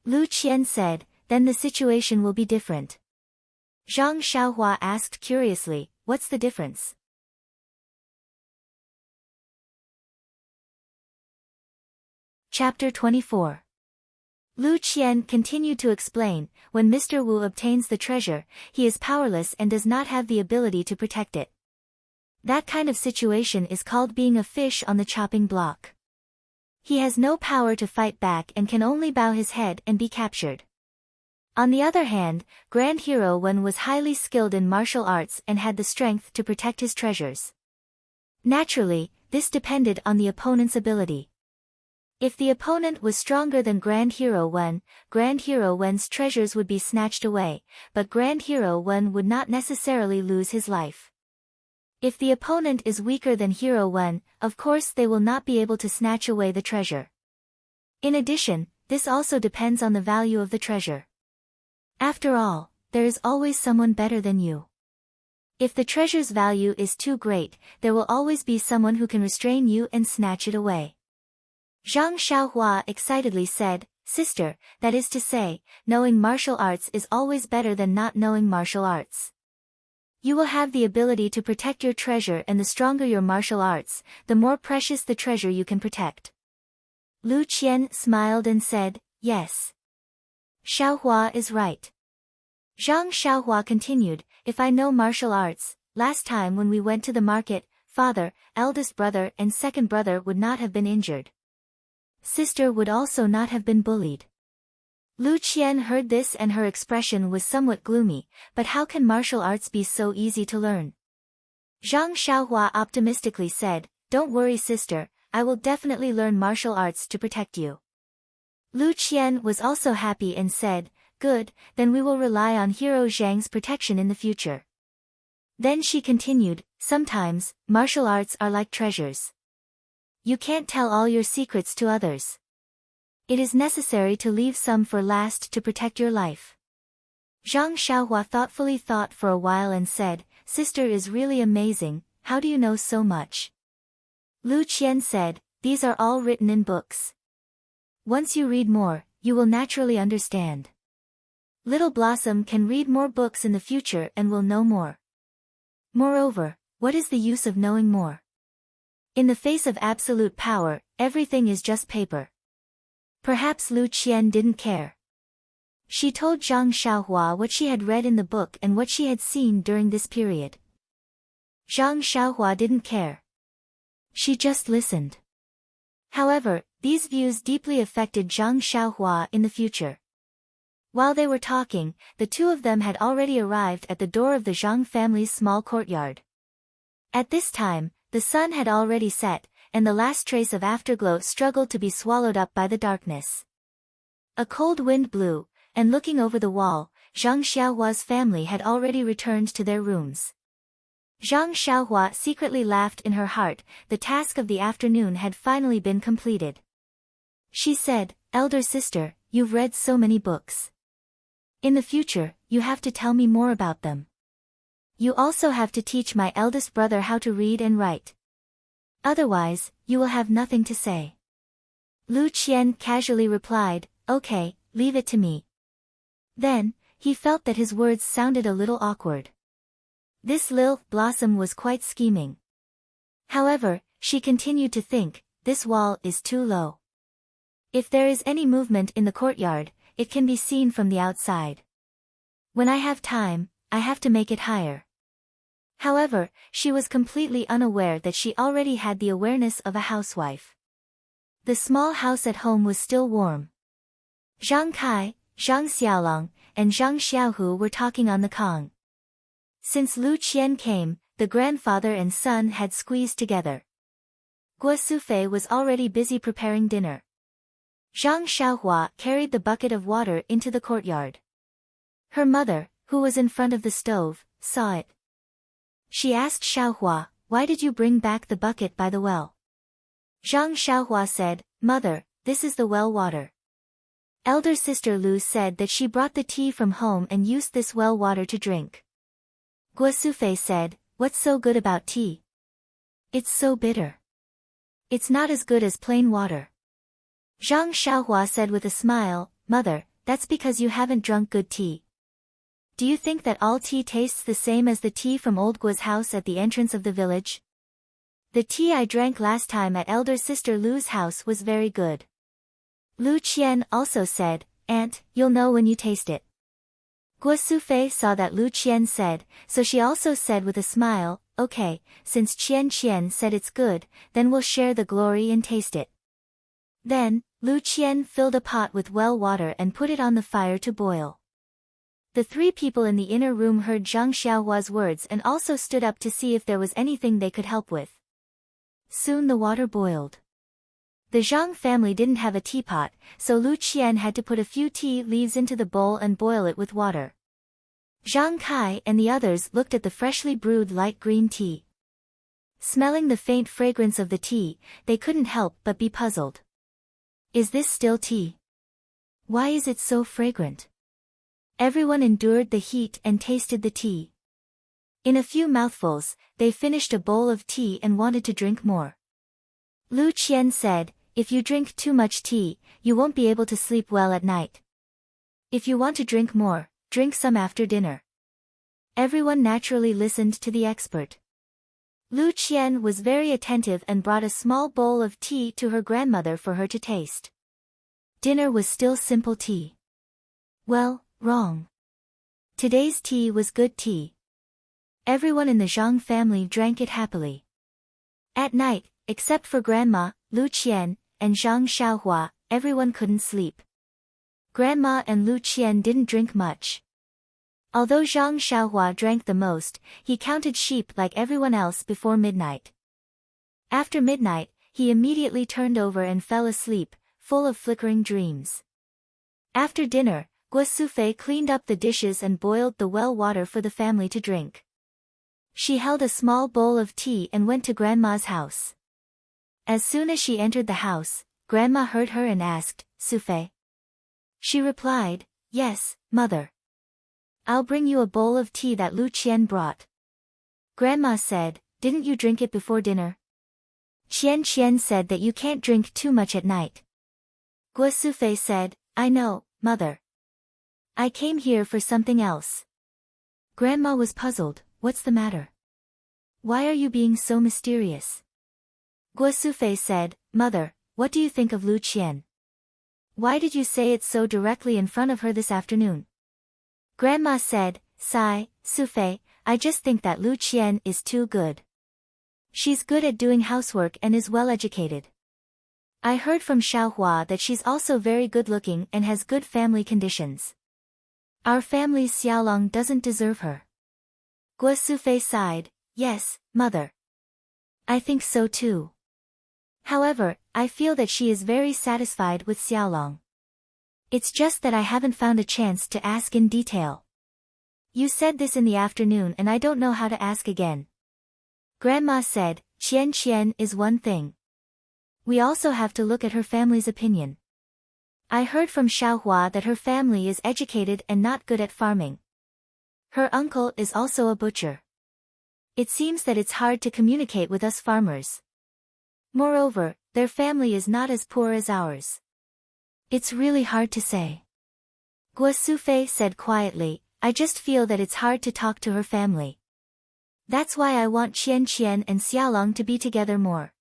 Lu Qian said, "Then the situation will be different." Zhang Xiaohua asked curiously, "What's the difference?" Chapter 24. Lu Qian continued to explain, when Mr. Wu obtains the treasure, he is powerless and does not have the ability to protect it. That kind of situation is called being a fish on the chopping block. He has no power to fight back and can only bow his head and be captured. On the other hand, Grand Hero Wen was highly skilled in martial arts and had the strength to protect his treasures. Naturally, this depended on the opponent's ability. If the opponent was stronger than Grand Hero Wen, Grand Hero Wen's treasures would be snatched away, but Grand Hero Wen would not necessarily lose his life. If the opponent is weaker than Hero Wen, of course they will not be able to snatch away the treasure. In addition, this also depends on the value of the treasure. After all, there is always someone better than you. If the treasure's value is too great, there will always be someone who can restrain you and snatch it away. Zhang Xiaohua excitedly said, Sister, that is to say, knowing martial arts is always better than not knowing martial arts. You will have the ability to protect your treasure, and the stronger your martial arts, the more precious the treasure you can protect. Lu Qian smiled and said, Yes. Xiaohua is right. Zhang Xiaohua continued, If I know martial arts, last time when we went to the market, father, eldest brother and second brother would not have been injured. Sister would also not have been bullied. Lu Qian heard this and her expression was somewhat gloomy, but how can martial arts be so easy to learn? Zhang Xiaohua optimistically said, Don't worry sister, I will definitely learn martial arts to protect you. Lu Qian was also happy and said, Good, then we will rely on Hero Zhang's protection in the future. Then she continued, Sometimes, martial arts are like treasures. You can't tell all your secrets to others. It is necessary to leave some for last to protect your life. Zhang Xiaohua thoughtfully thought for a while and said, Sister is really amazing, how do you know so much? Lu Qian said, These are all written in books. Once you read more, you will naturally understand. Little Blossom can read more books in the future and will know more. Moreover, what is the use of knowing more? In the face of absolute power, everything is just paper. Perhaps Lu Qian didn't care. She told Zhang Xiaohua what she had read in the book and what she had seen during this period. Zhang Xiaohua didn't care. She just listened. However, these views deeply affected Zhang Xiaohua in the future. While they were talking, the two of them had already arrived at the door of the Zhang family's small courtyard. At this time, the sun had already set, and the last trace of afterglow struggled to be swallowed up by the darkness. A cold wind blew, and looking over the wall, Zhang Xiaohua's family had already returned to their rooms. Zhang Xiaohua secretly laughed in her heart, the task of the afternoon had finally been completed. She said, Elder sister, you've read so many books. In the future, you have to tell me more about them. You also have to teach my eldest brother how to read and write. Otherwise, you will have nothing to say. Lu Qian casually replied, Okay, leave it to me. Then, he felt that his words sounded a little awkward. This Lil Blossom was quite scheming. However, she continued to think, this wall is too low. If there is any movement in the courtyard, it can be seen from the outside. When I have time, I have to make it higher. However, she was completely unaware that she already had the awareness of a housewife. The small house at home was still warm. Zhang Kai, Zhang Xiaolong, and Zhang Xiaohu were talking on the Kong. Since Lu Qian came, the grandfather and son had squeezed together. Guo Sufei was already busy preparing dinner. Zhang Xiaohua carried the bucket of water into the courtyard. Her mother, who was in front of the stove, saw it. She asked Xiaohua, Why did you bring back the bucket by the well? Zhang Xiaohua said, Mother, this is the well water. Elder sister Lu said that she brought the tea from home and used this well water to drink. Guo Sufei said, What's so good about tea? It's so bitter. It's not as good as plain water. Zhang Xiaohua said with a smile, Mother, that's because you haven't drunk good tea. Do you think that all tea tastes the same as the tea from old Guo's house at the entrance of the village? The tea I drank last time at elder sister Lu's house was very good. Lu Qian also said, Aunt, you'll know when you taste it. Guo Sufei saw that Lu Qian said, so she also said with a smile, Okay, since Qian said it's good, then we'll share the glory and taste it. Then, Lu Qian filled a pot with well water and put it on the fire to boil. The three people in the inner room heard Zhang Xiaohua's words and also stood up to see if there was anything they could help with. Soon the water boiled. The Zhang family didn't have a teapot, so Lu Qian had to put a few tea leaves into the bowl and boil it with water. Zhang Kai and the others looked at the freshly brewed light green tea. Smelling the faint fragrance of the tea, they couldn't help but be puzzled. Is this still tea? Why is it so fragrant? Everyone endured the heat and tasted the tea. In a few mouthfuls, they finished a bowl of tea and wanted to drink more. Lu Qian said, "If you drink too much tea, you won't be able to sleep well at night. If you want to drink more, drink some after dinner." Everyone naturally listened to the expert. Lu Qian was very attentive and brought a small bowl of tea to her grandmother for her to taste. Dinner was still simple tea. Well, wrong. Today's tea was good tea. Everyone in the Zhang family drank it happily. At night, except for Grandma, Lu Qian, and Zhang Xiaohua, everyone couldn't sleep. Grandma and Lu Qian didn't drink much. Although Zhang Xiaohua drank the most, he counted sheep like everyone else before midnight. After midnight, he immediately turned over and fell asleep, full of flickering dreams. After dinner, Guo Sufei cleaned up the dishes and boiled the well water for the family to drink. She held a small bowl of tea and went to Grandma's house. As soon as she entered the house, Grandma heard her and asked, "Sufei?" She replied, "Yes, Mother. I'll bring you a bowl of tea that Lu Qian brought." Grandma said, "Didn't you drink it before dinner?" Qian said that you can't drink too much at night. Guo Sufei said, "I know, Mother. I came here for something else." Grandma was puzzled. "What's the matter? Why are you being so mysterious?" Guo Sufei said, "Mother, what do you think of Lu Qian? Why did you say it so directly in front of her this afternoon?" Grandma said, "Sigh, Sufei, I just think that Lu Qian is too good. She's good at doing housework and is well educated. I heard from Xiaohua that she's also very good-looking and has good family conditions. Our family's Xiaolong doesn't deserve her." Guo Sufei sighed, "Yes, Mother. I think so too. However, I feel that she is very satisfied with Xiaolong. It's just that I haven't found a chance to ask in detail. You said this in the afternoon and I don't know how to ask again." Grandma said, Qian is one thing. We also have to look at her family's opinion. I heard from Xiaohua that her family is educated and not good at farming. Her uncle is also a butcher. It seems that it's hard to communicate with us farmers. Moreover, their family is not as poor as ours. It's really hard to say. Guo Sufei said quietly, "I just feel that it's hard to talk to her family. That's why I want Qian and Xiaolong to be together more.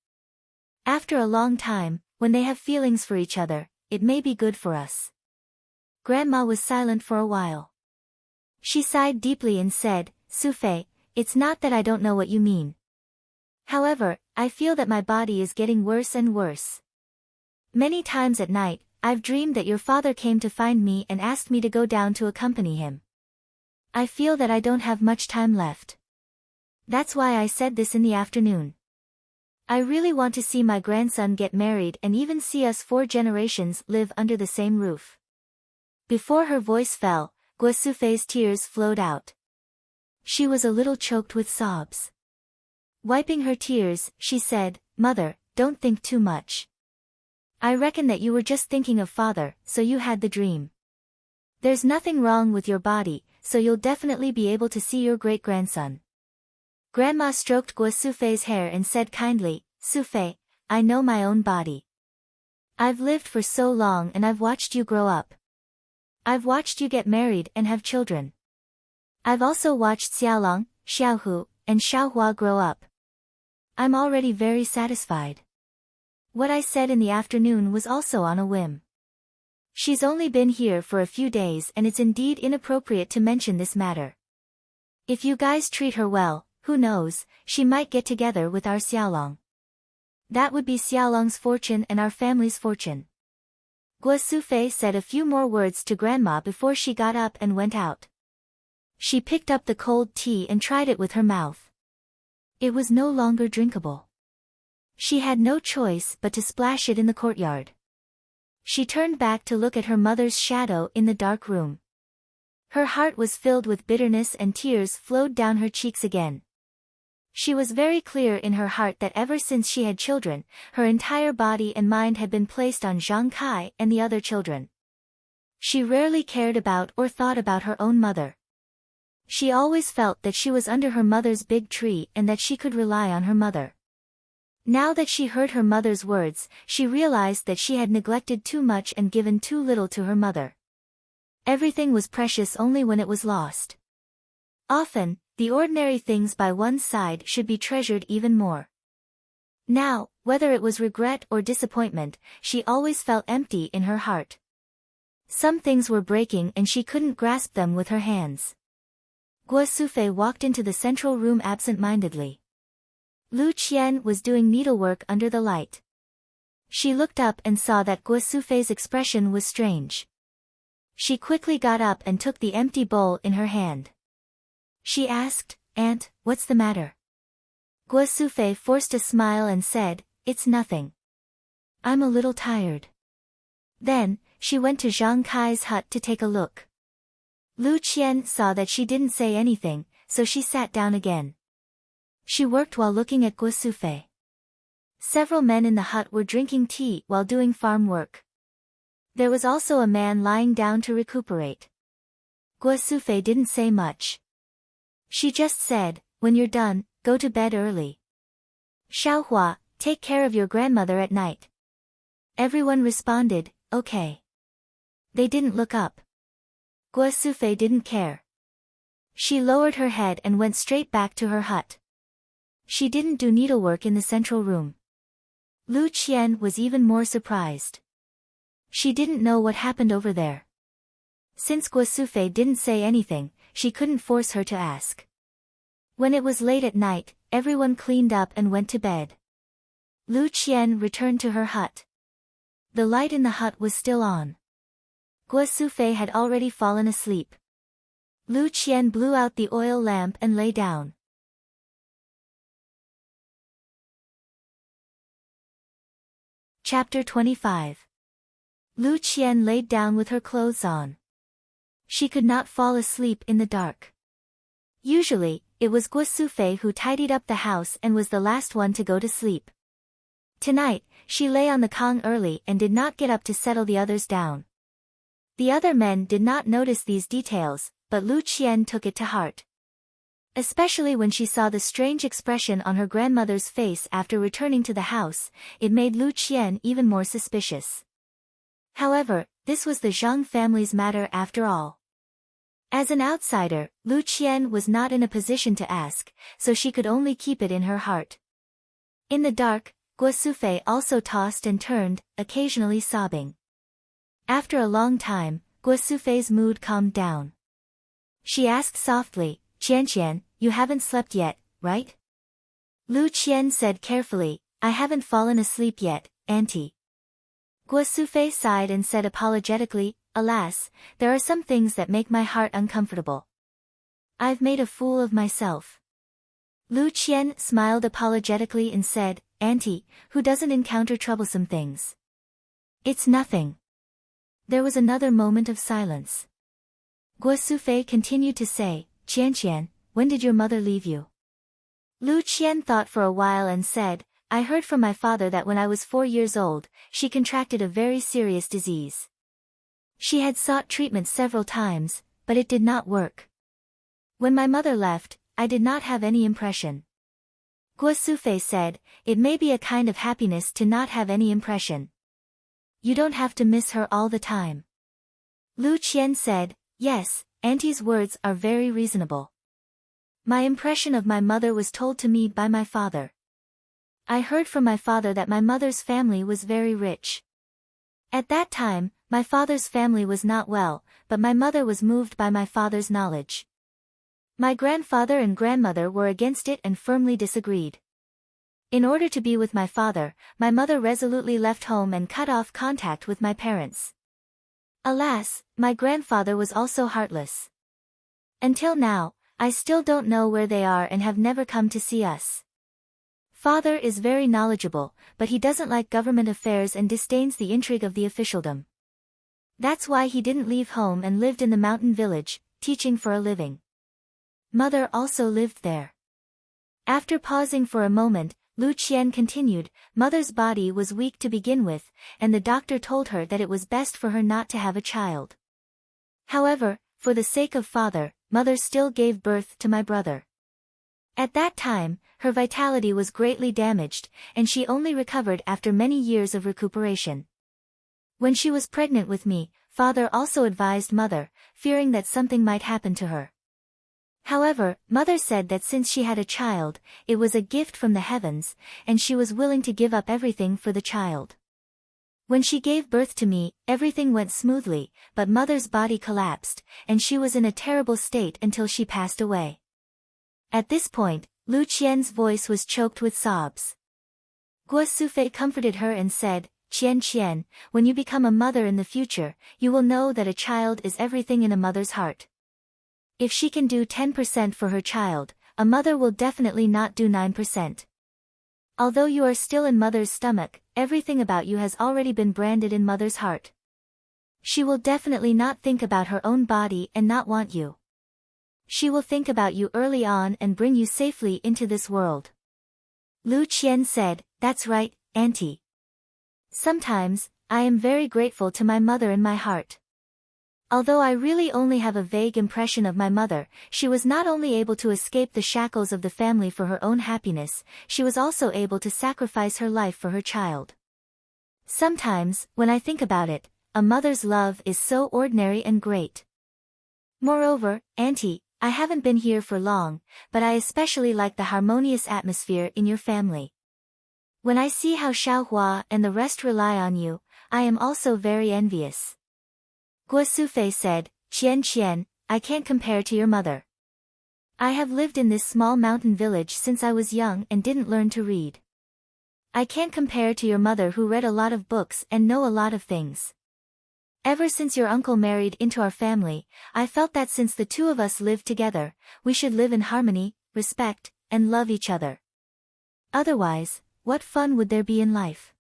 After a long time, when they have feelings for each other, it may be good for us." Grandma was silent for a while. She sighed deeply and said, "Sufei, it's not that I don't know what you mean. However, I feel that my body is getting worse and worse. Many times at night, I've dreamed that your father came to find me and asked me to go down to accompany him. I feel that I don't have much time left. That's why I said this in the afternoon. I really want to see my grandson get married and even see us 4 generations live under the same roof." Before her voice fell, Guo Sufei's tears flowed out. She was a little choked with sobs. Wiping her tears, she said, "Mother, don't think too much. I reckon that you were just thinking of father, so you had the dream. There's nothing wrong with your body, so you'll definitely be able to see your great-grandson." Grandma stroked Guo Sufei's hair and said kindly, "Sufei, I know my own body. I've lived for so long and I've watched you grow up. I've watched you get married and have children. I've also watched Xiaolong, Xiaohu, and Xiaohua grow up. I'm already very satisfied. What I said in the afternoon was also on a whim. She's only been here for a few days and it's indeed inappropriate to mention this matter. If you guys treat her well, who knows, she might get together with our Xiaolong. That would be Xiaolong's fortune and our family's fortune." Guo Sufei said a few more words to Grandma before she got up and went out. She picked up the cold tea and tried it with her mouth. It was no longer drinkable. She had no choice but to splash it in the courtyard. She turned back to look at her mother's shadow in the dark room. Her heart was filled with bitterness and tears flowed down her cheeks again. She was very clear in her heart that ever since she had children, her entire body and mind had been placed on Zhang Kai and the other children. She rarely cared about or thought about her own mother. She always felt that she was under her mother's big tree and that she could rely on her mother. Now that she heard her mother's words, she realized that she had neglected too much and given too little to her mother. Everything was precious only when it was lost. Often, the ordinary things by one's side should be treasured even more. Now, whether it was regret or disappointment, she always felt empty in her heart. Some things were breaking and she couldn't grasp them with her hands. Guo Sufei walked into the central room absent-mindedly. Lu Qian was doing needlework under the light. She looked up and saw that Guo Sufei's expression was strange. She quickly got up and took the empty bowl in her hand. She asked, "Aunt, what's the matter?" Guo Sufei forced a smile and said, "It's nothing. I'm a little tired." Then, she went to Zhang Kai's hut to take a look. Lu Qian saw that she didn't say anything, so she sat down again. She worked while looking at Guo Sufei. Several men in the hut were drinking tea while doing farm work. There was also a man lying down to recuperate. Guo Sufei didn't say much. She just said, "When you're done, go to bed early. Xiaohua, take care of your grandmother at night." Everyone responded, "Okay." They didn't look up. Guo Sufei didn't care. She lowered her head and went straight back to her hut. She didn't do needlework in the central room. Lu Qian was even more surprised. She didn't know what happened over there. Since Guo Sufei didn't say anything, she couldn't force her to ask. When it was late at night, everyone cleaned up and went to bed. Lu Qian returned to her hut. The light in the hut was still on. Guo Sufei had already fallen asleep. Lu Qian blew out the oil lamp and lay down. Chapter 25. Lu Qian laid down with her clothes on. She could not fall asleep in the dark. Usually, it was Guo Sufei who tidied up the house and was the last one to go to sleep. Tonight, she lay on the kong early and did not get up to settle the others down. The other men did not notice these details, but Lu Qian took it to heart. Especially when she saw the strange expression on her grandmother's face after returning to the house, it made Lu Qian even more suspicious. However, this was the Zhang family's matter after all. As an outsider, Lu Qian was not in a position to ask, so she could only keep it in her heart. In the dark, Guo Sufei also tossed and turned, occasionally sobbing. After a long time, Guo Sufei's mood calmed down. She asked softly, "Qianqian, you haven't slept yet, right?" Lu Qian said carefully, "I haven't fallen asleep yet, auntie." Guo Sufei sighed and said apologetically, "Alas, there are some things that make my heart uncomfortable. I've made a fool of myself." Lu Qian smiled apologetically and said, "Auntie, who doesn't encounter troublesome things? It's nothing." There was another moment of silence. Guo Sufei continued to say, "Qianqian, when did your mother leave you?" Lu Qian thought for a while and said, "I heard from my father that when I was 4 years old, she contracted a very serious disease. She had sought treatment several times, but it did not work. When my mother left, I did not have any impression." Guo Sufei said, "It may be a kind of happiness to not have any impression. You don't have to miss her all the time." Lu Qian said, "Yes, auntie's words are very reasonable. My impression of my mother was told to me by my father. I heard from my father that my mother's family was very rich. At that time, my father's family was not well, but my mother was moved by my father's knowledge. My grandfather and grandmother were against it and firmly disagreed. In order to be with my father, my mother resolutely left home and cut off contact with my parents. Alas, my grandfather was also heartless. Until now, I still don't know where they are and have never come to see us. Father is very knowledgeable, but he doesn't like government affairs and disdains the intrigue of the officialdom. That's why he didn't leave home and lived in the mountain village, teaching for a living. Mother also lived there." After pausing for a moment, Lu Qian continued, "Mother's body was weak to begin with, and the doctor told her that it was best for her not to have a child. However, for the sake of father, mother still gave birth to my brother. At that time, her vitality was greatly damaged, and she only recovered after many years of recuperation. When she was pregnant with me, father also advised mother, fearing that something might happen to her. However, mother said that since she had a child, it was a gift from the heavens, and she was willing to give up everything for the child. When she gave birth to me, everything went smoothly, but mother's body collapsed, and she was in a terrible state until she passed away. At this point, Lu Qian's voice was choked with sobs. Guo Sufei comforted her and said, Qian, when you become a mother in the future, you will know that a child is everything in a mother's heart. If she can do 10% for her child, a mother will definitely not do 9%. Although you are still in mother's stomach, everything about you has already been branded in mother's heart. She will definitely not think about her own body and not want you. She will think about you early on and bring you safely into this world. Lu Qian said, That's right, Auntie. Sometimes, I am very grateful to my mother in my heart. Although I really only have a vague impression of my mother, she was not only able to escape the shackles of the family for her own happiness, she was also able to sacrifice her life for her child. Sometimes, when I think about it, a mother's love is so ordinary and great. Moreover, Auntie, I haven't been here for long, but I especially like the harmonious atmosphere in your family. When I see how Xiaohua and the rest rely on you, I am also very envious. Guo Sufei said, Qian, I can't compare to your mother. I have lived in this small mountain village since I was young and didn't learn to read. I can't compare to your mother who read a lot of books and know a lot of things. Ever since your uncle married into our family, I felt that since the two of us lived together, we should live in harmony, respect, and love each other. Otherwise, what fun would there be in life?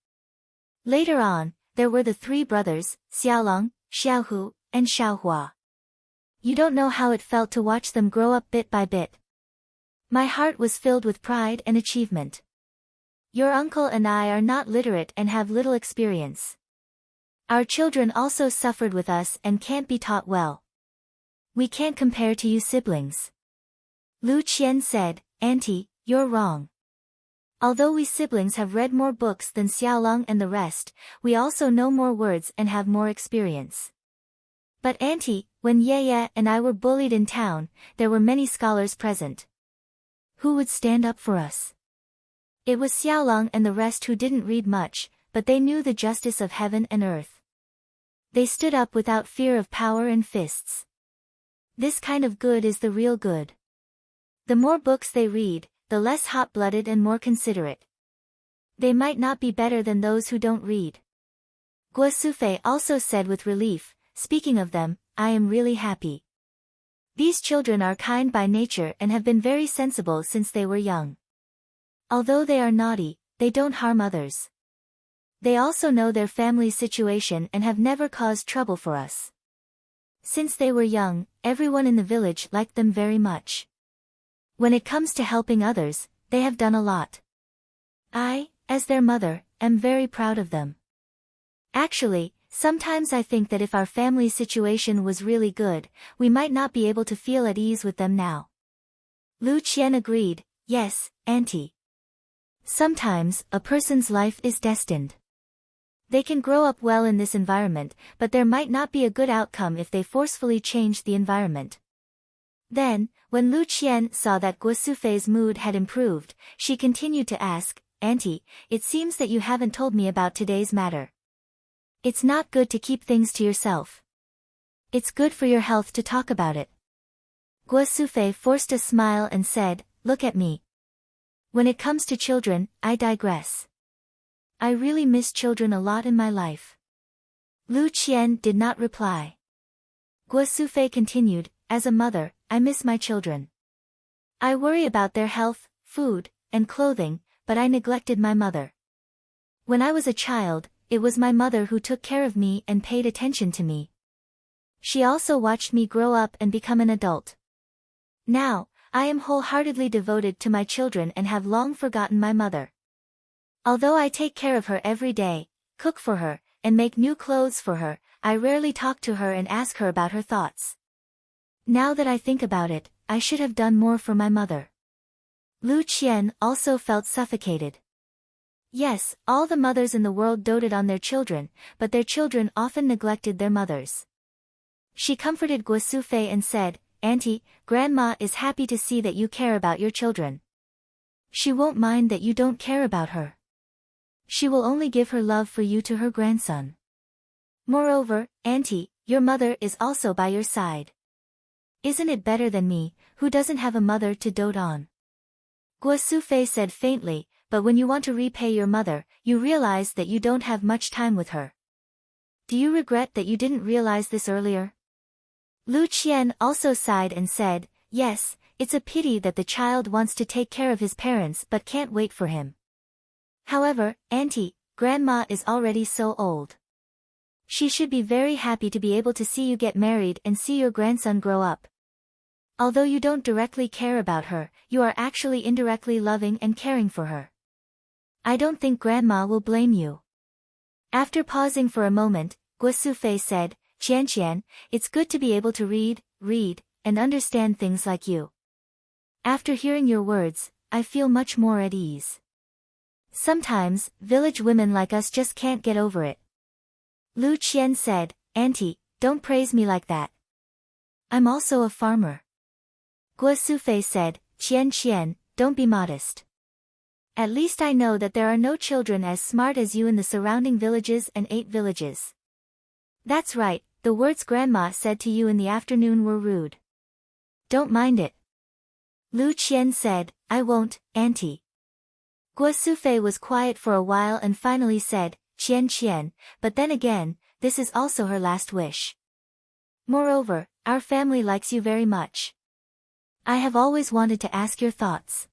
Later on, there were the three brothers, Xiaolong, Xiaohu, and Xiaohua. You don't know how it felt to watch them grow up bit by bit. My heart was filled with pride and achievement. Your uncle and I are not literate and have little experience. Our children also suffered with us and can't be taught well. We can't compare to you siblings. Lu Qian said, Auntie, you're wrong. Although we siblings have read more books than Xiaolong and the rest, we also know more words and have more experience. But Auntie, when Ye and I were bullied in town, there were many scholars present. Who would stand up for us? It was Xiaolong and the rest who didn't read much, but they knew the justice of heaven and earth. They stood up without fear of power and fists. This kind of good is the real good. The more books they read, the less hot-blooded and more considerate. They might not be better than those who don't read. Guo Sufei also said with relief, Speaking of them, I am really happy. These children are kind by nature and have been very sensible since they were young. Although they are naughty, they don't harm others. They also know their family's situation and have never caused trouble for us. Since they were young, everyone in the village liked them very much. When it comes to helping others, they have done a lot. I, as their mother, am very proud of them. Actually, sometimes I think that if our family situation was really good, we might not be able to feel at ease with them now. Lu Qian agreed, Yes, Auntie. Sometimes, a person's life is destined. They can grow up well in this environment, but there might not be a good outcome if they forcefully change the environment. Then, when Lu Qian saw that Guo Sufei's mood had improved, she continued to ask, Auntie, it seems that you haven't told me about today's matter. It's not good to keep things to yourself. It's good for your health to talk about it. Guo Sufei forced a smile and said, Look at me. When it comes to children, I digress. I really miss children a lot in my life. Lu Qian did not reply. Guo Sufei continued, As a mother, I miss my children. I worry about their health, food, and clothing, but I neglected my mother. When I was a child, it was my mother who took care of me and paid attention to me. She also watched me grow up and become an adult. Now, I am wholeheartedly devoted to my children and have long forgotten my mother. Although I take care of her every day, cook for her, and make new clothes for her, I rarely talk to her and ask her about her thoughts. Now that I think about it, I should have done more for my mother. Lu Qian also felt suffocated. Yes, all the mothers in the world doted on their children, but their children often neglected their mothers. She comforted Guo Sufei and said, "Auntie, Grandma is happy to see that you care about your children. She won't mind that you don't care about her. She will only give her love for you to her grandson. Moreover, Auntie, your mother is also by your side. Isn't it better than me, who doesn't have a mother to dote on?" Guo Sufei said faintly, "But when you want to repay your mother, you realize that you don't have much time with her. Do you regret that you didn't realize this earlier?" Lu Qian also sighed and said, "Yes, it's a pity that the child wants to take care of his parents but can't wait for him. However, Auntie, Grandma is already so old. She should be very happy to be able to see you get married and see your grandson grow up. Although you don't directly care about her, you are actually indirectly loving and caring for her. I don't think Grandma will blame you." After pausing for a moment, Guo Sufei said, "Qian, it's good to be able to read, and understand things like you. After hearing your words, I feel much more at ease. Sometimes, village women like us just can't get over it." Lu Qian said, "Auntie, don't praise me like that. I'm also a farmer." Guo Sufei said, Qian, don't be modest. At least I know that there are no children as smart as you in the surrounding villages and 8 villages. That's right, the words Grandma said to you in the afternoon were rude. Don't mind it." Lu Qian said, "I won't, Auntie." Guo Sufei was quiet for a while and finally said, Qian, but then again, this is also her last wish. Moreover, our family likes you very much. I have always wanted to ask your thoughts.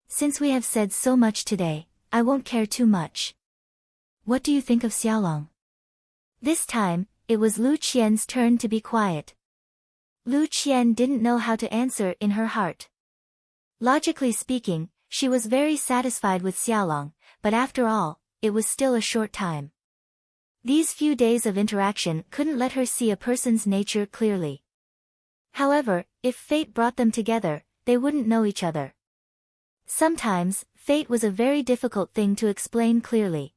Since we have said so much today, I won't care too much. What do you think of Xiaolong?" This time, it was Lu Qian's turn to be quiet. Lu Qian didn't know how to answer in her heart. Logically speaking, she was very satisfied with Xiaolong, but after all, it was still a short time. These few days of interaction couldn't let her see a person's nature clearly. However, if fate brought them together, they wouldn't know each other. Sometimes, fate was a very difficult thing to explain clearly.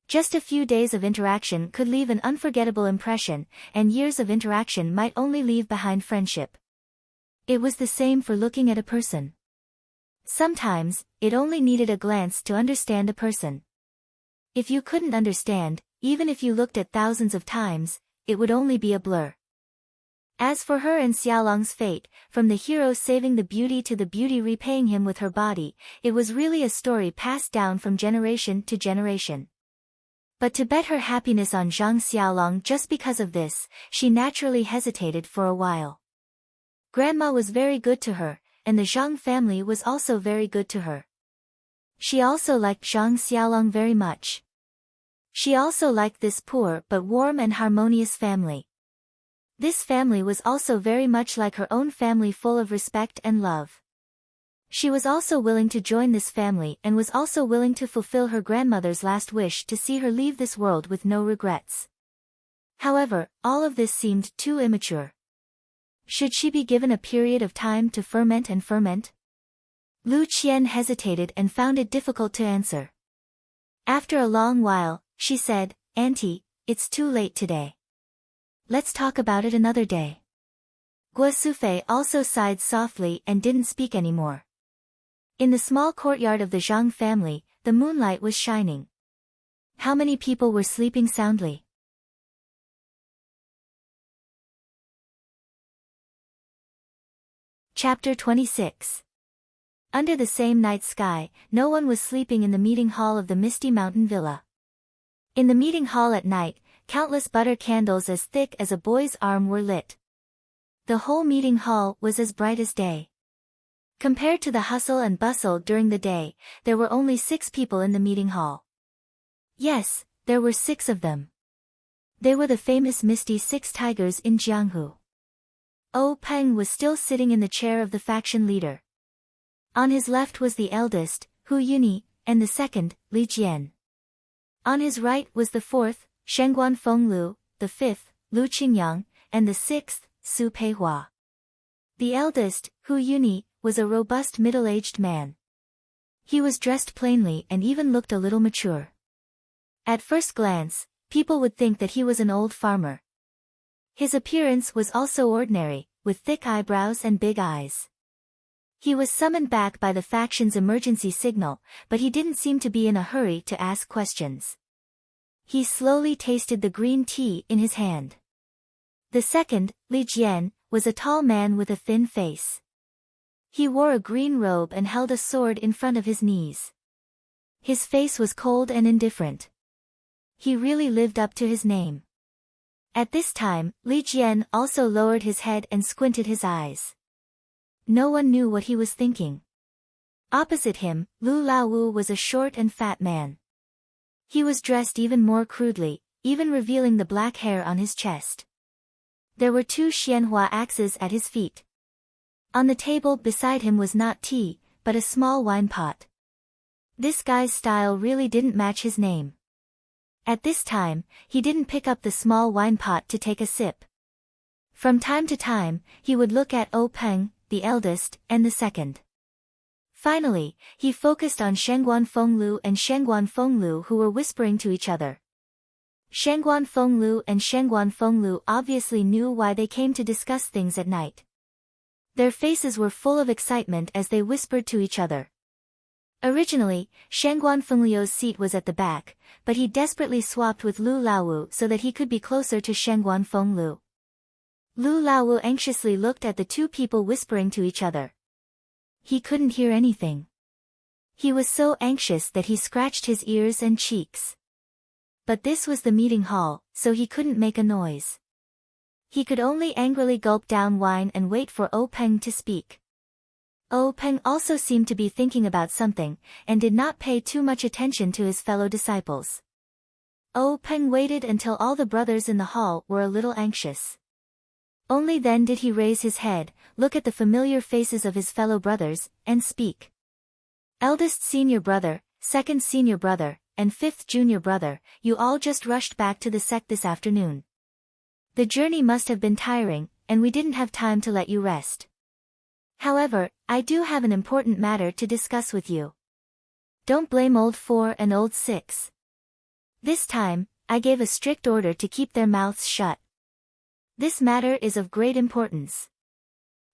Just a few days of interaction could leave an unforgettable impression, and years of interaction might only leave behind friendship. It was the same for looking at a person. Sometimes, it only needed a glance to understand a person. If you couldn't understand, even if you looked at thousands of times, it would only be a blur. As for her and Xiaolong's fate, from the hero saving the beauty to the beauty repaying him with her body, it was really a story passed down from generation to generation. But to bet her happiness on Zhang Xiaolong just because of this, she naturally hesitated for a while. Grandma was very good to her, and the Zhang family was also very good to her. She also liked Zhang Xiaolong very much. She also liked this poor but warm and harmonious family. This family was also very much like her own family, full of respect and love. She was also willing to join this family and was also willing to fulfill her grandmother's last wish to see her leave this world with no regrets. However, all of this seemed too immature. Should she be given a period of time to ferment and ferment? Lu Qian hesitated and found it difficult to answer. After a long while, she said, "Auntie, it's too late today. Let's talk about it another day." Guo Sufei also sighed softly and didn't speak anymore. In the small courtyard of the Zhang family, the moonlight was shining. How many people were sleeping soundly? Chapter 26. Under the same night sky, no one was sleeping in the meeting hall of the Misty Mountain Villa. In the meeting hall at night, countless butter candles as thick as a boy's arm were lit. The whole meeting hall was as bright as day. Compared to the hustle and bustle during the day, there were only 6 people in the meeting hall. Yes, there were 6 of them. They were the famous Misty 6 Tigers in Jianghu. Oh Peng was still sitting in the chair of the faction leader. On his left was the eldest, Hu Yuni, and the second, Li Jian. On his right was the 4th, Shengguan Fenglu, the 5th, Lu Qingyang, and the 6th, Su Peihua. The eldest, Hu Yuni, was a robust middle-aged man. He was dressed plainly and even looked a little mature. At first glance, people would think that he was an old farmer. His appearance was also ordinary, with thick eyebrows and big eyes. He was summoned back by the faction's emergency signal, but he didn't seem to be in a hurry to ask questions. He slowly tasted the green tea in his hand. The second, Li Jian, was a tall man with a thin face. He wore a green robe and held a sword in front of his knees. His face was cold and indifferent. He really lived up to his name. At this time, Li Jian also lowered his head and squinted his eyes. No one knew what he was thinking. Opposite him, Lu Laowu was a short and fat man. He was dressed even more crudely, even revealing the black hair on his chest. There were 2 xianhua axes at his feet. On the table beside him was not tea, but a small wine pot. This guy's style really didn't match his name. At this time, he didn't pick up the small wine pot to take a sip. From time to time, he would look at Peng, the eldest, and the second. Finally, he focused on Shengguan Fenglu and Shengguan Fenglu, who were whispering to each other. Shengguan Fenglu and Shengguan Fenglu obviously knew why they came to discuss things at night. Their faces were full of excitement as they whispered to each other. Originally, Shengguan Fenglu's seat was at the back, but he desperately swapped with Lu Laowu so that he could be closer to Shengguan Fenglu. Lu Laowu anxiously looked at the 2 people whispering to each other. He couldn't hear anything. He was so anxious that he scratched his ears and cheeks. But this was the meeting hall, so he couldn't make a noise. He could only angrily gulp down wine and wait for Peng to speak. Peng also seemed to be thinking about something, and did not pay too much attention to his fellow disciples. Peng waited until all the brothers in the hall were a little anxious. Only then did he raise his head, look at the familiar faces of his fellow brothers, and speak. Eldest senior brother, second senior brother, and fifth junior brother, you all just rushed back to the sect this afternoon. The journey must have been tiring, and we didn't have time to let you rest. However, I do have an important matter to discuss with you. Don't blame old 4 and old 6. This time, I gave a strict order to keep their mouths shut. This matter is of great importance.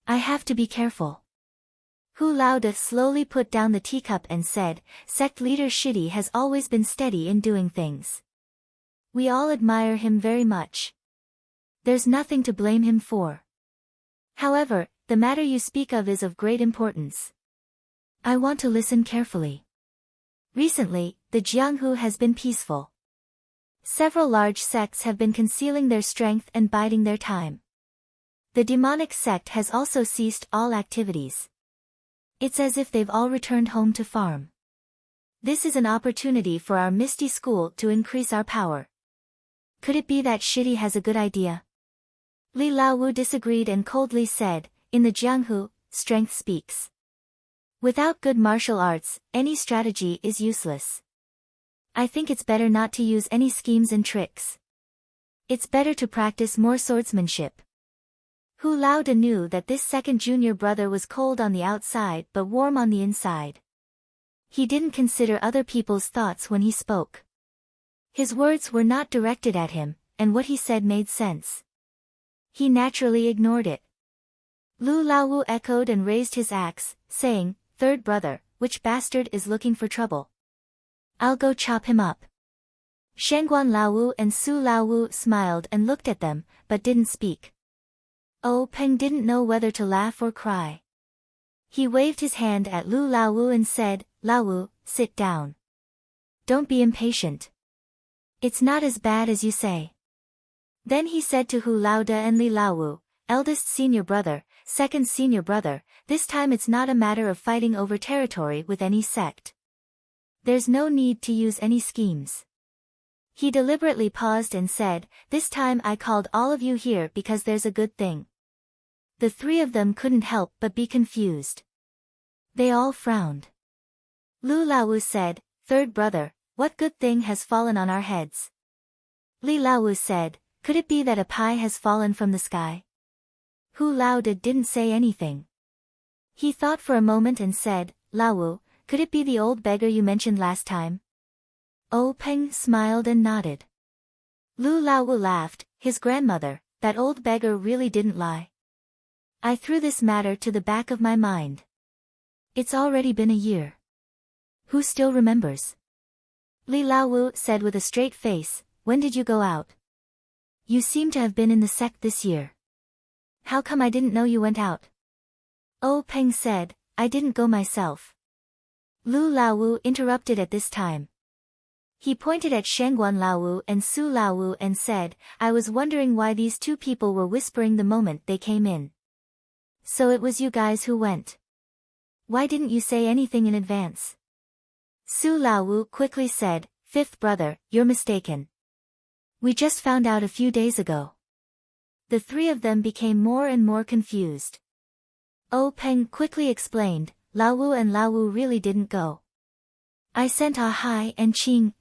I have to be careful. Hu Laoda slowly put down the teacup and said, Sect leader Shidi has always been steady in doing things. We all admire him very much. There's nothing to blame him for. However, the matter you speak of is of great importance. I want to listen carefully. Recently, the Jianghu has been peaceful. Several large sects have been concealing their strength and biding their time. The demonic sect has also ceased all activities. It's as if they've all returned home to farm. This is an opportunity for our Misty School to increase our power. Could it be that Shidi has a good idea? Li Laowu disagreed and coldly said, in the Jianghu, strength speaks. Without good martial arts, any strategy is useless. I think it's better not to use any schemes and tricks. It's better to practice more swordsmanship. Hu Laoda knew that this second junior brother was cold on the outside but warm on the inside. He didn't consider other people's thoughts when he spoke. His words were not directed at him, and what he said made sense. He naturally ignored it. Lu Laowu echoed and raised his axe, saying, Third brother, which bastard is looking for trouble? I'll go chop him up. Shengguan Laowu and Su Laowu smiled and looked at them, but didn't speak. Peng didn't know whether to laugh or cry. He waved his hand at Lu Laowu and said, Laowu, sit down. Don't be impatient. It's not as bad as you say. Then he said to Hu Laoda and Li Laowu, eldest senior brother, second senior brother, this time it's not a matter of fighting over territory with any sect. There's no need to use any schemes. He deliberately paused and said, this time I called all of you here because there's a good thing. The 3 of them couldn't help but be confused. They all frowned. Lu Laowu said, Third brother, what good thing has fallen on our heads? Li Laowu said, could it be that a pie has fallen from the sky? Hu Laoda didn't say anything. He thought for a moment and said, Laowu, could it be the old beggar you mentioned last time? Oh Peng smiled and nodded. Lu Laowu laughed, his grandmother, that old beggar really didn't lie. I threw this matter to the back of my mind. It's already been a year. Who still remembers? Li Laowu said with a straight face, when did you go out? You seem to have been in the sect this year. How come I didn't know you went out? Oh Peng said, I didn't go myself. Lu Laowu interrupted at this time. He pointed at Shangguan Laowu and Su Laowu and said, I was wondering why these two people were whispering the moment they came in. So it was you guys who went. Why didn't you say anything in advance? Su Laowu quickly said, Fifth brother, you're mistaken. We just found out a few days ago. The three of them became more and more confused. Oh Peng quickly explained, Laowu and Laowu really didn't go. I sent Ah Hai and Qing,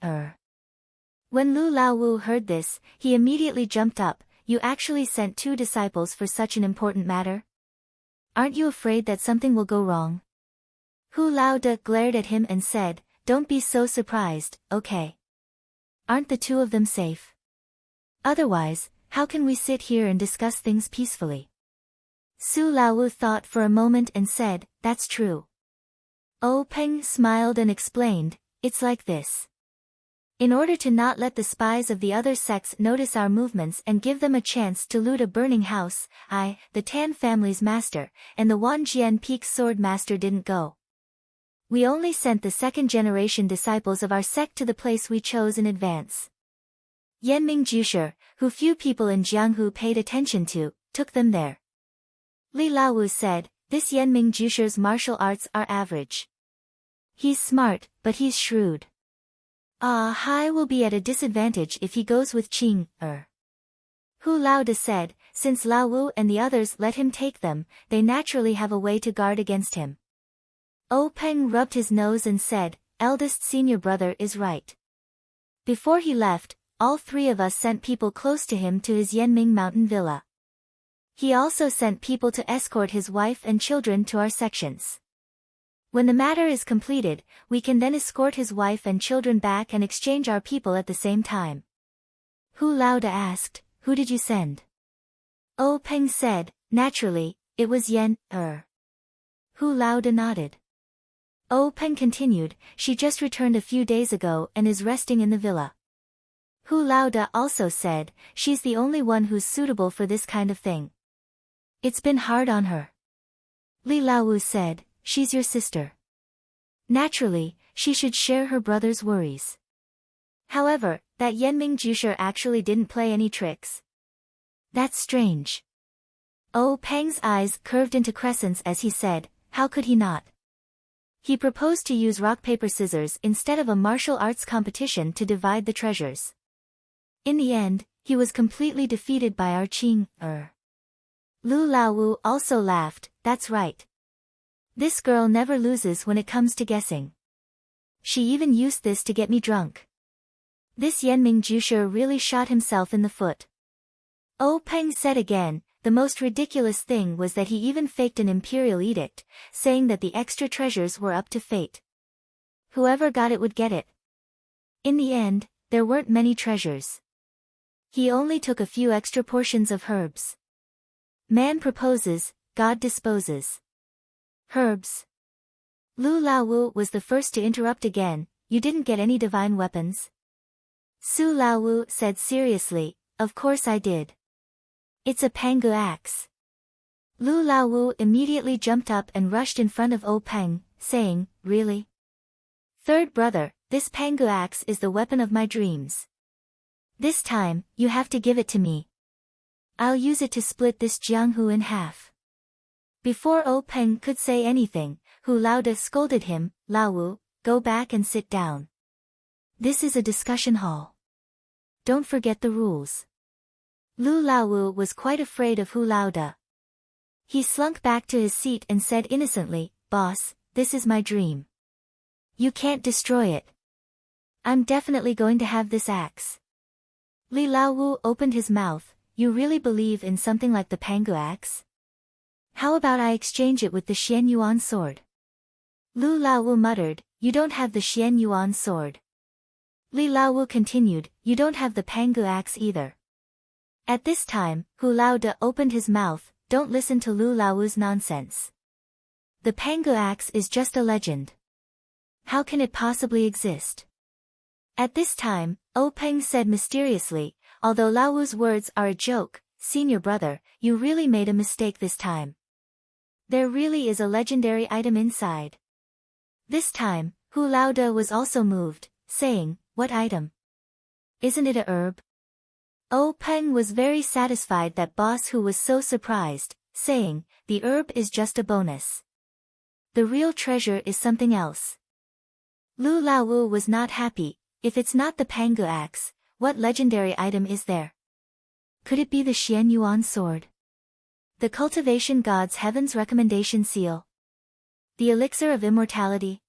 When Lu Laowu heard this, he immediately jumped up, you actually sent two disciples for such an important matter? Aren't you afraid that something will go wrong? Hu Laoda glared at him and said, don't be so surprised, okay? Aren't the two of them safe? Otherwise, how can we sit here and discuss things peacefully? Su Laowu thought for a moment and said, that's true. Oh Peng smiled and explained, it's like this. In order to not let the spies of the other sects notice our movements and give them a chance to loot a burning house, I, the Tan family's master, and the Wanjian Peak's sword master didn't go. We only sent the second-generation disciples of our sect to the place we chose in advance. Yanming Jusher, who few people in Jianghu paid attention to, took them there. Li Laowu said, this Yanming Jusher's martial arts are average. He's smart, but he's shrewd. Ah Hai will be at a disadvantage if he goes with Qing, Hu Laoda said, since Laowu and the others let him take them, they naturally have a way to guard against him. Oh Peng rubbed his nose and said, eldest senior brother is right. Before he left, all three of us sent people close to him to his Yanming mountain villa. He also sent people to escort his wife and children to our sections. When the matter is completed, we can then escort his wife and children back and exchange our people at the same time. Hu Laoda asked, who did you send? Oh Peng said, naturally, it was Yen, Hu Laoda nodded. Oh Peng continued, she just returned a few days ago and is resting in the villa. Hu Laoda also said, she's the only one who's suitable for this kind of thing. It's been hard on her. Li Laowu said, she's your sister. Naturally, she should share her brother's worries. However, that Yanming Jusher actually didn't play any tricks. That's strange. Oh Peng's eyes curved into crescents as he said, how could he not? He proposed to use rock-paper-scissors instead of a martial arts competition to divide the treasures. In the end, he was completely defeated by our Qing, Lu Laowu also laughed, that's right. This girl never loses when it comes to guessing. She even used this to get me drunk. This Yanming Jusher really shot himself in the foot. Oh Peng said again, the most ridiculous thing was that he even faked an imperial edict, saying that the extra treasures were up to fate. Whoever got it would get it. In the end, there weren't many treasures. He only took a few extra portions of herbs. Man proposes, God disposes. Herbs. Lu Laowu was the first to interrupt again, you didn't get any divine weapons? Su Laowu said seriously, of course I did. It's a Pangu axe. Lu Laowu immediately jumped up and rushed in front of Oh Peng, saying, really? Third brother, this Pangu axe is the weapon of my dreams. This time, you have to give it to me. I'll use it to split this Jianghu in half. Before Oh Peng could say anything, Hu Laoda scolded him, Laowu, go back and sit down. This is a discussion hall. Don't forget the rules. Lu Laowu was quite afraid of Hu Laoda. He slunk back to his seat and said innocently, boss, this is my dream. You can't destroy it. I'm definitely going to have this axe. Li Laowu opened his mouth, you really believe in something like the Pangu axe? How about I exchange it with the Xian Yuan sword? Lu Laowu muttered, you don't have the Xian Yuan sword. Li Laowu continued, you don't have the Pangu axe either. At this time, Hu Laoda opened his mouth, don't listen to Lu Laowu's nonsense. The Pangu axe is just a legend. How can it possibly exist? At this time, O Peng said mysteriously, although Laowu's words are a joke, senior brother, you really made a mistake this time. There really is a legendary item inside. This time, Hu Laoda was also moved, saying, what item? Isn't it a herb? O Peng was very satisfied that Boss Hu was so surprised, saying, the herb is just a bonus. The real treasure is something else. Lu Laowu was not happy. If it's not the Pangu axe, what legendary item is there? Could it be the Xian Yuan sword? The Cultivation God's Heaven's Recommendation Seal? The Elixir of Immortality?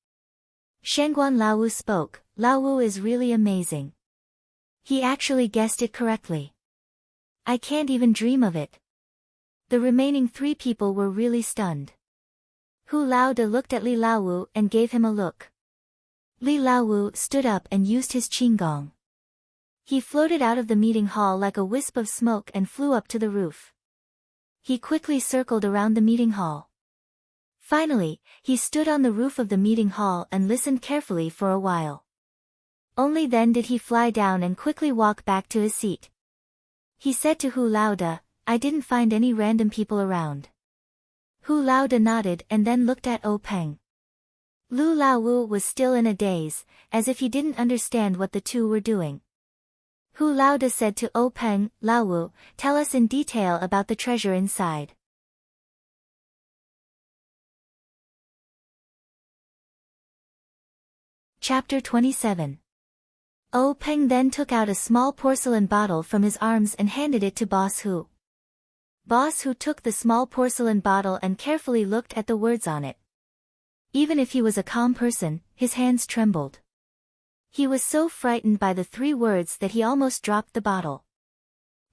Shengguan Laowu spoke, Laowu is really amazing. He actually guessed it correctly. I can't even dream of it. The remaining 3 people were really stunned. Hu Laoda looked at Li Laowu and gave him a look. Li Laowu stood up and used his qinggong. He floated out of the meeting hall like a wisp of smoke and flew up to the roof. He quickly circled around the meeting hall. Finally, he stood on the roof of the meeting hall and listened carefully for a while. Only then did he fly down and quickly walk back to his seat. He said to Hu Laoda, I didn't find any random people around. Hu Laoda nodded and then looked at O Peng. Lu Laowu was still in a daze, as if he didn't understand what the two were doing. Hu Laoda said to O Peng, Laowu, tell us in detail about the treasure inside. Chapter 27. O Peng then took out a small porcelain bottle from his arms and handed it to Boss Hu. Boss Hu took the small porcelain bottle and carefully looked at the words on it. Even if he was a calm person, his hands trembled. He was so frightened by the 3 words that he almost dropped the bottle.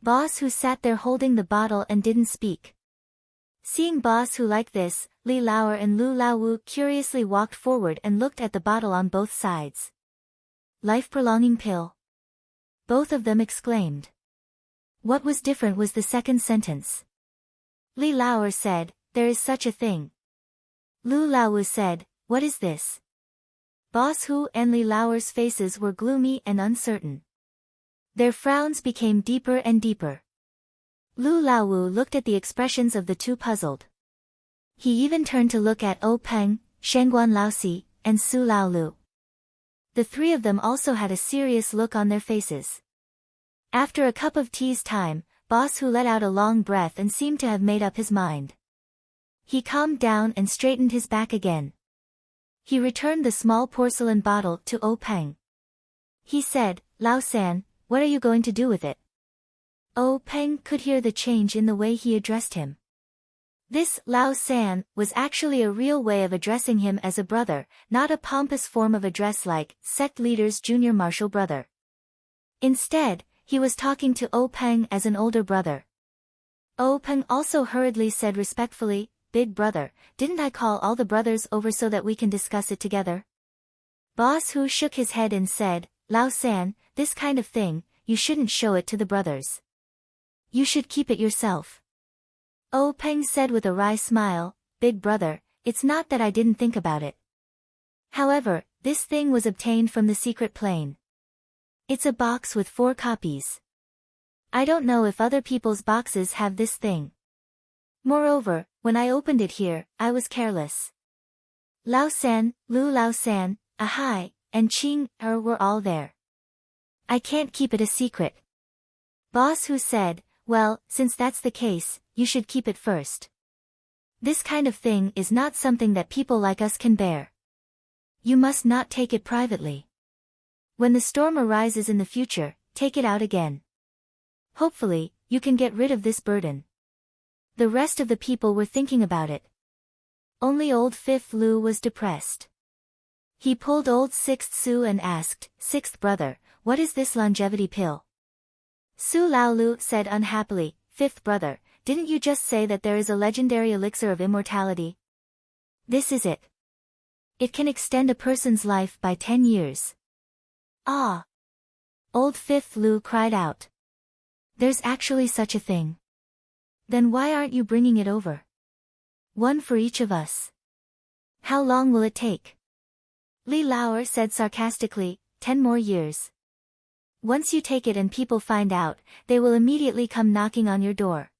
Boss Hu sat there holding the bottle and didn't speak. Seeing Boss Hu like this, Li Laoer and Lu Laowu curiously walked forward and looked at the bottle on both sides. Life-prolonging pill. Both of them exclaimed. What was different was the second sentence. Li Laoer said, there is such a thing. Lu Laowu said, what is this? Boss Hu and Li Laoer's faces were gloomy and uncertain. Their frowns became deeper and deeper. Lu Laowu looked at the expressions of the two puzzled. He even turned to look at O Peng, Shengguan Laoxi, and Su Laolu. The 3 of them also had a serious look on their faces. After a cup of tea's time, Boss Hu let out a long breath and seemed to have made up his mind. He calmed down and straightened his back again. He returned the small porcelain bottle to O Peng. He said, Lao San, what are you going to do with it? O Peng could hear the change in the way he addressed him. This Lao San was actually a real way of addressing him as a brother, not a pompous form of address like sect leader's junior martial brother. Instead, he was talking to O Peng as an older brother. O Peng also hurriedly said respectfully, Big brother, didn't I call all the brothers over so that we can discuss it together? Boss Hu shook his head and said, Lao San, this kind of thing, you shouldn't show it to the brothers. You should keep it yourself. O Peng said with a wry smile, Big brother, it's not that I didn't think about it. However, this thing was obtained from the secret plane. It's a box with 4 copies. I don't know if other people's boxes have this thing. Moreover, when I opened it here, I was careless. Lao San, Lu Lao San, Ahai, and Qing were all there. I can't keep it a secret. Boss Hu said, well, since that's the case, you should keep it first. This kind of thing is not something that people like us can bear. You must not take it privately. When the storm arises in the future, take it out again. Hopefully, you can get rid of this burden. The rest of the people were thinking about it. Only old Fifth Lu was depressed. He pulled old Sixth Su and asked, Sixth brother, what is this longevity pill? Su Laolu said unhappily, Fifth brother, didn't you just say that there is a legendary elixir of immortality? This is it. It can extend a person's life by 10 years. Ah! Old Fifth Lu cried out. There's actually such a thing. Then why aren't you bringing it over? One for each of us. How long will it take? Li Lauer said sarcastically, 10 more years. Once you take it and people find out, they will immediately come knocking on your door.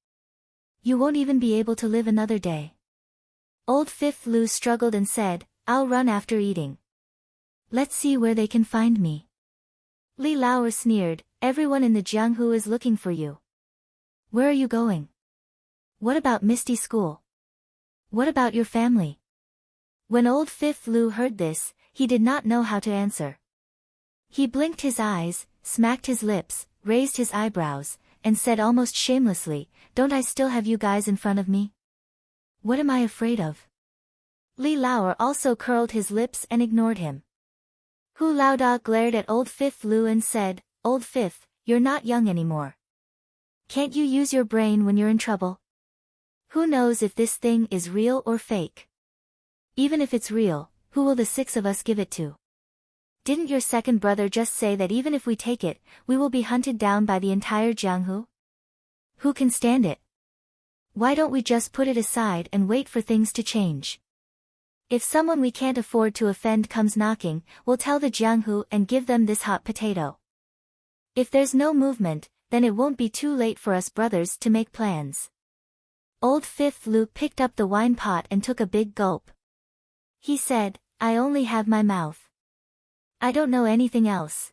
You won't even be able to live another day. Old Fifth Lu struggled and said, I'll run after eating. Let's see where they can find me. Li Lauer sneered, everyone in the Jianghu is looking for you. Where are you going? What about Misty School? What about your family? When Old Fifth Lu heard this, he did not know how to answer. He blinked his eyes, smacked his lips, raised his eyebrows, and said almost shamelessly, don't I still have you guys in front of me? What am I afraid of? Li Lauer also curled his lips and ignored him. Hu Laoda glared at Old Fifth Lu and said, Old Fifth, you're not young anymore. Can't you use your brain when you're in trouble? Who knows if this thing is real or fake? Even if it's real, who will the 6 of us give it to? Didn't your second brother just say that even if we take it, we will be hunted down by the entire Jianghu? Who can stand it? Why don't we just put it aside and wait for things to change? If someone we can't afford to offend comes knocking, we'll tell the Jianghu and give them this hot potato. If there's no movement, then it won't be too late for us brothers to make plans. Old Fifth Lu picked up the wine pot and took a big gulp. He said, I only have my mouth. I don't know anything else.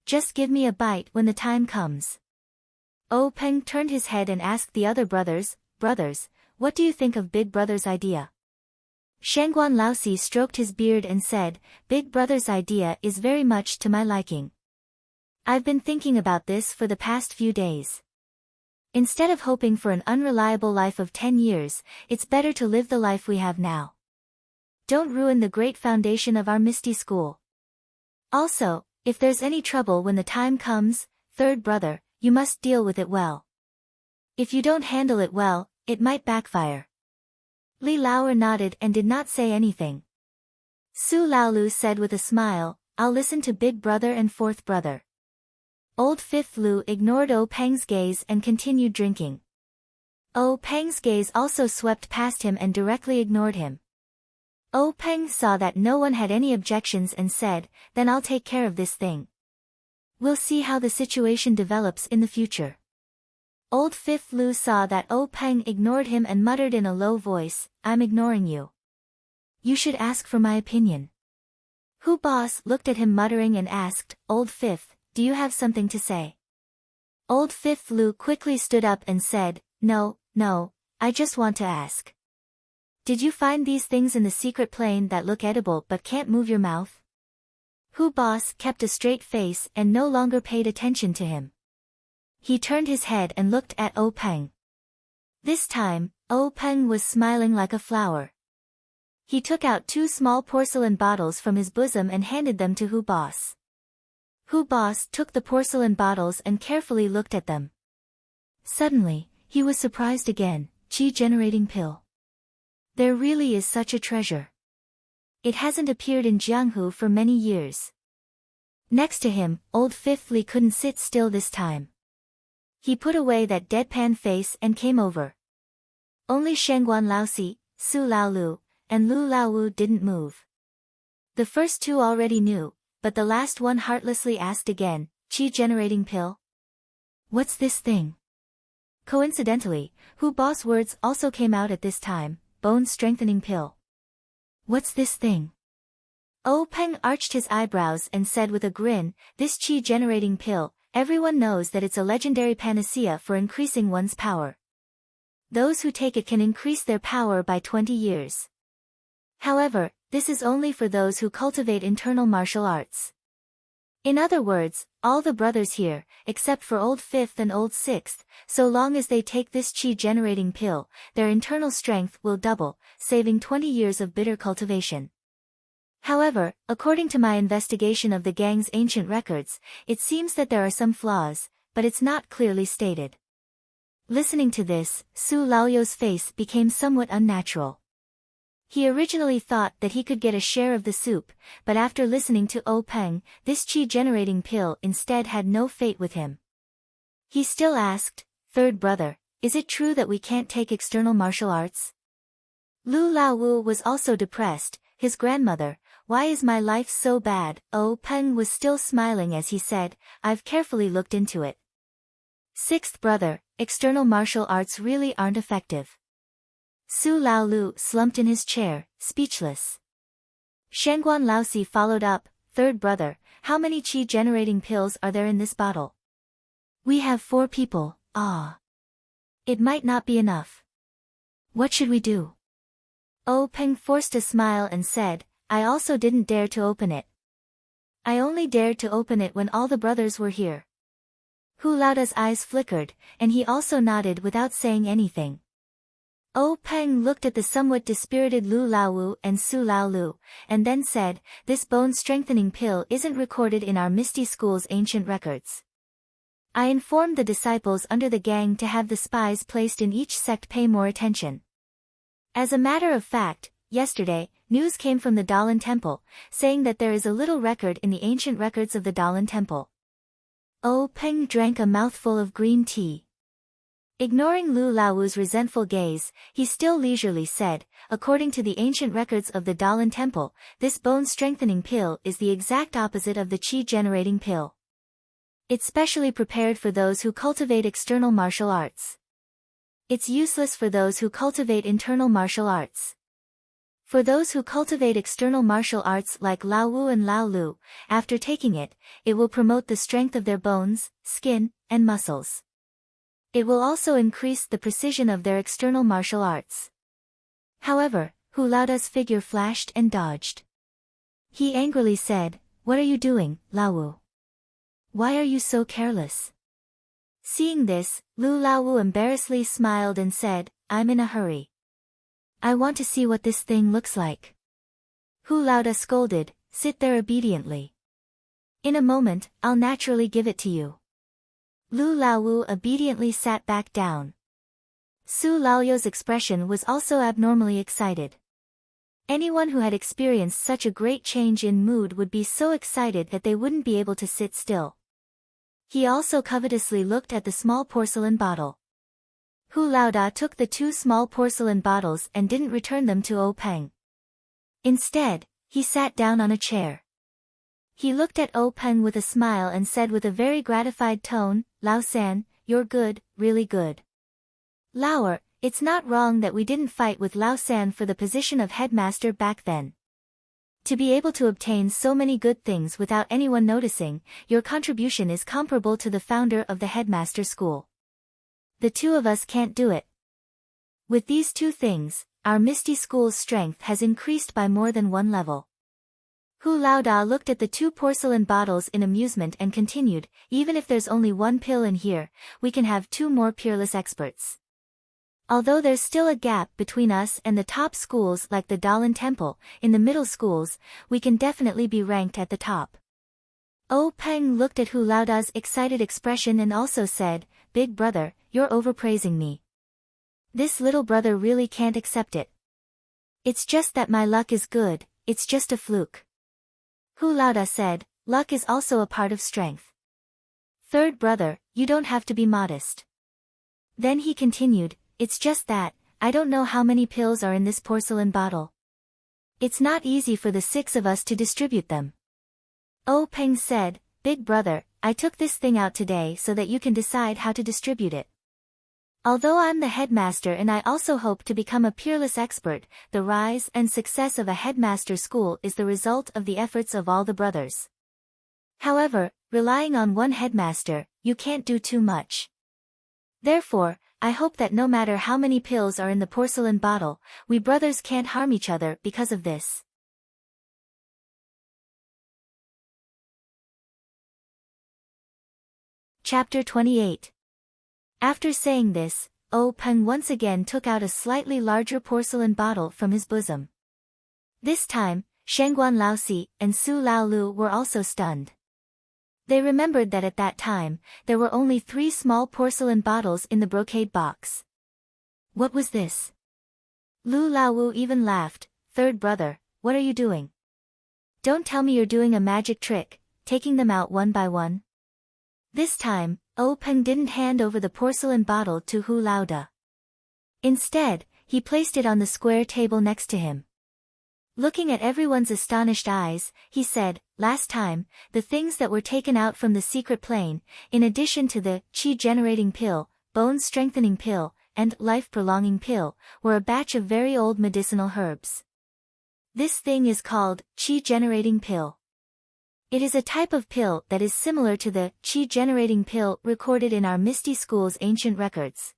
Just give me a bite when the time comes. O Peng turned his head and asked the other brothers, Brothers, what do you think of Big Brother's idea? Shangguan Laosi stroked his beard and said, Big Brother's idea is very much to my liking. I've been thinking about this for the past few days. Instead of hoping for an unreliable life of 10 years, it's better to live the life we have now. Don't ruin the great foundation of our Misty School. Also, if there's any trouble when the time comes, third brother, you must deal with it well. If you don't handle it well, it might backfire. Li Lauer nodded and did not say anything. Su Laolu said with a smile, I'll listen to Big Brother and Fourth Brother. Old Fifth Lu ignored O Peng's gaze and continued drinking. O Peng's gaze also swept past him and directly ignored him. O Peng saw that no one had any objections and said, Then I'll take care of this thing. We'll see how the situation develops in the future. Old Fifth Lu saw that O Peng ignored him and muttered in a low voice, I'm ignoring you. You should ask for my opinion. Hu Boss looked at him muttering and asked, Old Fifth, do you have something to say? Old Fifth Lu quickly stood up and said, No, I just want to ask. Did you find these things in the secret plane that look edible but can't move your mouth? Hu Boss kept a straight face and no longer paid attention to him. He turned his head and looked at O Peng. This time, O Peng was smiling like a flower. He took out 2 small porcelain bottles from his bosom and handed them to Hu Boss. Hu Boss took the porcelain bottles and carefully looked at them. Suddenly, he was surprised again, Qi-generating pill. There really is such a treasure. It hasn't appeared in Jianghu for many years. Next to him, Old Fifth Li couldn't sit still this time. He put away that deadpan face and came over. Only Shangguan Laosi, Su Laolu, and Lu Laowu didn't move. The first 2 already knew, but the last one heartlessly asked again, Qi-generating pill? What's this thing? Coincidentally, Hu Boss' words also came out at this time, bone-strengthening pill. What's this thing? O Peng arched his eyebrows and said with a grin, this Qi-generating pill, everyone knows that it's a legendary panacea for increasing one's power. Those who take it can increase their power by 20 years. However, this is only for those who cultivate internal martial arts. In other words, all the brothers here, except for Old Fifth and Old Sixth, so long as they take this Qi-generating pill, their internal strength will double, saving 20 years of bitter cultivation. However, according to my investigation of the gang's ancient records, it seems that there are some flaws, but it's not clearly stated. Listening to this, Su Laoyo's face became somewhat unnatural. He originally thought that he could get a share of the soup, but after listening to O Peng, this qi-generating pill instead had no fate with him. He still asked, "Third brother, is it true that we can't take external martial arts?" Lu Laowu was also depressed. His grandmother, "Why is my life so bad?" O Peng was still smiling as he said, "I've carefully looked into it. Sixth brother, external martial arts really aren't effective." Su Laolu slumped in his chair, speechless. Shengguan Laosi followed up, "Third brother, how many qi-generating pills are there in this bottle?" "We have 4 people, ah. It might not be enough. What should we do?" O Peng forced a smile and said, "I also didn't dare to open it. I only dared to open it when all the brothers were here." Hu Laoda's eyes flickered, and he also nodded without saying anything. O Peng looked at the somewhat dispirited Lu Laowu and Su Laolu, and then said, "This bone-strengthening pill isn't recorded in our Misty School's ancient records. I informed the disciples under the gang to have the spies placed in each sect pay more attention. As a matter of fact, yesterday, news came from the Dalan Temple, saying that there is a little record in the ancient records of the Dalan Temple." O Peng drank a mouthful of green tea. Ignoring Lu Laowu's resentful gaze, he still leisurely said, "According to the ancient records of the Dalan Temple, this bone-strengthening pill is the exact opposite of the qi-generating pill. It's specially prepared for those who cultivate external martial arts. It's useless for those who cultivate internal martial arts. For those who cultivate external martial arts like Lao Wu and Lao Lu, after taking it, it will promote the strength of their bones, skin, and muscles. It will also increase the precision of their external martial arts." However, Hu Laoda's figure flashed and dodged. He angrily said, "What are you doing, Lao Wu? Why are you so careless?" Seeing this, Lu Laowu embarrassedly smiled and said, "I'm in a hurry. I want to see what this thing looks like." Hu Laoda scolded, "Sit there obediently. In a moment, I'll naturally give it to you." Lu Laowu obediently sat back down. Su Laoyo's expression was also abnormally excited. Anyone who had experienced such a great change in mood would be so excited that they wouldn't be able to sit still. He also covetously looked at the small porcelain bottle. Hu Laoda took the 2 small porcelain bottles and didn't return them to O Peng. Instead, he sat down on a chair. He looked at O Peng with a smile and said with a very gratified tone, "Lao San, you're good, really good. Laoer, it's not wrong that we didn't fight with Lao San for the position of headmaster back then. To be able to obtain so many good things without anyone noticing, your contribution is comparable to the founder of the headmaster school. The 2 of us can't do it. With these 2 things, our Misty School's strength has increased by more than 1 level." Hu Laoda looked at the 2 porcelain bottles in amusement and continued, "Even if there's only 1 pill in here, we can have 2 more peerless experts. Although there's still a gap between us and the top schools like the Dalan Temple, in the middle schools, we can definitely be ranked at the top." O Peng looked at Hu Laoda's excited expression and also said, "Big brother, you're overpraising me. This little brother really can't accept it. It's just that my luck is good, it's just a fluke." Hu Laoda said, "Luck is also a part of strength. Third brother, you don't have to be modest." Then he continued, "It's just that, I don't know how many pills are in this porcelain bottle. It's not easy for the 6 of us to distribute them." O Peng said, "Big brother, I took this thing out today so that you can decide how to distribute it. Although I'm the headmaster and I also hope to become a peerless expert, the rise and success of a headmaster school is the result of the efforts of all the brothers. However, relying on one headmaster, you can't do too much. Therefore, I hope that no matter how many pills are in the porcelain bottle, we brothers can't harm each other because of this." Chapter 28. After saying this, O Peng once again took out a slightly larger porcelain bottle from his bosom. This time, Shengguan Laosi and Su Laolu were also stunned. They remembered that at that time, there were only 3 small porcelain bottles in the brocade box. What was this? Lu Laowu even laughed. Third brother, what are you doing? Don't tell me you're doing a magic trick, taking them out one by one. This time, Peng didn't hand over the porcelain bottle to Hu Laoda. Instead, he placed it on the square table next to him. Looking at everyone's astonished eyes, he said, last time, the things that were taken out from the secret plane, in addition to the qi-generating pill, bone-strengthening pill, and life-prolonging pill, were a batch of very old medicinal herbs. This thing is called qi-generating pill. It is a type of pill that is similar to the qi-generating pill recorded in our Misty School's ancient records.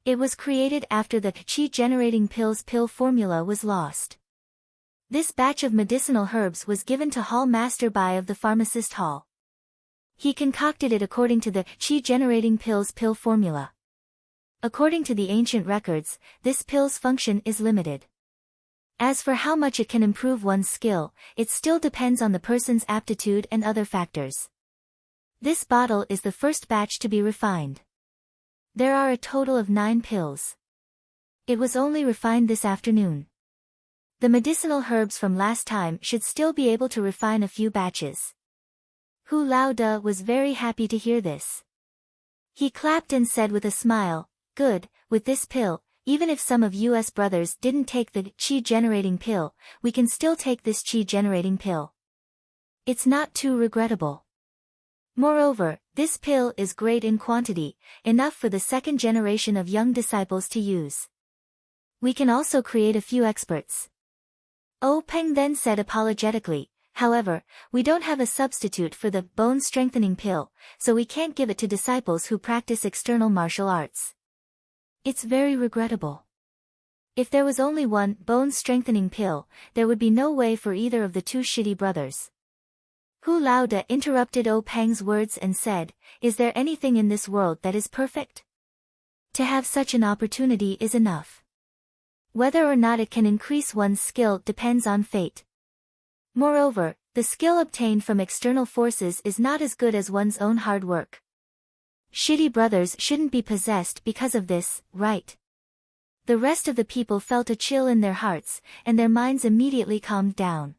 It was created after the qi-generating pill's pill formula was lost. This batch of medicinal herbs was given to Hall Master Bai of the Pharmacist Hall. He concocted it according to the qi-generating pill's pill formula. According to the ancient records, this pill's function is limited. As for how much it can improve one's skill, it still depends on the person's aptitude and other factors. This bottle is the first batch to be refined. There are a total of 9 pills. It was only refined this afternoon. The medicinal herbs from last time should still be able to refine a few batches. Hu Laoda was very happy to hear this. He clapped and said with a smile, good, with this pill, even if some of us brothers didn't take the qi-generating pill, we can still take this qi-generating pill. It's not too regrettable. Moreover, this pill is great in quantity, enough for the second generation of young disciples to use. We can also create a few experts. Peng then said apologetically, however, we don't have a substitute for the bone-strengthening pill, so we can't give it to disciples who practice external martial arts. It's very regrettable. If there was only one bone-strengthening pill, there would be no way for either of the 2 shitty brothers. Hu Laoda interrupted Peng's words and said, is there anything in this world that is perfect? To have such an opportunity is enough. Whether or not it can increase one's skill depends on fate. Moreover, the skill obtained from external forces is not as good as one's own hard work. Shitty brothers shouldn't be possessed because of this, right? The rest of the people felt a chill in their hearts, and their minds immediately calmed down.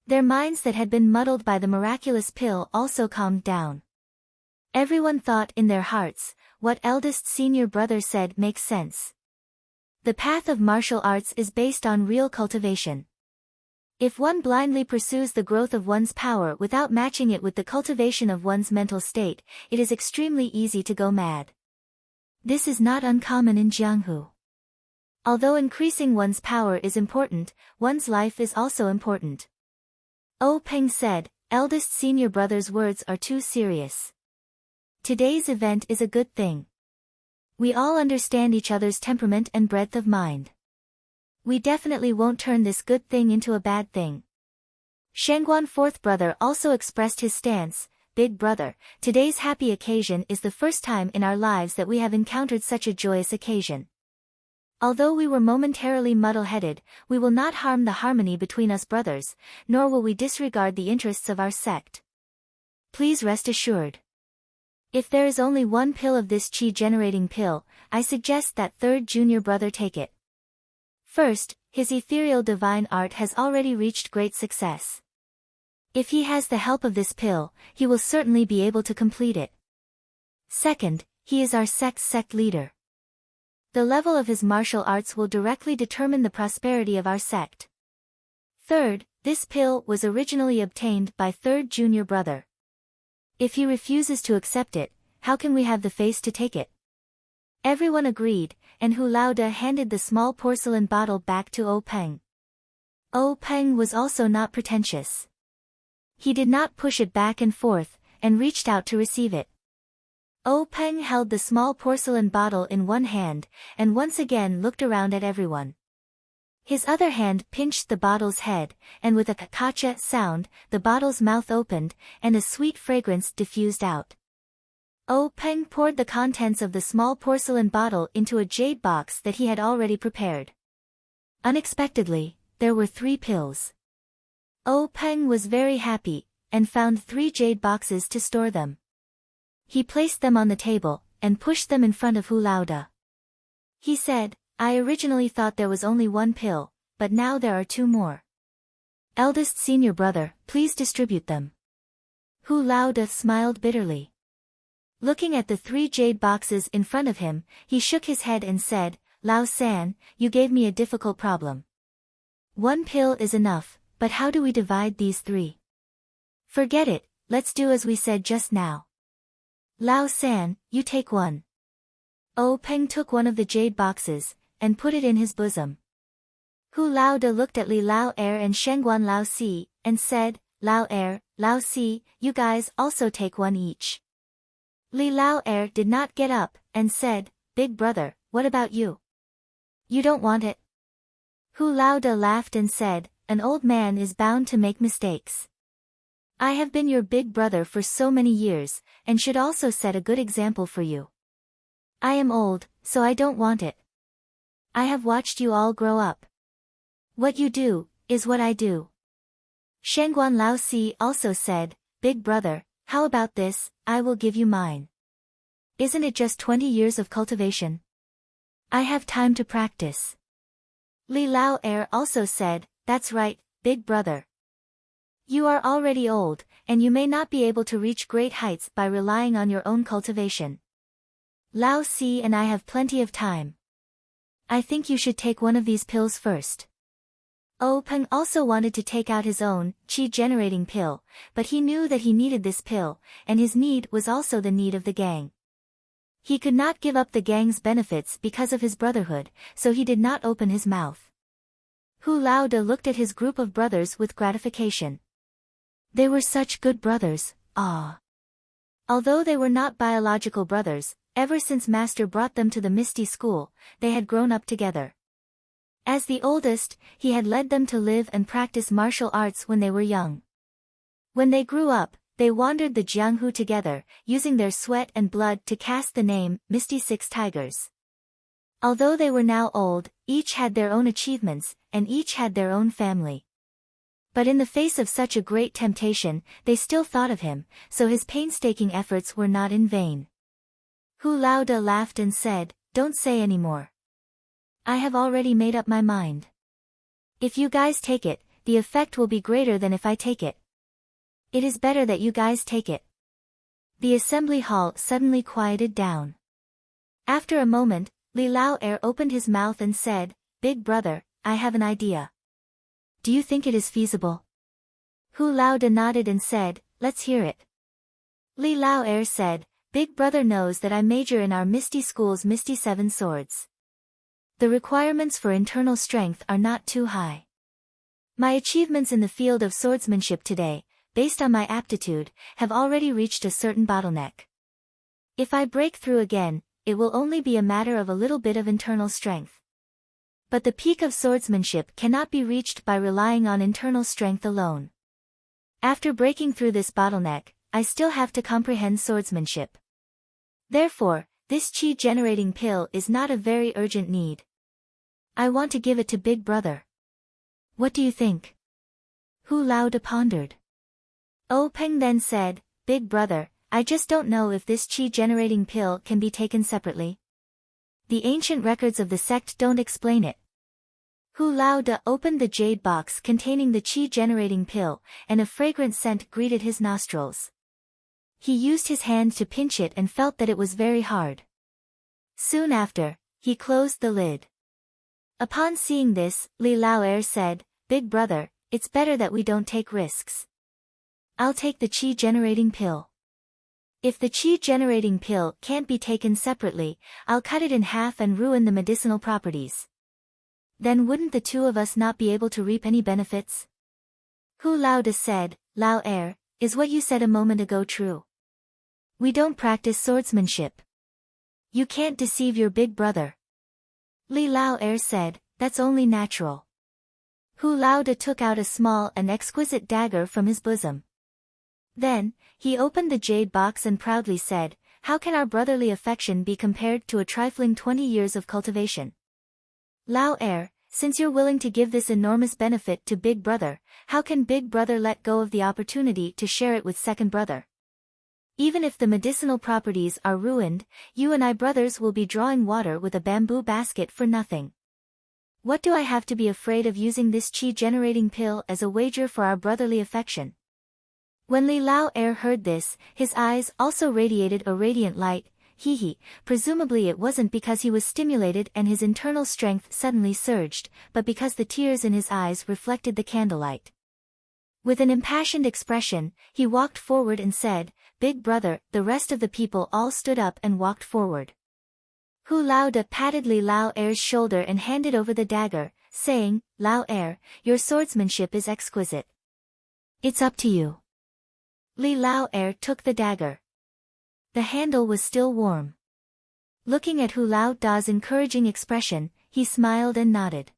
Their minds that had been muddled by the miraculous pill also calmed down. Everyone thought in their hearts, what eldest senior brother said makes sense. The path of martial arts is based on real cultivation. If one blindly pursues the growth of one's power without matching it with the cultivation of one's mental state, it is extremely easy to go mad. This is not uncommon in Jianghu. Although increasing one's power is important, one's life is also important. Peng said, eldest senior brother's words are too serious. Today's event is a good thing. We all understand each other's temperament and breadth of mind. We definitely won't turn this good thing into a bad thing. Shangguan fourth brother also expressed his stance, big brother, today's happy occasion is the first time in our lives that we have encountered such a joyous occasion. Although we were momentarily muddle-headed, we will not harm the harmony between us brothers, nor will we disregard the interests of our sect. Please rest assured. If there is only one pill of this qi-generating pill, I suggest that third junior brother take it. First, his ethereal divine art has already reached great success. If he has the help of this pill, he will certainly be able to complete it. Second, he is our sect's sect leader. The level of his martial arts will directly determine the prosperity of our sect. Third, this pill was originally obtained by third junior brother. If he refuses to accept it, how can we have the face to take it? Everyone agreed, and Hu Laoda handed the small porcelain bottle back to Peng. Peng was also not pretentious. He did not push it back and forth, and reached out to receive it. Peng held the small porcelain bottle in one hand, and once again looked around at everyone. His other hand pinched the bottle's head, and with a kakacha sound, the bottle's mouth opened, and a sweet fragrance diffused out. Peng poured the contents of the small porcelain bottle into a jade box that he had already prepared. Unexpectedly, there were 3 pills. Peng was very happy, and found 3 jade boxes to store them. He placed them on the table, and pushed them in front of Hu Laoda. He said, I originally thought there was only 1 pill, but now there are 2 more. Eldest senior brother, please distribute them. Hu Laoda smiled bitterly. Looking at the 3 jade boxes in front of him, he shook his head and said, Lao San, you gave me a difficult problem. 1 pill is enough, but how do we divide these 3? Forget it, let's do as we said just now. Lao San, you take 1. Oh Peng took one of the jade boxes, and put it in his bosom. Hu Laoda looked at Li Lao Er and Shengguan Lao Si, and said, Lao Er, Lao Si, you guys also take 1 each. Li Lao Er did not get up, and said, Big brother, what about you? You don't want it? Hu Laoda laughed and said, an old man is bound to make mistakes. I have been your big brother for so many years, and should also set a good example for you. I am old, so I don't want it. I have watched you all grow up. What you do, is what I do. Shengguan Lao Si also said, Big brother, how about this, I will give you mine. Isn't it just 20 years of cultivation? I have time to practice. Li Lao Er also said, that's right, big brother. You are already old, and you may not be able to reach great heights by relying on your own cultivation. Lao Si and I have plenty of time. I think you should take one of these pills first. Oh Peng also wanted to take out his own, qi-generating pill, but he knew that he needed this pill, and his need was also the need of the gang. He could not give up the gang's benefits because of his brotherhood, so he did not open his mouth. Hu Laoda looked at his group of brothers with gratification. They were such good brothers, ah. Although they were not biological brothers, ever since Master brought them to the Misty School, they had grown up together. As the oldest, he had led them to live and practice martial arts when they were young. When they grew up, they wandered the Jianghu together, using their sweat and blood to cast the name, Misty Six Tigers. Although they were now old, each had their own achievements, and each had their own family. But in the face of such a great temptation, they still thought of him, so his painstaking efforts were not in vain. Hu Laoda laughed and said, don't say any more. I have already made up my mind. If you guys take it, the effect will be greater than if I take it. It is better that you guys take it. The assembly hall suddenly quieted down. After a moment, Li Lao Er opened his mouth and said, Big brother, I have an idea. Do you think it is feasible? Hu Laoda nodded and said, let's hear it. Li Lao Er said, Big brother knows that I major in our Misty School's Misty Seven Swords. The requirements for internal strength are not too high. My achievements in the field of swordsmanship today, based on my aptitude, have already reached a certain bottleneck. If I break through again, it will only be a matter of a little bit of internal strength. But the peak of swordsmanship cannot be reached by relying on internal strength alone. After breaking through this bottleneck, I still have to comprehend swordsmanship. Therefore, this qi-generating pill is not a very urgent need. I want to give it to Big Brother. What do you think? Hu Laoda pondered. Oh Peng then said, Big Brother, I just don't know if this qi-generating pill can be taken separately. The ancient records of the sect don't explain it. Hu Laoda opened the jade box containing the qi-generating pill, and a fragrant scent greeted his nostrils. He used his hand to pinch it and felt that it was very hard. Soon after, he closed the lid. Upon seeing this, Li Lao Er said, Big brother, it's better that we don't take risks. I'll take the qi-generating pill. If the qi-generating pill can't be taken separately, I'll cut it in half and ruin the medicinal properties. Then wouldn't the two of us not be able to reap any benefits? Hu Laoda said, Lao Er, is what you said a moment ago true? We don't practice swordsmanship. You can't deceive your big brother. Li Lao Er said, that's only natural. Hu Laoda took out a small and exquisite dagger from his bosom. Then, he opened the jade box and proudly said, how can our brotherly affection be compared to a trifling 20 years of cultivation? Lao Er, since you're willing to give this enormous benefit to Big Brother, how can Big Brother let go of the opportunity to share it with second brother? Even if the medicinal properties are ruined, you and I brothers will be drawing water with a bamboo basket for nothing. What do I have to be afraid of using this chi-generating pill as a wager for our brotherly affection? When Li Lao Er heard this, his eyes also radiated a radiant light. Presumably it wasn't because he was stimulated and his internal strength suddenly surged, but because the tears in his eyes reflected the candlelight. With an impassioned expression, he walked forward and said, "Big Brother." The rest of the people all stood up and walked forward. Hu Lao Da patted Li Lao Er's shoulder and handed over the dagger, saying, "Lao Er, your swordsmanship is exquisite. It's up to you." Li Lao Er took the dagger. The handle was still warm. Looking at Hu Lao Da's encouraging expression, he smiled and nodded.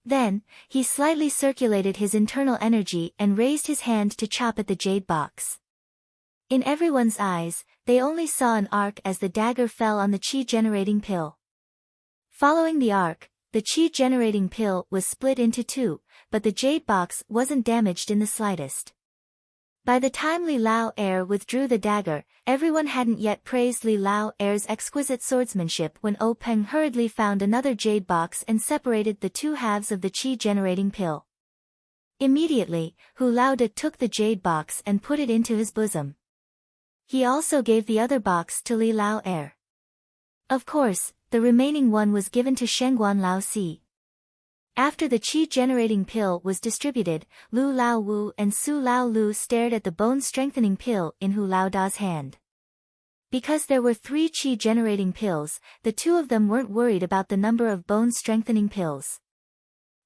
Then, he slightly circulated his internal energy and raised his hand to chop at the jade box. In everyone's eyes, they only saw an arc as the dagger fell on the chi-generating pill. Following the arc, the chi-generating pill was split into two, but the jade box wasn't damaged in the slightest. By the time Li Lao Er withdrew the dagger, everyone hadn't yet praised Li Lao Er's exquisite swordsmanship when O Peng hurriedly found another jade box and separated the two halves of the chi-generating pill. Immediately, Hu Lao Da took the jade box and put it into his bosom. He also gave the other box to Li Lao Er. Of course, the remaining one was given to Shengguan Lao Si. After the chi-generating pill was distributed, Lu Lao Wu and Su Lao Lu stared at the bone-strengthening pill in Hu Lao Da's hand. Because there were 3 chi-generating pills, the two of them weren't worried about the number of bone-strengthening pills.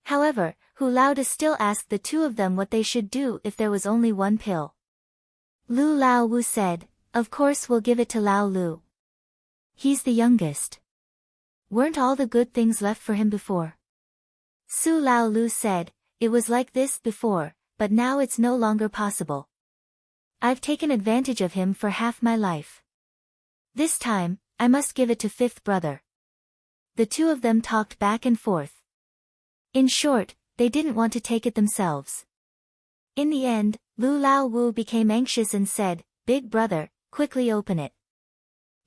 However, Hu Lao Da still asked the two of them what they should do if there was only one pill. Lu Lao Wu said, "Of course we'll give it to Lao Lu. He's the youngest. Weren't all the good things left for him before?" Su Lao Lu said, "It was like this before, but now it's no longer possible. I've taken advantage of him for half my life. This time, I must give it to fifth brother." The two of them talked back and forth. In short, they didn't want to take it themselves. In the end, Lu Lao Wu became anxious and said, "Big Brother, quickly open it.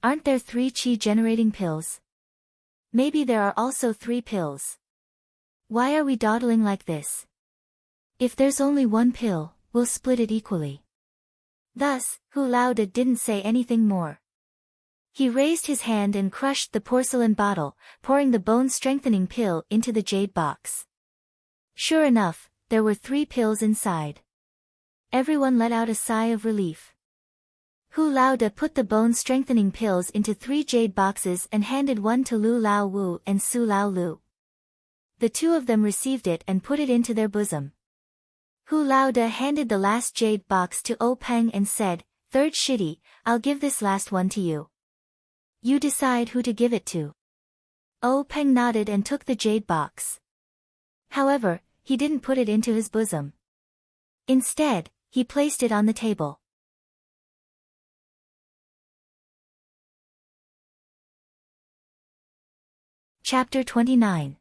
Aren't there 3 chi-generating pills? Maybe there are also 3 pills. Why are we dawdling like this? If there's only one pill, we'll split it equally." Thus, Hu Lao Da didn't say anything more. He raised his hand and crushed the porcelain bottle, pouring the bone-strengthening pill into the jade box. Sure enough, there were 3 pills inside. Everyone let out a sigh of relief. Hu Lao Da put the bone-strengthening pills into 3 jade boxes and handed one to Lu Lao Wu and Su Lao Lu. The two of them received it and put it into their bosom. Hu Lao Da handed the last jade box to O Peng and said, "Third Shitty, I'll give this last one to you. You decide who to give it to." O Peng nodded and took the jade box. However, he didn't put it into his bosom. Instead, he placed it on the table. Chapter 29.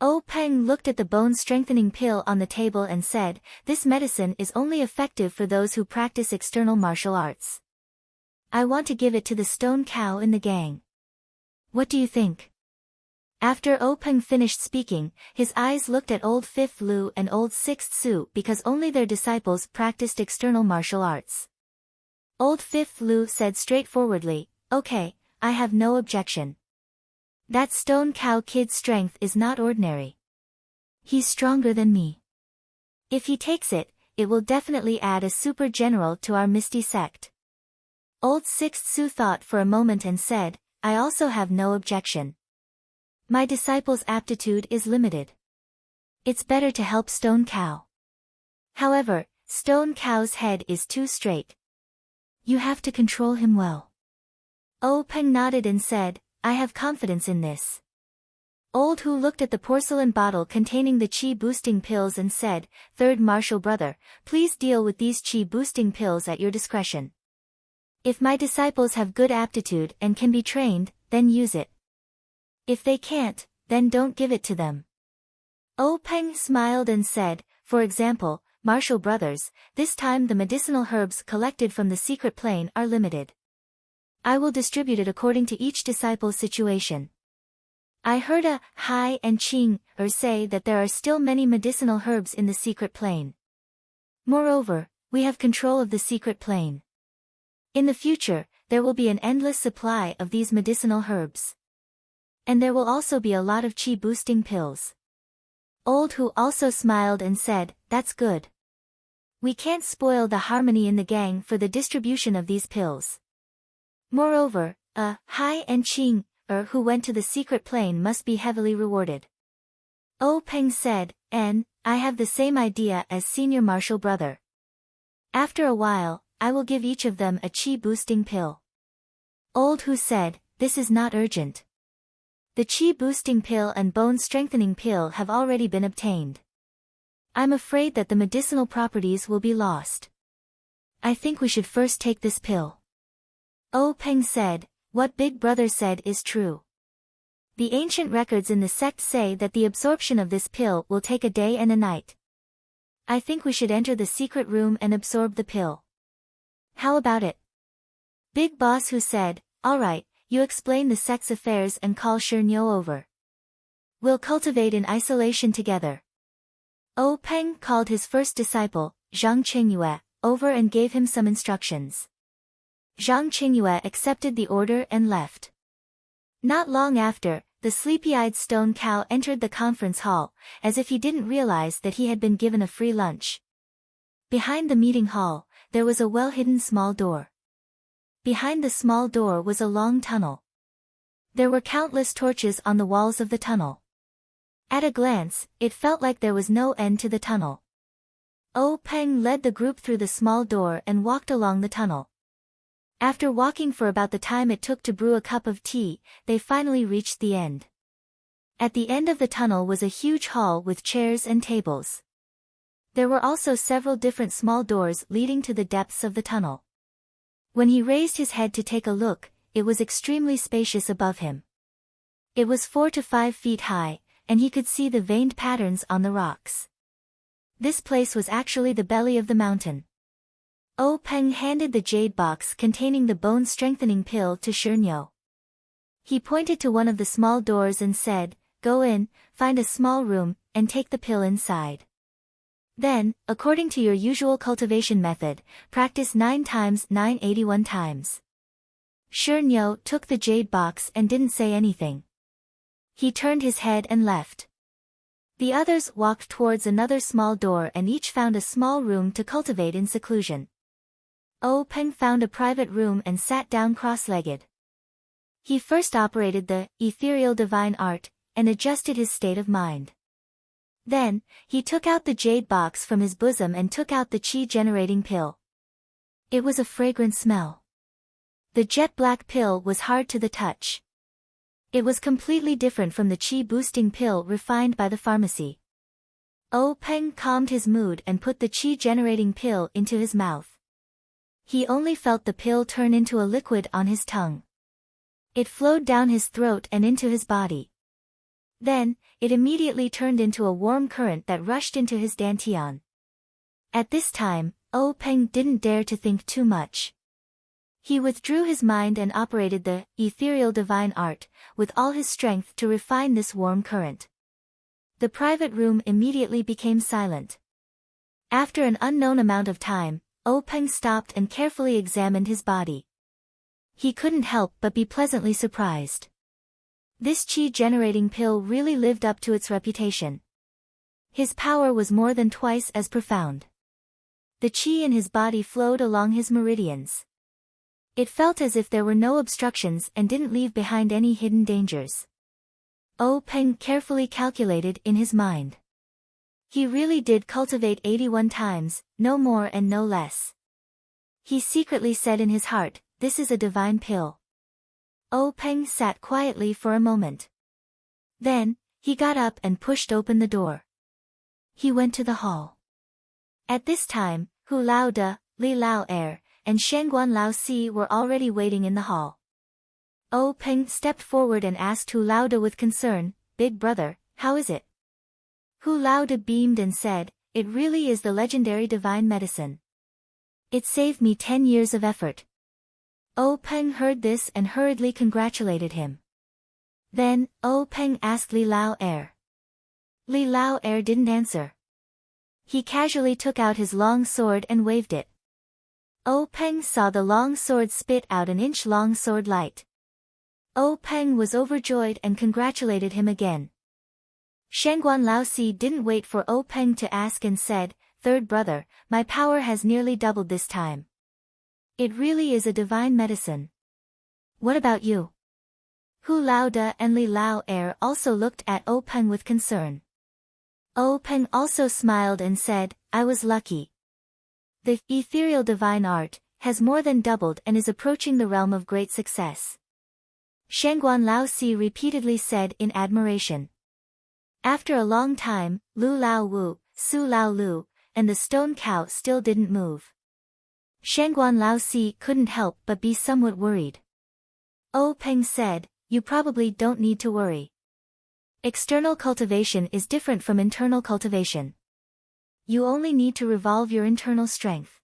O Peng looked at the bone-strengthening pill on the table and said, "This medicine is only effective for those who practice external martial arts. I want to give it to the stone cow in the gang. What do you think?" After O Peng finished speaking, his eyes looked at Old Fifth Lu and Old Sixth Su because only their disciples practiced external martial arts. Old Fifth Lu said straightforwardly, "Okay, I have no objection. That stone cow kid's strength is not ordinary. He's stronger than me. If he takes it, it will definitely add a super general to our Misty sect." Old Sixth Su thought for a moment and said, "I also have no objection. My disciple's aptitude is limited. It's better to help Stone Cow. However, Stone Cow's head is too straight. You have to control him well." O Peng nodded and said, "I have confidence in this." Old Hu looked at the porcelain bottle containing the chi-boosting pills and said, "Third martial brother, please deal with these chi-boosting pills at your discretion. If my disciples have good aptitude and can be trained, then use it. If they can't, then don't give it to them." Oh Peng smiled and said, for example, Marshall Brothers, this time the medicinal herbs collected from the secret plane are limited. I will distribute it according to each disciple's situation. I heard a Hai and Ching say that there are still many medicinal herbs in the secret plane. Moreover, we have control of the secret plane. In the future, there will be an endless supply of these medicinal herbs. And there will also be a lot of chi boosting pills. Old Hu also smiled and said, that's good. We can't spoil the harmony in the gang for the distribution of these pills. Moreover, Hai and Ching who went to the secret plane must be heavily rewarded. Oh Peng said, and I have the same idea as Senior Marshall Brother. After a while, I will give each of them a chi boosting pill. Old Hu said, this is not urgent. The chi boosting pill and bone strengthening pill have already been obtained. I'm afraid that the medicinal properties will be lost. I think we should first take this pill. Oh Peng said, what Big Brother said is true. The ancient records in the sect say that the absorption of this pill will take a day and a night. I think we should enter the secret room and absorb the pill. How about it? Big Boss Hu said, alright, you explain the sect's affairs and call Shernyo over. We'll cultivate in isolation together. Oh Peng called his first disciple, Zhang Qingyue, over and gave him some instructions. Zhang Qingyue accepted the order and left. Not long after, the sleepy-eyed stone cow entered the conference hall, as if he didn't realize that he had been given a free lunch. Behind the meeting hall, there was a well-hidden small door. Behind the small door was a long tunnel. There were countless torches on the walls of the tunnel. At a glance, it felt like there was no end to the tunnel. Oh Peng led the group through the small door and walked along the tunnel. After walking for about the time it took to brew a cup of tea, they finally reached the end. At the end of the tunnel was a huge hall with chairs and tables. There were also several different small doors leading to the depths of the tunnel. When he raised his head to take a look, it was extremely spacious above him. It was 4 to 5 feet high, and he could see the veined patterns on the rocks. This place was actually the belly of the mountain. Oh Peng handed the jade box containing the bone-strengthening pill to Shernyo. He pointed to one of the small doors and said, go in, find a small room, and take the pill inside. Then, according to your usual cultivation method, practice 9 times 981 times. Shernyo took the jade box and didn't say anything. He turned his head and left. The others walked towards another small door and each found a small room to cultivate in seclusion. Oh Peng found a private room and sat down cross-legged. He first operated the ethereal divine art, and adjusted his state of mind. Then, he took out the jade box from his bosom and took out the chi-generating pill. It was a fragrant smell. The jet-black pill was hard to the touch. It was completely different from the chi-boosting pill refined by the pharmacy. Oh Peng calmed his mood and put the chi-generating pill into his mouth. He only felt the pill turn into a liquid on his tongue. It flowed down his throat and into his body. Then, it immediately turned into a warm current that rushed into his dantian. At this time, Oh Peng didn't dare to think too much. He withdrew his mind and operated the ethereal divine art, with all his strength to refine this warm current. The private room immediately became silent. After an unknown amount of time, Oh Peng stopped and carefully examined his body. He couldn't help but be pleasantly surprised. This chi-generating pill really lived up to its reputation. His power was more than twice as profound. The chi in his body flowed along his meridians. It felt as if there were no obstructions and didn't leave behind any hidden dangers. Oh Peng carefully calculated in his mind. He really did cultivate 81 times, no more and no less. He secretly said in his heart, this is a divine pill. Oh Peng sat quietly for a moment. Then, he got up and pushed open the door. He went to the hall. At this time, Hu Lao De, Li Lao Er, and Shengguan Lao Si were already waiting in the hall. Oh Peng stepped forward and asked Hu Lao De with concern, Big Brother, how is it? Hu Laoda beamed and said, "It really is the legendary divine medicine. It saved me 10 years of effort." O Peng heard this and hurriedly congratulated him. Then, O Peng asked Li Lao Er. Li Lao Er didn't answer. He casually took out his long sword and waved it. O Peng saw the long sword spit out an inch-long sword light. O Peng was overjoyed and congratulated him again. Shangguan Laozi didn't wait for O Peng to ask and said, "Third brother, my power has nearly doubled this time. It really is a divine medicine. What about you?" Hu Laoda and Li Lao Er also looked at O Peng with concern. O Peng also smiled and said, "I was lucky. The ethereal divine art has more than doubled and is approaching the realm of great success." Shangguan Laozi repeatedly said in admiration. After a long time, Lu Lao Wu, Su Lao Lu, and the stone cow still didn't move. Shangguan Laozi couldn't help but be somewhat worried. O Peng said, "You probably don't need to worry. External cultivation is different from internal cultivation. You only need to revolve your internal strength.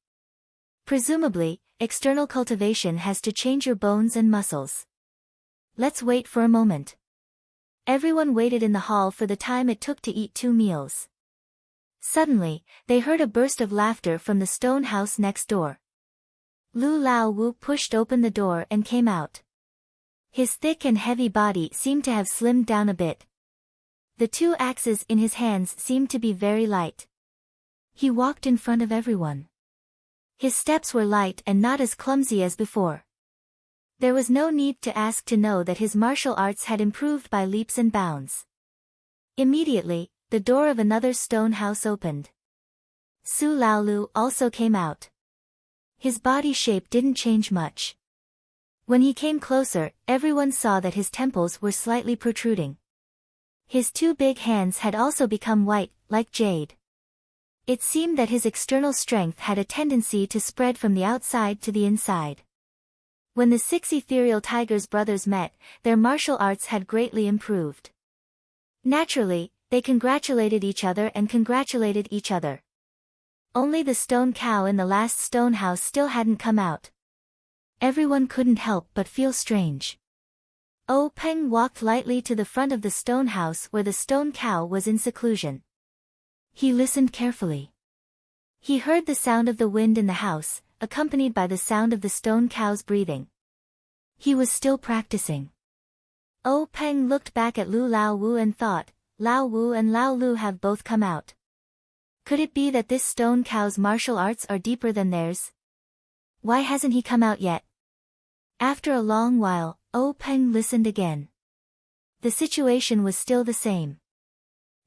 Presumably, external cultivation has to change your bones and muscles. Let's wait for a moment." Everyone waited in the hall for the time it took to eat 2 meals. Suddenly, they heard a burst of laughter from the stone house next door. Lu Lao Wu pushed open the door and came out. His thick and heavy body seemed to have slimmed down a bit. The 2 axes in his hands seemed to be very light. He walked in front of everyone. His steps were light and not as clumsy as before. There was no need to ask to know that his martial arts had improved by leaps and bounds. Immediately, the door of another stone house opened. Su Laolu also came out. His body shape didn't change much. When he came closer, everyone saw that his temples were slightly protruding. His 2 big hands had also become white, like jade. It seemed that his external strength had a tendency to spread from the outside to the inside. When the 6 ethereal tigers brothers met, their martial arts had greatly improved. Naturally, they congratulated each other and congratulated each other. Only the stone cow in the last stone house still hadn't come out. Everyone couldn't help but feel strange. O Peng walked lightly to the front of the stone house where the stone cow was in seclusion. He listened carefully. He heard the sound of the wind in the house, accompanied by the sound of the stone cow's breathing. He was still practicing. O Peng looked back at Lu Lao Wu and thought, Lao Wu and Lao Lu have both come out. Could it be that this stone cow's martial arts are deeper than theirs? Why hasn't he come out yet? After a long while, O Peng listened again. The situation was still the same.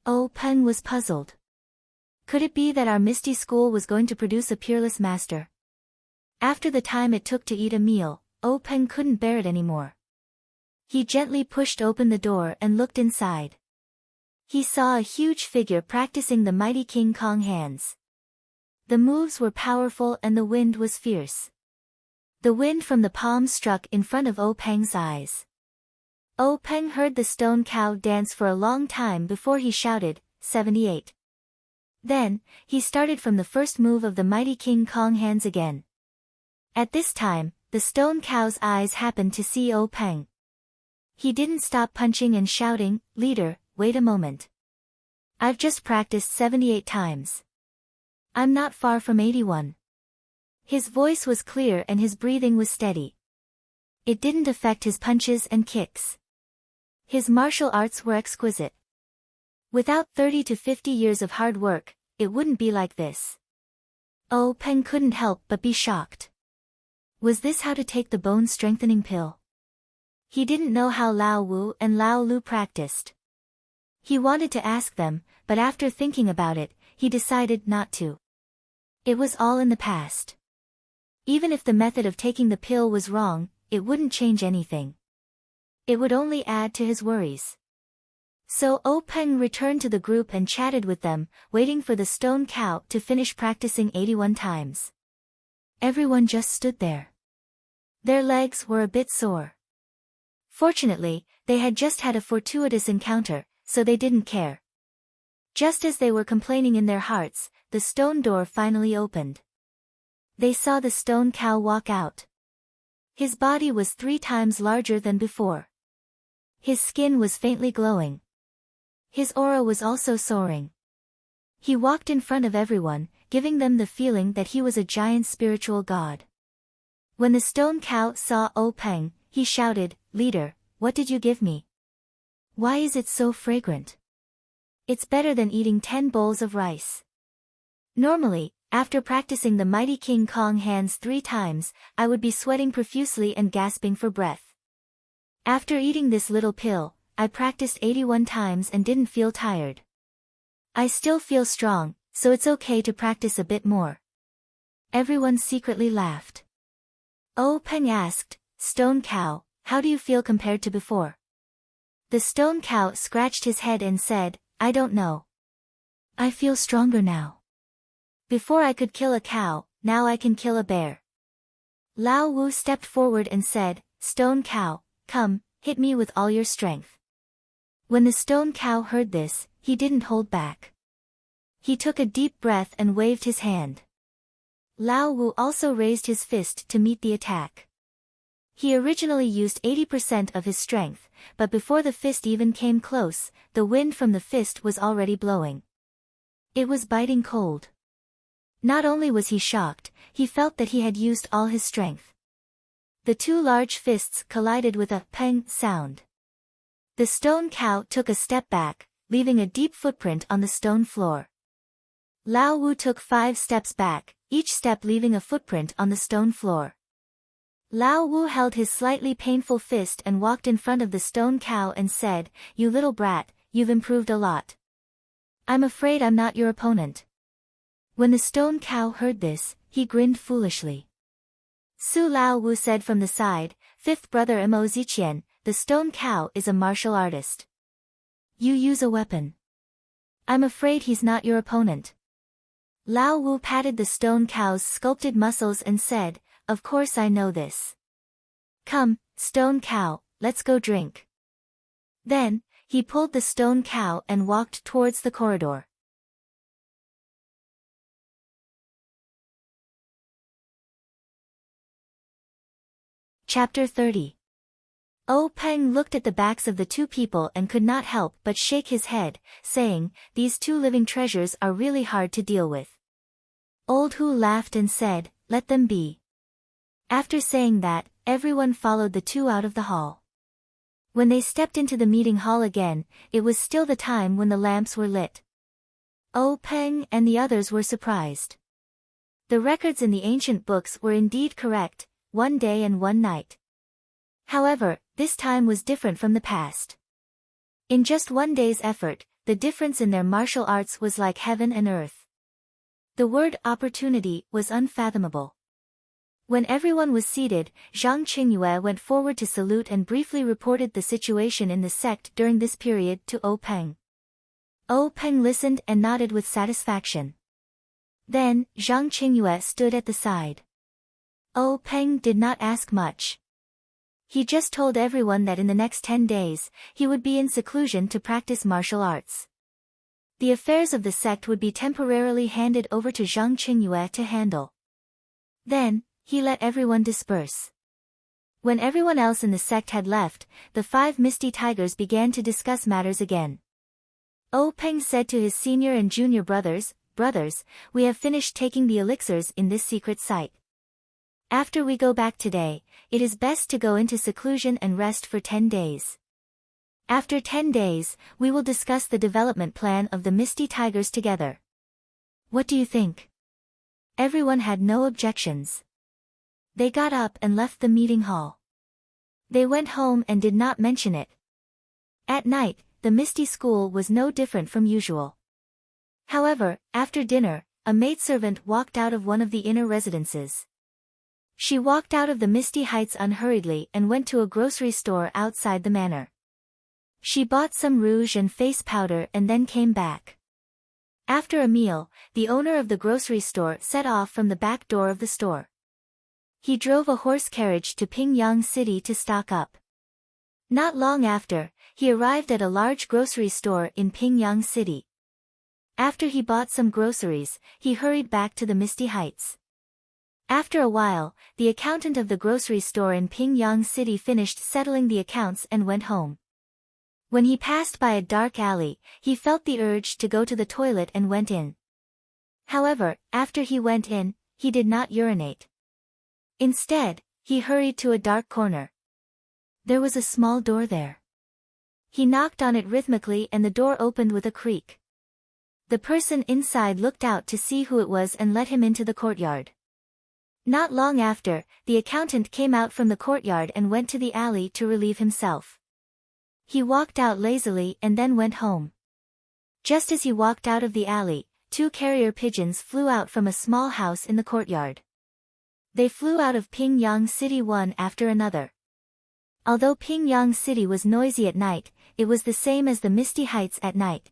O Peng was puzzled. Could it be that our Misty School was going to produce a peerless master? After the time it took to eat a meal, O Peng couldn't bear it anymore. He gently pushed open the door and looked inside. He saw a huge figure practicing the mighty King Kong hands. The moves were powerful and the wind was fierce. The wind from the palm struck in front of O Peng's eyes. O Peng heard the stone cow dance for a long time before he shouted, 78. Then, he started from the first move of the mighty King Kong hands again. At this time, the stone cow's eyes happened to see O Peng. He didn't stop punching and shouting, "Leader, wait a moment. I've just practiced 78 times. I'm not far from 81. His voice was clear and his breathing was steady. It didn't affect his punches and kicks. His martial arts were exquisite. Without 30 to 50 years of hard work, it wouldn't be like this. O Peng couldn't help but be shocked. Was this how to take the bone-strengthening pill? He didn't know how Lao Wu and Lao Lu practiced. He wanted to ask them, but after thinking about it, he decided not to. It was all in the past. Even if the method of taking the pill was wrong, it wouldn't change anything. It would only add to his worries. So O Peng returned to the group and chatted with them, waiting for the stone cow to finish practicing 81 times. Everyone just stood there. Their legs were a bit sore. Fortunately, they had just had a fortuitous encounter, so they didn't care. Just as they were complaining in their hearts, the stone door finally opened. They saw the stone cow walk out. His body was 3 times larger than before. His skin was faintly glowing. His aura was also soaring. He walked in front of everyone, giving them the feeling that he was a giant spiritual god. When the stone cow saw O Peng, he shouted, "Leader, what did you give me? Why is it so fragrant? It's better than eating 10 bowls of rice." Normally, after practicing the mighty King Kong hands 3 times, I would be sweating profusely and gasping for breath. After eating this little pill, I practiced 81 times and didn't feel tired. I still feel strong, so it's okay to practice a bit more. Everyone secretly laughed. O Peng asked, "Stone cow, how do you feel compared to before?" The stone cow scratched his head and said, "I don't know. I feel stronger now. Before I could kill a cow, now I can kill a bear." Lao Wu stepped forward and said, "Stone cow, come, hit me with all your strength." When the stone cow heard this, he didn't hold back. He took a deep breath and waved his hand. Lao Wu also raised his fist to meet the attack. He originally used 80% of his strength, but before the fist even came close, the wind from the fist was already blowing. It was biting cold. Not only was he shocked, he felt that he had used all his strength. The 2 large fists collided with a peng sound. The stone cow took a step back, leaving a deep footprint on the stone floor. Lao Wu took 5 steps back, each step leaving a footprint on the stone floor. Lao Wu held his slightly painful fist and walked in front of the stone cow and said, "You little brat, you've improved a lot. I'm afraid I'm not your opponent." When the stone cow heard this, he grinned foolishly. Su Lao Wu said from the side, "Fifth brother Mo Ziqian, the stone cow is a martial artist. You use a weapon. I'm afraid he's not your opponent." Lao Wu patted the stone cow's sculpted muscles and said, "Of course I know this. Come, stone cow, let's go drink." Then, he pulled the stone cow and walked towards the corridor. Chapter 30. O Peng looked at the backs of the 2 people and could not help but shake his head, saying, "These 2 living treasures are really hard to deal with." Old Hu laughed and said, "Let them be." After saying that, everyone followed the 2 out of the hall. When they stepped into the meeting hall again, it was still the time when the lamps were lit. O Peng and the others were surprised. The records in the ancient books were indeed correct, 1 day and 1 night. However, this time was different from the past. In just 1 day's effort, the difference in their martial arts was like heaven and earth. The word opportunity was unfathomable. When everyone was seated, Zhang Qingyue went forward to salute and briefly reported the situation in the sect during this period to O Peng. O Peng listened and nodded with satisfaction. Then, Zhang Qingyue stood at the side. O Peng did not ask much. He just told everyone that in the next 10 days, he would be in seclusion to practice martial arts. The affairs of the sect would be temporarily handed over to Zhang Qingyue to handle. Then, he let everyone disperse. When everyone else in the sect had left, the 5 misty tigers began to discuss matters again. O Peng said to his senior and junior brothers, "Brothers, we have finished taking the elixirs in this secret site. After we go back today, it is best to go into seclusion and rest for 10 days. After 10 days, we will discuss the development plan of the Misty Tigers together. What do you think?" Everyone had no objections. They got up and left the meeting hall. They went home and did not mention it. At night, the Misty School was no different from usual. However, after dinner, a maidservant walked out of one of the inner residences. She walked out of the Misty Heights unhurriedly and went to a grocery store outside the manor. She bought some rouge and face powder and then came back. After a meal, the owner of the grocery store set off from the back door of the store. He drove a horse carriage to Pingyang City to stock up. Not long after, he arrived at a large grocery store in Pingyang City. After he bought some groceries, he hurried back to the misty heights. After a while, the accountant of the grocery store in Pingyang City finished settling the accounts and went home. When he passed by a dark alley, he felt the urge to go to the toilet and went in. However, after he went in, he did not urinate. Instead, he hurried to a dark corner. There was a small door there. He knocked on it rhythmically and the door opened with a creak. The person inside looked out to see who it was and let him into the courtyard. Not long after, the accountant came out from the courtyard and went to the alley to relieve himself. He walked out lazily and then went home. Just as he walked out of the alley, 2 carrier pigeons flew out from a small house in the courtyard. They flew out of Pingyang City one after another. Although Pingyang City was noisy at night, it was the same as the misty heights at night.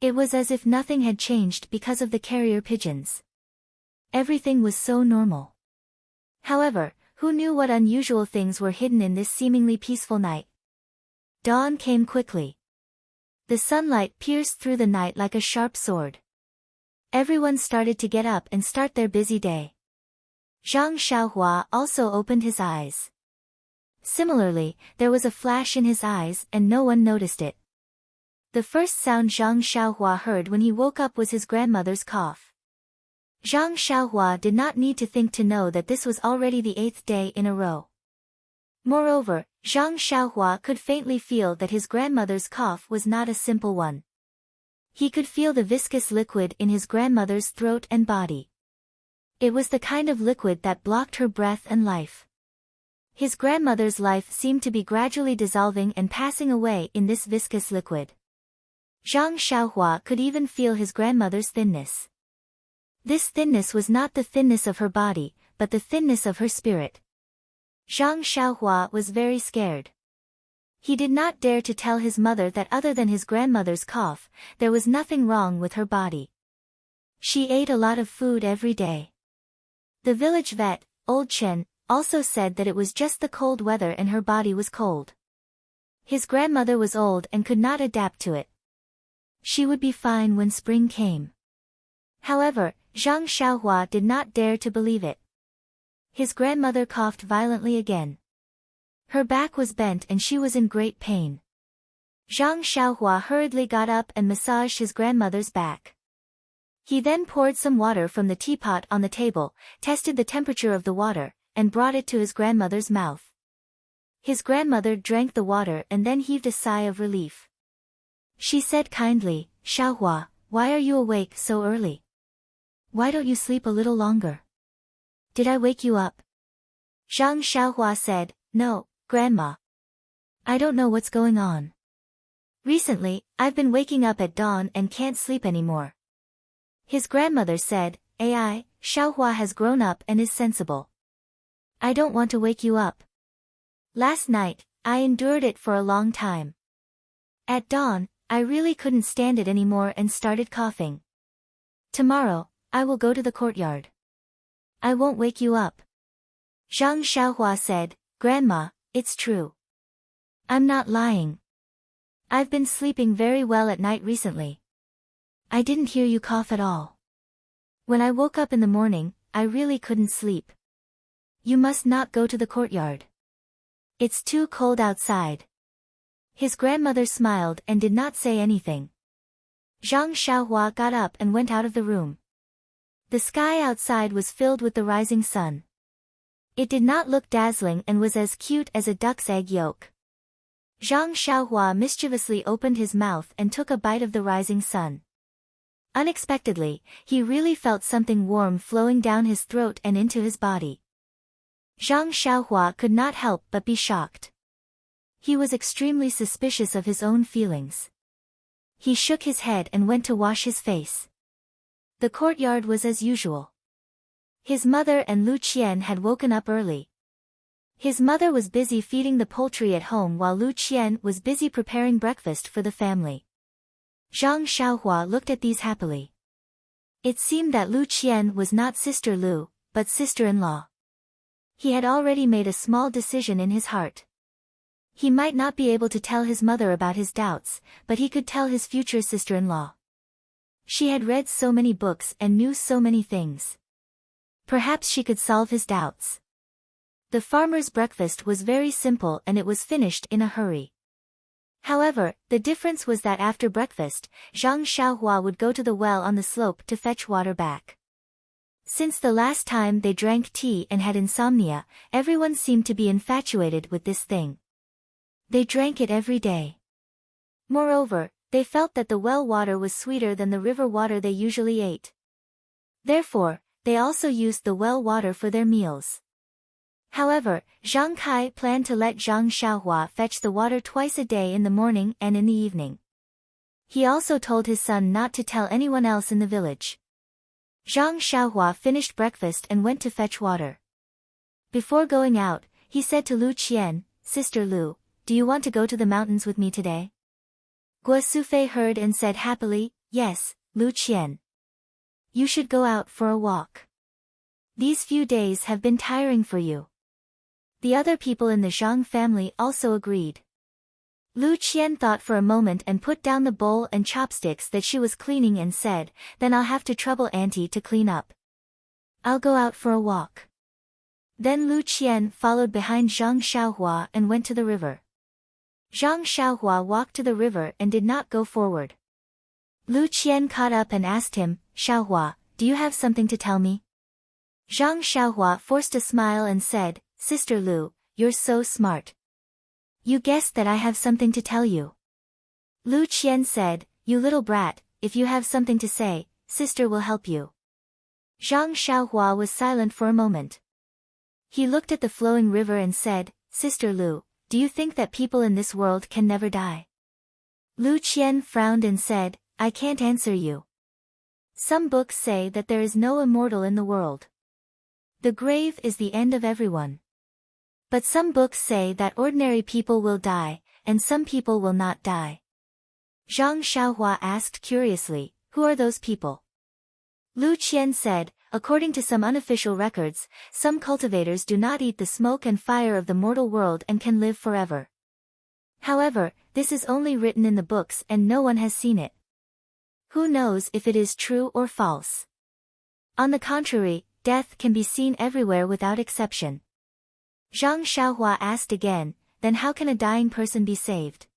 It was as if nothing had changed because of the carrier pigeons. Everything was so normal. However, who knew what unusual things were hidden in this seemingly peaceful night? Dawn came quickly. The sunlight pierced through the night like a sharp sword. Everyone started to get up and start their busy day. Zhang Xiaohua also opened his eyes. Similarly, there was a flash in his eyes and no one noticed it. The first sound Zhang Xiaohua heard when he woke up was his grandmother's cough. Zhang Xiaohua did not need to think to know that this was already the 8th day in a row. Moreover, Zhang Xiaohua could faintly feel that his grandmother's cough was not a simple one. He could feel the viscous liquid in his grandmother's throat and body. It was the kind of liquid that blocked her breath and life. His grandmother's life seemed to be gradually dissolving and passing away in this viscous liquid. Zhang Xiaohua could even feel his grandmother's thinness. This thinness was not the thinness of her body, but the thinness of her spirit. Zhang Xiaohua was very scared. He did not dare to tell his mother that other than his grandmother's cough, there was nothing wrong with her body. She ate a lot of food every day. The village vet, Old Chen, also said that it was just the cold weather and her body was cold. His grandmother was old and could not adapt to it. She would be fine when spring came. However, Zhang Xiaohua did not dare to believe it. His grandmother coughed violently again. Her back was bent and she was in great pain. Zhang Xiaohua hurriedly got up and massaged his grandmother's back. He then poured some water from the teapot on the table, tested the temperature of the water, and brought it to his grandmother's mouth. His grandmother drank the water and then heaved a sigh of relief. She said kindly, "Xiaohua, why are you awake so early? Why don't you sleep a little longer? Did I wake you up?" Zhang Xiaohua said, "No, Grandma. I don't know what's going on. Recently, I've been waking up at dawn and can't sleep anymore." His grandmother said, "Ai, Xiaohua has grown up and is sensible. I don't want to wake you up. Last night, I endured it for a long time. At dawn, I really couldn't stand it anymore and started coughing. Tomorrow, I will go to the courtyard. I won't wake you up." Zhang Xiaohua said, "Grandma, it's true. I'm not lying. I've been sleeping very well at night recently. I didn't hear you cough at all. When I woke up in the morning, I really couldn't sleep. You must not go to the courtyard. It's too cold outside." His grandmother smiled and did not say anything. Zhang Xiaohua got up and went out of the room. The sky outside was filled with the rising sun. It did not look dazzling and was as cute as a duck's egg yolk. Zhang Xiaohua mischievously opened his mouth and took a bite of the rising sun. Unexpectedly, he really felt something warm flowing down his throat and into his body. Zhang Xiaohua could not help but be shocked. He was extremely suspicious of his own feelings. He shook his head and went to wash his face. The courtyard was as usual. His mother and Lu Qian had woken up early. His mother was busy feeding the poultry at home while Lu Qian was busy preparing breakfast for the family. Zhang Xiaohua looked at these happily. It seemed that Lu Qian was not Sister Lu, but sister-in-law. He had already made a small decision in his heart. He might not be able to tell his mother about his doubts, but he could tell his future sister-in-law. She had read so many books and knew so many things. Perhaps she could solve his doubts. The farmer's breakfast was very simple and it was finished in a hurry. However, the difference was that after breakfast, Zhang Xiaohua would go to the well on the slope to fetch water back. Since the last time they drank tea and had insomnia, everyone seemed to be infatuated with this thing. They drank it every day. Moreover, they felt that the well water was sweeter than the river water they usually ate. Therefore, they also used the well water for their meals. However, Zhang Kai planned to let Zhang Xiaohua fetch the water twice a day in the morning and in the evening. He also told his son not to tell anyone else in the village. Zhang Xiaohua finished breakfast and went to fetch water. Before going out, he said to Lu Qian, "Sister Lu, do you want to go to the mountains with me today?" Guo Sufei heard and said happily, "Yes, Lu Qian. You should go out for a walk. These few days have been tiring for you." The other people in the Zhang family also agreed. Lu Qian thought for a moment and put down the bowl and chopsticks that she was cleaning and said, "Then I'll have to trouble Auntie to clean up. I'll go out for a walk." Then Lu Qian followed behind Zhang Xiaohua and went to the river. Zhang Xiaohua walked to the river and did not go forward. Lu Qian caught up and asked him, "Xiaohua, do you have something to tell me?" Zhang Xiaohua forced a smile and said, "Sister Lu, you're so smart. You guessed that I have something to tell you." Lu Qian said, "You little brat, if you have something to say, sister will help you." Zhang Xiaohua was silent for a moment. He looked at the flowing river and said, "Sister Lu, do you think that people in this world can never die?" Lu Qian frowned and said, "I can't answer you. Some books say that there is no immortal in the world. The grave is the end of everyone. But some books say that ordinary people will die, and some people will not die." Zhang Xiaohua asked curiously, "Who are those people?" Lu Qian said, "According to some unofficial records, some cultivators do not eat the smoke and fire of the mortal world and can live forever. However, this is only written in the books and no one has seen it. Who knows if it is true or false? On the contrary, death can be seen everywhere without exception." Zhang Xiaohua asked again, "Then how can a dying person be saved?"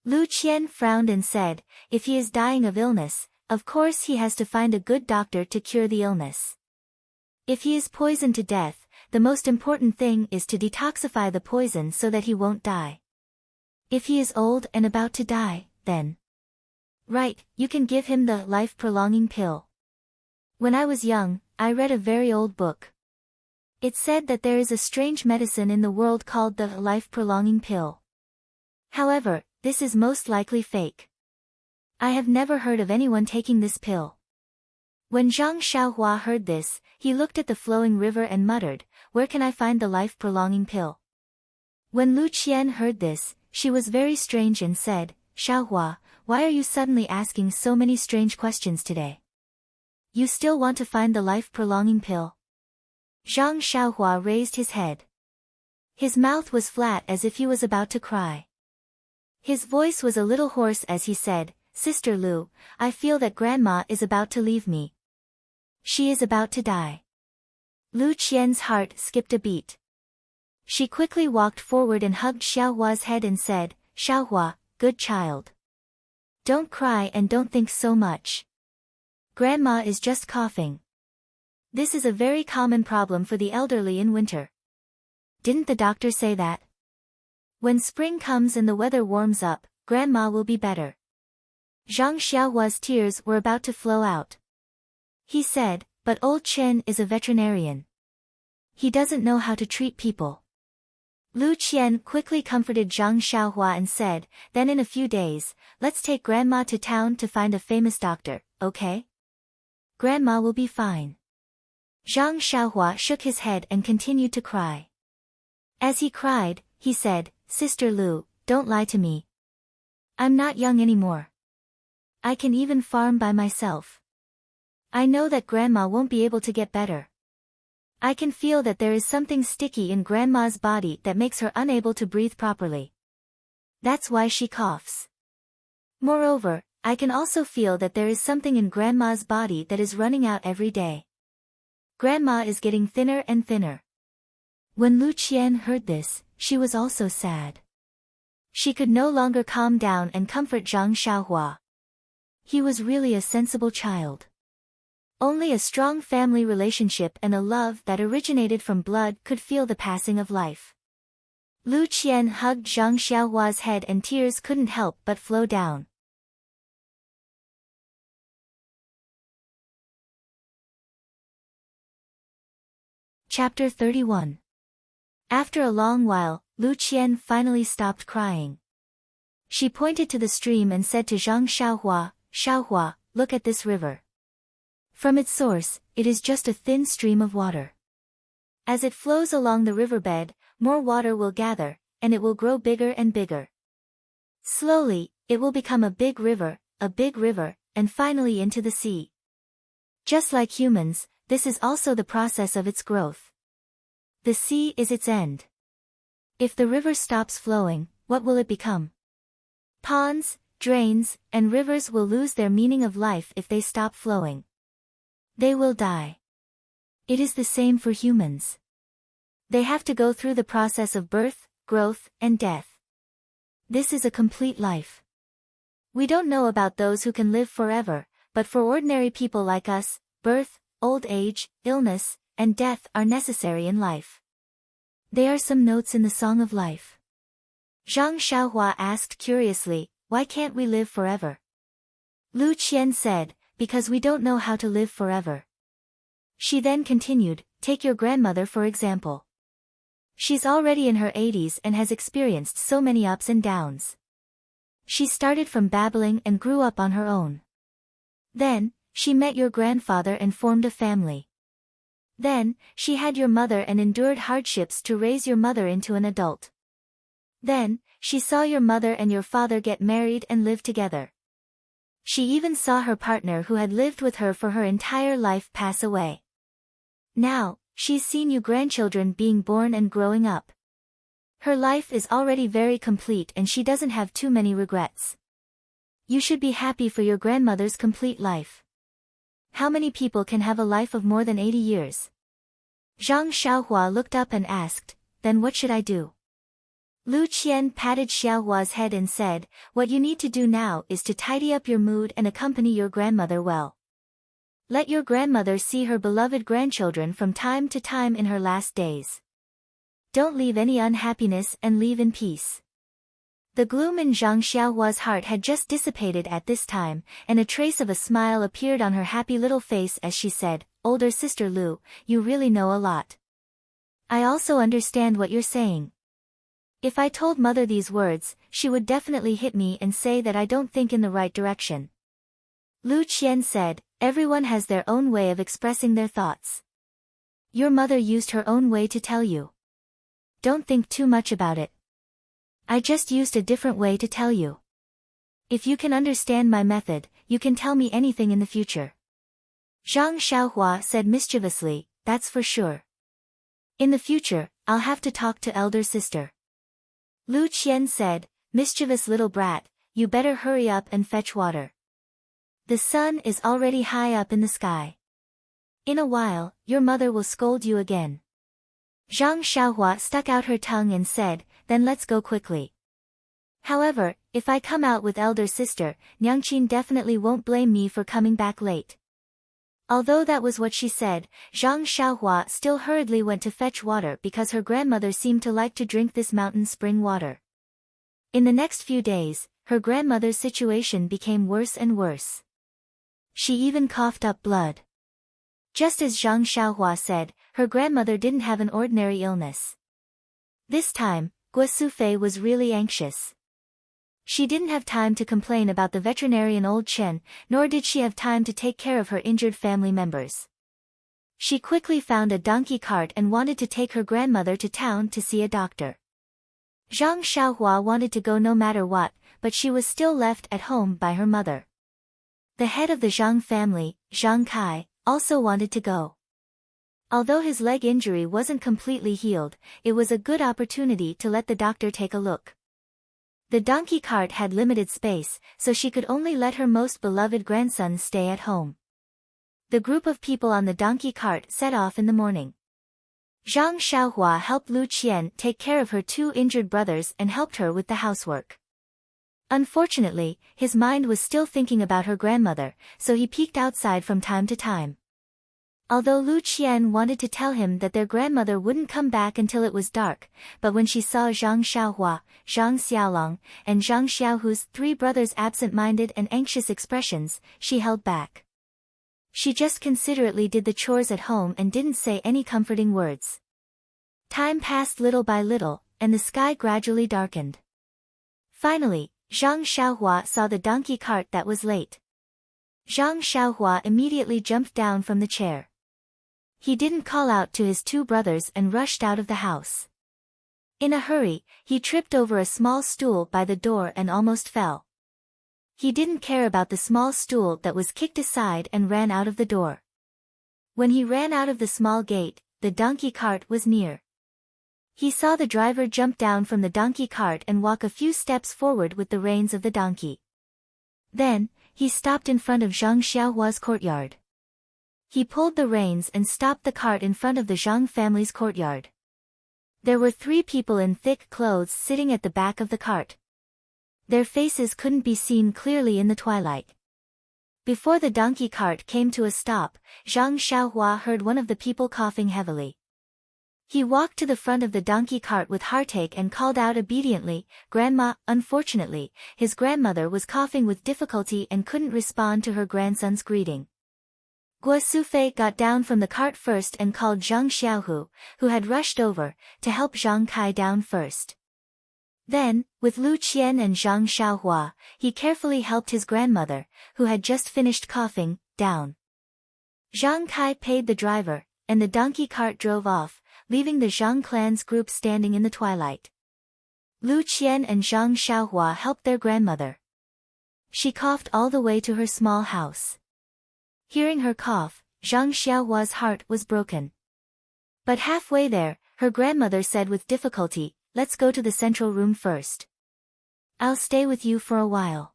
Lu Qian frowned and said, "If he is dying of illness, of course he has to find a good doctor to cure the illness. If he is poisoned to death, the most important thing is to detoxify the poison so that he won't die. If he is old and about to die, then right, you can give him the life-prolonging pill. When I was young, I read a very old book. It said that there is a strange medicine in the world called the life-prolonging pill. However, this is most likely fake. I have never heard of anyone taking this pill." When Zhang Xiaohua heard this, he looked at the flowing river and muttered, "Where can I find the life-prolonging pill?" When Lu Qian heard this, she was very strange and said, "Xiaohua, why are you suddenly asking so many strange questions today? You still want to find the life-prolonging pill?" Zhang Xiaohua raised his head. His mouth was flat as if he was about to cry. His voice was a little hoarse as he said, "Sister Lu, I feel that Grandma is about to leave me. She is about to die." Lu Qian's heart skipped a beat. She quickly walked forward and hugged Xiaohua's head and said, "Xiaohua, good child. Don't cry and don't think so much. Grandma is just coughing. This is a very common problem for the elderly in winter. Didn't the doctor say that? When spring comes and the weather warms up, Grandma will be better." Zhang Xiaohua's tears were about to flow out. He said, "But old Chen is a veterinarian. He doesn't know how to treat people." Lu Qian quickly comforted Zhang Xiaohua and said, "Then in a few days, let's take Grandma to town to find a famous doctor, okay? Grandma will be fine." Zhang Xiaohua shook his head and continued to cry. As he cried, he said, "Sister Lu, don't lie to me. I'm not young anymore. I can even farm by myself. I know that Grandma won't be able to get better. I can feel that there is something sticky in Grandma's body that makes her unable to breathe properly. That's why she coughs. Moreover, I can also feel that there is something in Grandma's body that is running out every day. Grandma is getting thinner and thinner. When Lu Qian heard this, she was also sad. She could no longer calm down and comfort Zhang Xiaohua. He was really a sensible child. Only a strong family relationship and a love that originated from blood could feel the passing of life. Lu Qian hugged Zhang Xiaohua's head and tears couldn't help but flow down. Chapter 31. After a long while, Lu Qian finally stopped crying. She pointed to the stream and said to Zhang Xiaohua, "Xiaohua, look at this river. From its source, it is just a thin stream of water. As it flows along the riverbed, more water will gather, and it will grow bigger and bigger. Slowly, it will become a big river, and finally into the sea. Just like humans, this is also the process of its growth. The sea is its end. If the river stops flowing, what will it become? Ponds, drains, and rivers will lose their meaning of life if they stop flowing. They will die. It is the same for humans. They have to go through the process of birth, growth, and death. This is a complete life. We don't know about those who can live forever, but for ordinary people like us, birth, old age, illness, and death are necessary in life. They are some notes in the song of life." Zhang Xiaohua asked curiously, "Why can't we live forever?" Lu Qian said, "Because we don't know how to live forever." She then continued, "Take your grandmother for example. She's already in her 80s and has experienced so many ups and downs. She started from babbling and grew up on her own. Then, she met your grandfather and formed a family. Then, she had your mother and endured hardships to raise your mother into an adult. Then, she saw your mother and your father get married and live together. She even saw her partner who had lived with her for her entire life pass away. Now, she's seen you grandchildren being born and growing up. Her life is already very complete and she doesn't have too many regrets. You should be happy for your grandmother's complete life. How many people can have a life of more than 80 years? Zhang Xiaohua looked up and asked, "Then what should I do?" Lu Qian patted Xiaohua's head and said, "What you need to do now is to tidy up your mood and accompany your grandmother well. Let your grandmother see her beloved grandchildren from time to time in her last days. Don't leave any unhappiness and leave in peace." The gloom in Zhang Xiaohua's heart had just dissipated at this time, and a trace of a smile appeared on her happy little face as she said, "Older sister Lu, you really know a lot. I also understand what you're saying. If I told mother these words, she would definitely hit me and say that I don't think in the right direction." Lu Qian said, "Everyone has their own way of expressing their thoughts. Your mother used her own way to tell you. Don't think too much about it. I just used a different way to tell you. If you can understand my method, you can tell me anything in the future." Zhang Xiaohua said mischievously, "That's for sure. In the future, I'll have to talk to elder sister." Lu Qian said, "Mischievous little brat, you better hurry up and fetch water. The sun is already high up in the sky. In a while, your mother will scold you again." Zhang Xiaohua stuck out her tongue and said, "Then let's go quickly. However, if I come out with elder sister, Nyangqin definitely won't blame me for coming back late." Although that was what she said, Zhang Xiaohua still hurriedly went to fetch water because her grandmother seemed to like to drink this mountain spring water. In the next few days, her grandmother's situation became worse and worse. She even coughed up blood. Just as Zhang Xiaohua said, her grandmother didn't have an ordinary illness. This time, Guo Sufei was really anxious. She didn't have time to complain about the veterinarian old Chen, nor did she have time to take care of her injured family members. She quickly found a donkey cart and wanted to take her grandmother to town to see a doctor. Zhang Xiaohua wanted to go no matter what, but she was still left at home by her mother. The head of the Zhang family, Zhang Kai, also wanted to go. Although his leg injury wasn't completely healed, it was a good opportunity to let the doctor take a look. The donkey cart had limited space, so she could only let her most beloved grandson stay at home. The group of people on the donkey cart set off in the morning. Zhang Xiaohua helped Lu Qian take care of her 2 injured brothers and helped her with the housework. Unfortunately, his mind was still thinking about her grandmother, so he peeked outside from time to time. Although Lu Qian wanted to tell him that their grandmother wouldn't come back until it was dark, but when she saw Zhang Xiaohua, Zhang Xiaolong, and Zhang Xiaohu's 3 brothers' absent-minded and anxious expressions, she held back. She just considerately did the chores at home and didn't say any comforting words. Time passed little by little, and the sky gradually darkened. Finally, Zhang Xiaohua saw the donkey cart that was late. Zhang Xiaohua immediately jumped down from the chair. He didn't call out to his 2 brothers and rushed out of the house. In a hurry, he tripped over a small stool by the door and almost fell. He didn't care about the small stool that was kicked aside and ran out of the door. When he ran out of the small gate, the donkey cart was near. He saw the driver jump down from the donkey cart and walk a few steps forward with the reins of the donkey. Then, he stopped in front of Zhang Xiaohua's courtyard. He pulled the reins and stopped the cart in front of the Zhang family's courtyard. There were 3 people in thick clothes sitting at the back of the cart. Their faces couldn't be seen clearly in the twilight. Before the donkey cart came to a stop, Zhang Xiaohua heard one of the people coughing heavily. He walked to the front of the donkey cart with heartache and called out obediently, "Grandma." Unfortunately, his grandmother was coughing with difficulty and couldn't respond to her grandson's greeting. Guo Sufei got down from the cart first and called Zhang Xiaohu, who had rushed over, to help Zhang Kai down first. Then, with Lu Qian and Zhang Xiaohua, he carefully helped his grandmother, who had just finished coughing, down. Zhang Kai paid the driver, and the donkey cart drove off, leaving the Zhang clan's group standing in the twilight. Lu Qian and Zhang Xiaohua helped their grandmother. She coughed all the way to her small house. Hearing her cough, Zhang Xiaohua's heart was broken. But halfway there, her grandmother said with difficulty, "Let's go to the central room first. I'll stay with you for a while."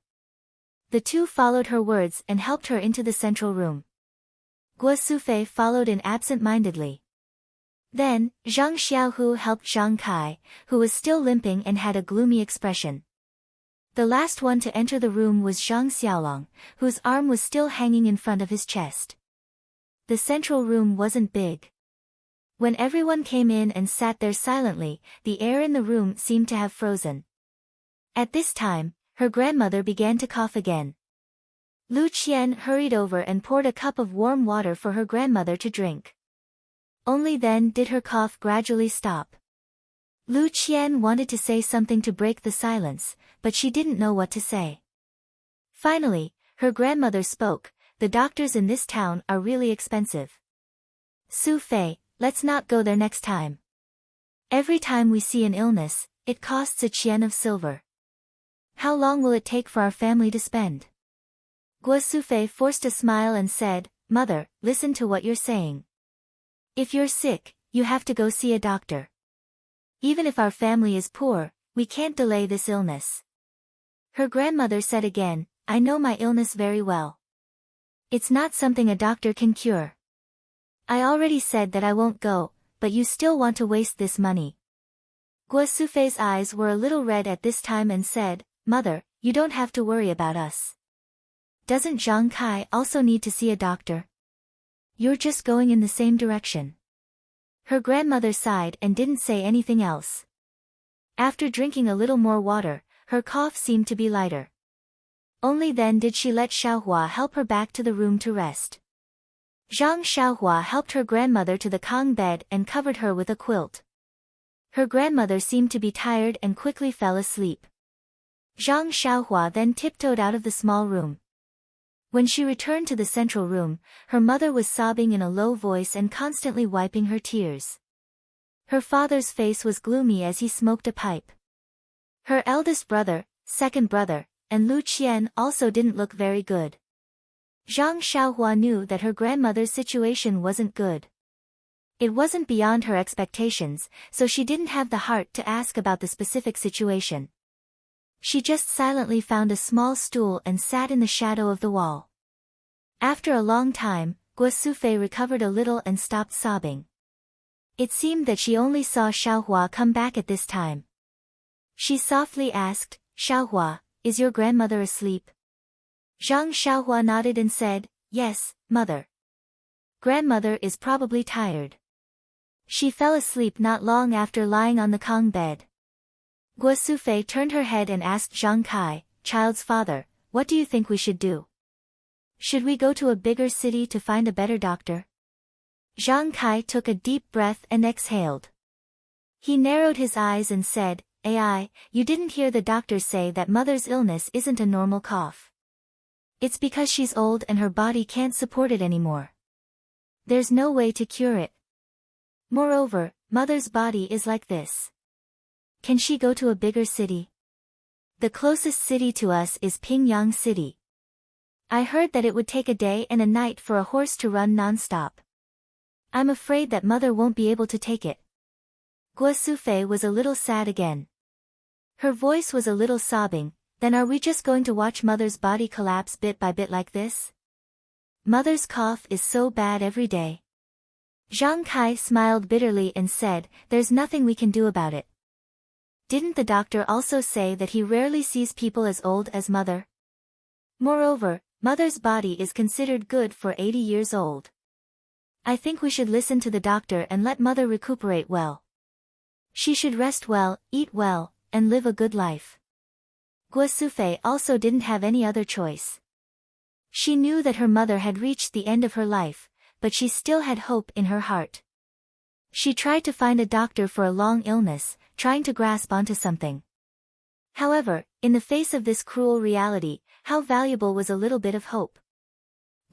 The 2 followed her words and helped her into the central room. Guo Sufei followed in absent-mindedly. Then, Zhang Xiaohu helped Zhang Kai, who was still limping and had a gloomy expression. The last one to enter the room was Zhang Xiaolong, whose arm was still hanging in front of his chest. The central room wasn't big. When everyone came in and sat there silently, the air in the room seemed to have frozen. At this time, her grandmother began to cough again. Lu Qian hurried over and poured a cup of warm water for her grandmother to drink. Only then did her cough gradually stop. Lu Qian wanted to say something to break the silence, but she didn't know what to say. Finally, her grandmother spoke, "The doctors in this town are really expensive. Su Fei, let's not go there next time. Every time we see an illness, it costs a qian of silver. How long will it take for our family to spend?" Guo Sufei forced a smile and said, "Mother, listen to what you're saying. If you're sick, you have to go see a doctor. Even if our family is poor, we can't delay this illness." Her grandmother said again, "I know my illness very well. It's not something a doctor can cure. I already said that I won't go, but you still want to waste this money." Guo Sufei's eyes were a little red at this time and said, "Mother, you don't have to worry about us. Doesn't Zhang Kai also need to see a doctor? You're just going in the same direction." Her grandmother sighed and didn't say anything else. After drinking a little more water, her cough seemed to be lighter. Only then did she let Xiaohua help her back to the room to rest. Zhang Xiaohua helped her grandmother to the Kong bed and covered her with a quilt. Her grandmother seemed to be tired and quickly fell asleep. Zhang Xiaohua then tiptoed out of the small room. When she returned to the central room, her mother was sobbing in a low voice and constantly wiping her tears. Her father's face was gloomy as he smoked a pipe. Her eldest brother, second brother, and Lu Qian also didn't look very good. Zhang Xiaohua knew that her grandmother's situation wasn't good. It wasn't beyond her expectations, so she didn't have the heart to ask about the specific situation. She just silently found a small stool and sat in the shadow of the wall. After a long time, Guo Sufei recovered a little and stopped sobbing. It seemed that she only saw Xiaohua come back at this time. She softly asked, "Xiaohua, is your grandmother asleep?" Zhang Xiaohua nodded and said, "Yes, mother. Grandmother is probably tired. She fell asleep not long after lying on the Kong bed." Guo Sufei turned her head and asked Zhang Kai, "Child's father, what do you think we should do? Should we go to a bigger city to find a better doctor?" Zhang Kai took a deep breath and exhaled. He narrowed his eyes and said, "Ai, you didn't hear the doctor say that mother's illness isn't a normal cough. It's because she's old and her body can't support it anymore. There's no way to cure it. Moreover, mother's body is like this. Can she go to a bigger city? The closest city to us is Pingyang City. I heard that it would take a day and a night for a horse to run non-stop. I'm afraid that mother won't be able to take it." Guo Sufei was a little sad again. Her voice was a little sobbing. "Then are we just going to watch mother's body collapse bit by bit like this? Mother's cough is so bad every day." Zhang Kai smiled bitterly and said, "There's nothing we can do about it. Didn't the doctor also say that he rarely sees people as old as mother? Moreover, mother's body is considered good for 80 years old. I think we should listen to the doctor and let mother recuperate well. She should rest well, eat well, and live a good life." Guo Sufei also didn't have any other choice. She knew that her mother had reached the end of her life, but she still had hope in her heart. She tried to find a doctor for a long illness, trying to grasp onto something. However, in the face of this cruel reality, how valuable was a little bit of hope?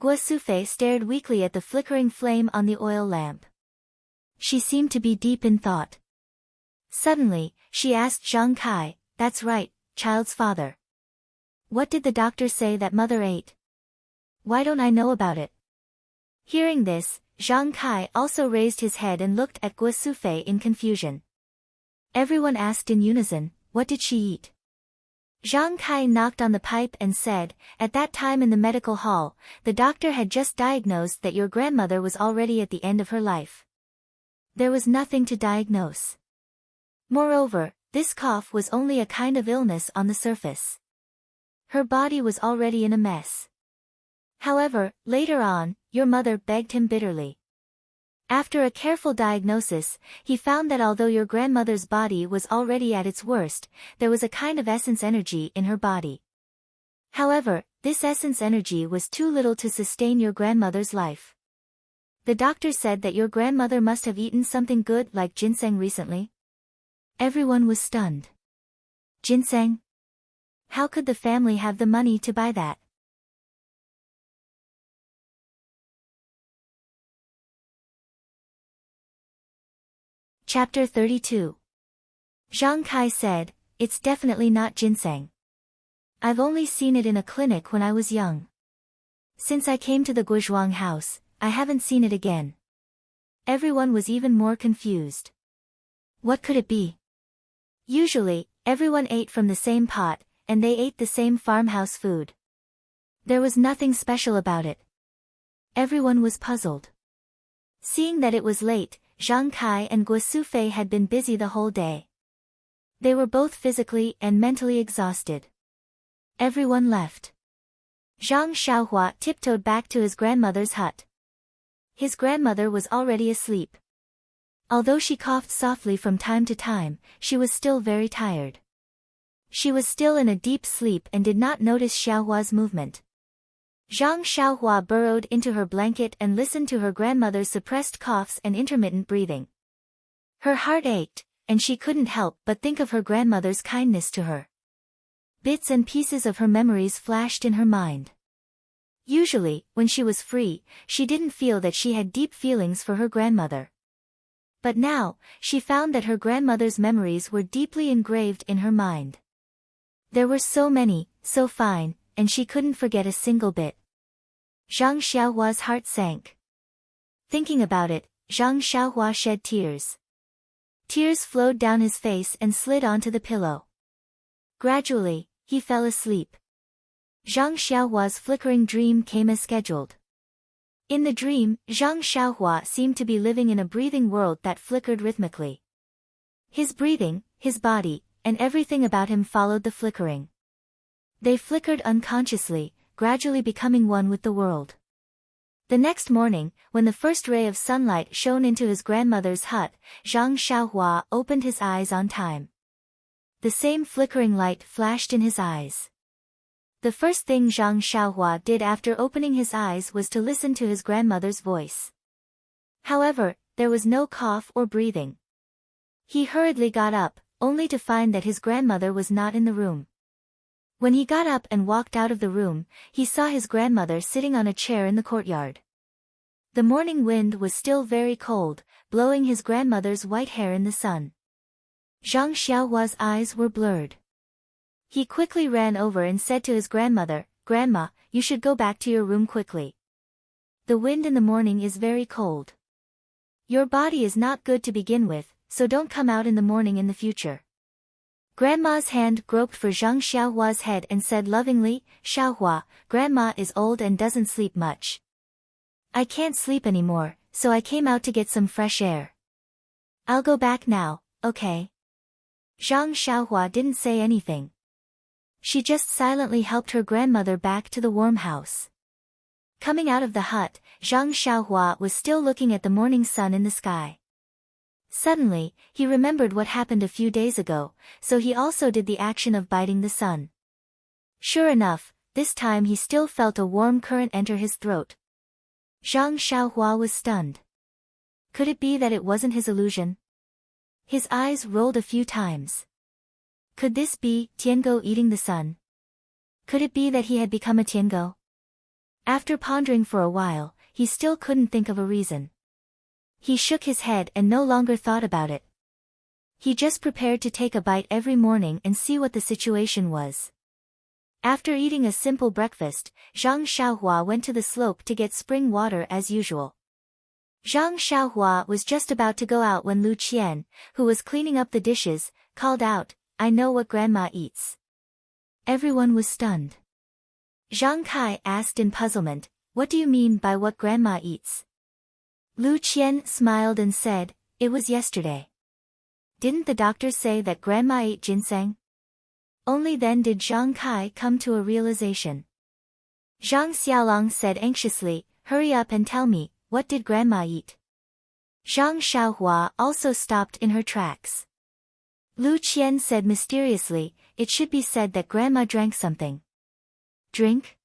Guo Sufei stared weakly at the flickering flame on the oil lamp. She seemed to be deep in thought. Suddenly, she asked Zhang Kai, "That's right, child's father. What did the doctor say that mother ate? Why don't I know about it?" Hearing this, Zhang Kai also raised his head and looked at Guo Sufei in confusion. Everyone asked in unison, "What did she eat?" Zhang Kai knocked on the pipe and said, "At that time in the medical hall, the doctor had just diagnosed that your grandmother was already at the end of her life. There was nothing to diagnose. Moreover, this cough was only a kind of illness on the surface. Her body was already in a mess. However, later on, your mother begged him bitterly. After a careful diagnosis, he found that although your grandmother's body was already at its worst, there was a kind of essence energy in her body. However, this essence energy was too little to sustain your grandmother's life. The doctor said that your grandmother must have eaten something good like ginseng recently." Everyone was stunned. Ginseng? How could the family have the money to buy that? Chapter 32. Zhang Kai said, "It's definitely not ginseng. I've only seen it in a clinic when I was young. Since I came to the Guozhuang house, I haven't seen it again." Everyone was even more confused. What could it be? Usually, everyone ate from the same pot, and they ate the same farmhouse food. There was nothing special about it. Everyone was puzzled. Seeing that it was late, Zhang Kai and Guo Sufei had been busy the whole day. They were both physically and mentally exhausted. Everyone left. Zhang Xiaohua tiptoed back to his grandmother's hut. His grandmother was already asleep. Although she coughed softly from time to time, she was still very tired. She was still in a deep sleep and did not notice Xiaohua's movement. Zhang Xiaohua burrowed into her blanket and listened to her grandmother's suppressed coughs and intermittent breathing. Her heart ached, and she couldn't help but think of her grandmother's kindness to her. Bits and pieces of her memories flashed in her mind. Usually, when she was free, she didn't feel that she had deep feelings for her grandmother. But now, she found that her grandmother's memories were deeply engraved in her mind. There were so many, so fine, and she couldn't forget a single bit. Zhang Xiaohua's heart sank. Thinking about it, Zhang Xiaohua shed tears. Tears flowed down his face and slid onto the pillow. Gradually, he fell asleep. Zhang Xiaohua's flickering dream came as scheduled. In the dream, Zhang Xiaohua seemed to be living in a breathing world that flickered rhythmically. His breathing, his body, and everything about him followed the flickering. They flickered unconsciously, gradually becoming one with the world. The next morning, when the first ray of sunlight shone into his grandmother's hut, Zhang Xiaohua opened his eyes on time. The same flickering light flashed in his eyes. The first thing Zhang Xiaohua did after opening his eyes was to listen to his grandmother's voice. However, there was no cough or breathing. He hurriedly got up, only to find that his grandmother was not in the room. When he got up and walked out of the room, he saw his grandmother sitting on a chair in the courtyard. The morning wind was still very cold, blowing his grandmother's white hair in the sun. Zhang Xiaohua's eyes were blurred. He quickly ran over and said to his grandmother, "Grandma, you should go back to your room quickly. The wind in the morning is very cold. Your body is not good to begin with, so don't come out in the morning in the future." Grandma's hand groped for Zhang Xiaohua's head and said lovingly, "Xiaohua, Grandma is old and doesn't sleep much. I can't sleep anymore, so I came out to get some fresh air. I'll go back now, okay?" Zhang Xiaohua didn't say anything. She just silently helped her grandmother back to the warm house. Coming out of the hut, Zhang Xiaohua was still looking at the morning sun in the sky. Suddenly, he remembered what happened a few days ago, so he also did the action of biting the sun. Sure enough, this time he still felt a warm current enter his throat. Zhang Xiaohua was stunned. Could it be that it wasn't his illusion? His eyes rolled a few times. Could this be Tiango eating the sun? Could it be that he had become a Tiango? After pondering for a while, he still couldn't think of a reason. He shook his head and no longer thought about it. He just prepared to take a bite every morning and see what the situation was. After eating a simple breakfast, Zhang Xiaohua went to the slope to get spring water as usual. Zhang Xiaohua was just about to go out when Lu Qian, who was cleaning up the dishes, called out, "I know what Grandma eats." Everyone was stunned. Zhang Kai asked in puzzlement, "What do you mean by what Grandma eats?" Lu Qian smiled and said, "It was yesterday. Didn't the doctor say that Grandma ate ginseng?" Only then did Zhang Kai come to a realization. Zhang Xiaolong said anxiously, "Hurry up and tell me, what did Grandma eat?" Zhang Xiaohua also stopped in her tracks. Lu Qian said mysteriously, "It should be said that Grandma drank something." "Drink?"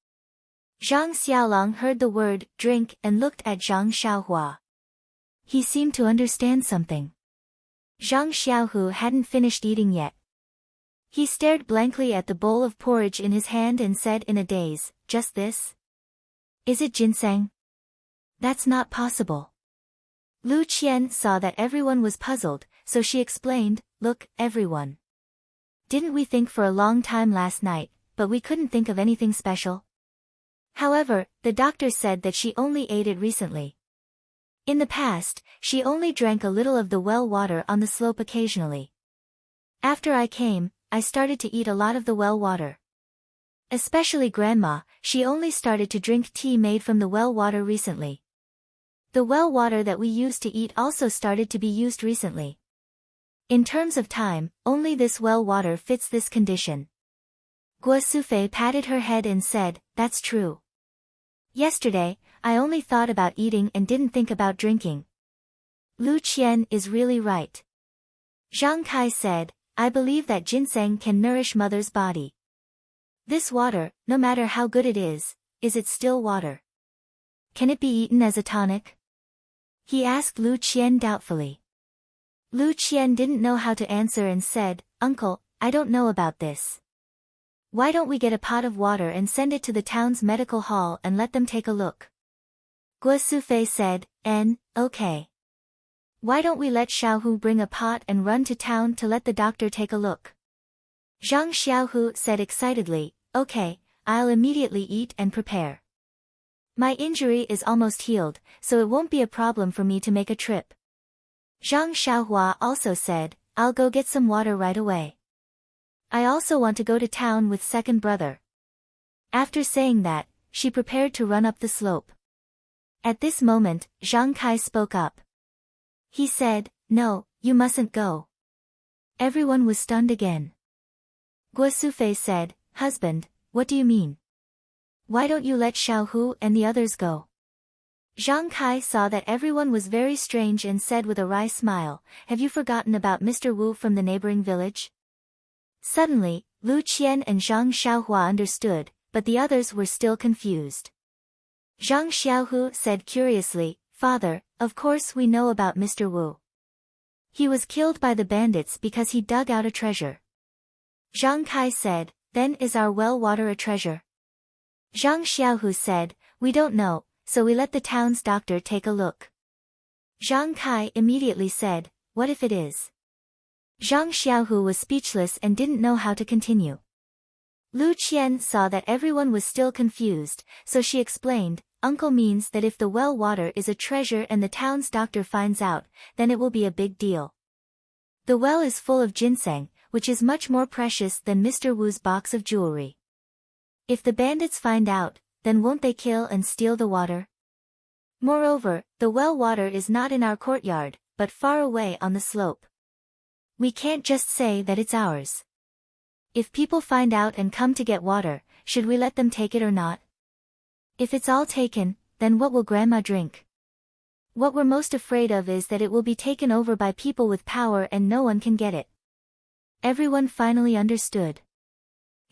Zhang Xiaolong heard the word drink and looked at Zhang Xiaohua. He seemed to understand something. Zhang Xiaohu hadn't finished eating yet. He stared blankly at the bowl of porridge in his hand and said in a daze, "Just this? Is it ginseng? That's not possible." Lu Qian saw that everyone was puzzled, so she explained, "Look, everyone. Didn't we think for a long time last night, but we couldn't think of anything special? However, the doctor said that she only ate it recently. In the past, she only drank a little of the well water on the slope occasionally. After I came, I started to eat a lot of the well water. Especially Grandma, she only started to drink tea made from the well water recently. The well water that we used to eat also started to be used recently. In terms of time, only this well water fits this condition." Guo Sufei patted her head and said, "That's true. Yesterday, I only thought about eating and didn't think about drinking. Lu Qian is really right." Zhang Kai said, "I believe that ginseng can nourish mother's body. This water, no matter how good it is it still water? Can it be eaten as a tonic?" He asked Lu Qian doubtfully. Lu Qian didn't know how to answer and said, "Uncle, I don't know about this. Why don't we get a pot of water and send it to the town's medical hall and let them take a look?" Guo Sufei said, Okay. Why don't we let Xiaohu bring a pot and run to town to let the doctor take a look?" Zhang Xiaohu said excitedly, "Okay, I'll immediately eat and prepare. My injury is almost healed, so it won't be a problem for me to make a trip." Zhang Xiaohua also said, "I'll go get some water right away." I also want to go to town with second brother. After saying that, she prepared to run up the slope. At this moment, Zhang Kai spoke up. He said, "No, you mustn't go." Everyone was stunned again. Guo Sufei said, "Husband, what do you mean? Why don't you let Xiao Hu and the others go?" Zhang Kai saw that everyone was very strange and said with a wry smile, "Have you forgotten about Mr. Wu from the neighboring village?" Suddenly, Lu Qian and Zhang Xiaohua understood, but the others were still confused. Zhang Xiaohu said curiously, "Father, of course we know about Mr. Wu. He was killed by the bandits because he dug out a treasure." Zhang Kai said, "Then is our well water a treasure?" Zhang Xiaohu said, "We don't know, so we let the town's doctor take a look." Zhang Kai immediately said, "What if it is?" Zhang Xiaohu was speechless and didn't know how to continue. Lu Qian saw that everyone was still confused, so she explained, "Uncle means that if the well water is a treasure and the town's doctor finds out, then it will be a big deal. The well is full of ginseng, which is much more precious than Mr. Wu's box of jewelry. If the bandits find out, then won't they kill and steal the water? Moreover, the well water is not in our courtyard, but far away on the slope. We can't just say that it's ours. If people find out and come to get water, should we let them take it or not? If it's all taken, then what will Grandma drink? What we're most afraid of is that it will be taken over by people with power and no one can get it." Everyone finally understood.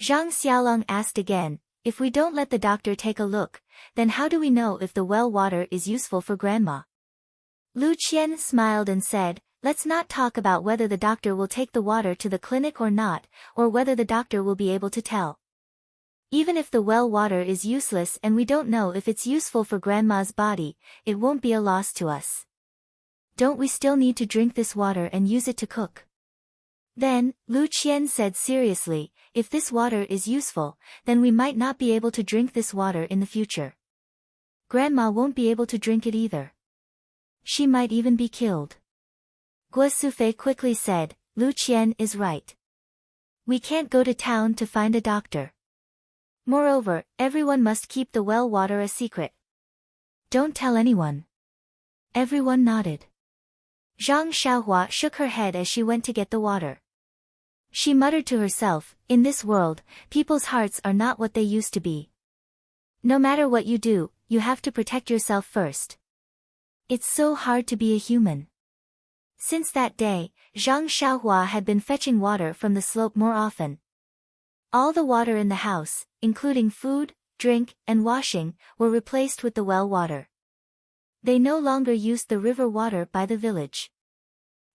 Zhang Xiaolong asked again, "If we don't let the doctor take a look, then how do we know if the well water is useful for Grandma?" Lu Qian smiled and said, "Let's not talk about whether the doctor will take the water to the clinic or not, or whether the doctor will be able to tell. Even if the well water is useless and we don't know if it's useful for Grandma's body, it won't be a loss to us. Don't we still need to drink this water and use it to cook?" Then, Lu Qian said seriously, "If this water is useful, then we might not be able to drink this water in the future. Grandma won't be able to drink it either. She might even be killed." Guo Sufei quickly said, "Lu Qian is right. We can't go to town to find a doctor. Moreover, everyone must keep the well water a secret. Don't tell anyone." Everyone nodded. Zhang Xiaohua shook her head as she went to get the water. She muttered to herself, "In this world, people's hearts are not what they used to be. No matter what you do, you have to protect yourself first. It's so hard to be a human." Since that day, Zhang Xiaohua had been fetching water from the slope more often. All the water in the house, including food, drink, and washing, were replaced with the well water. They no longer used the river water by the village.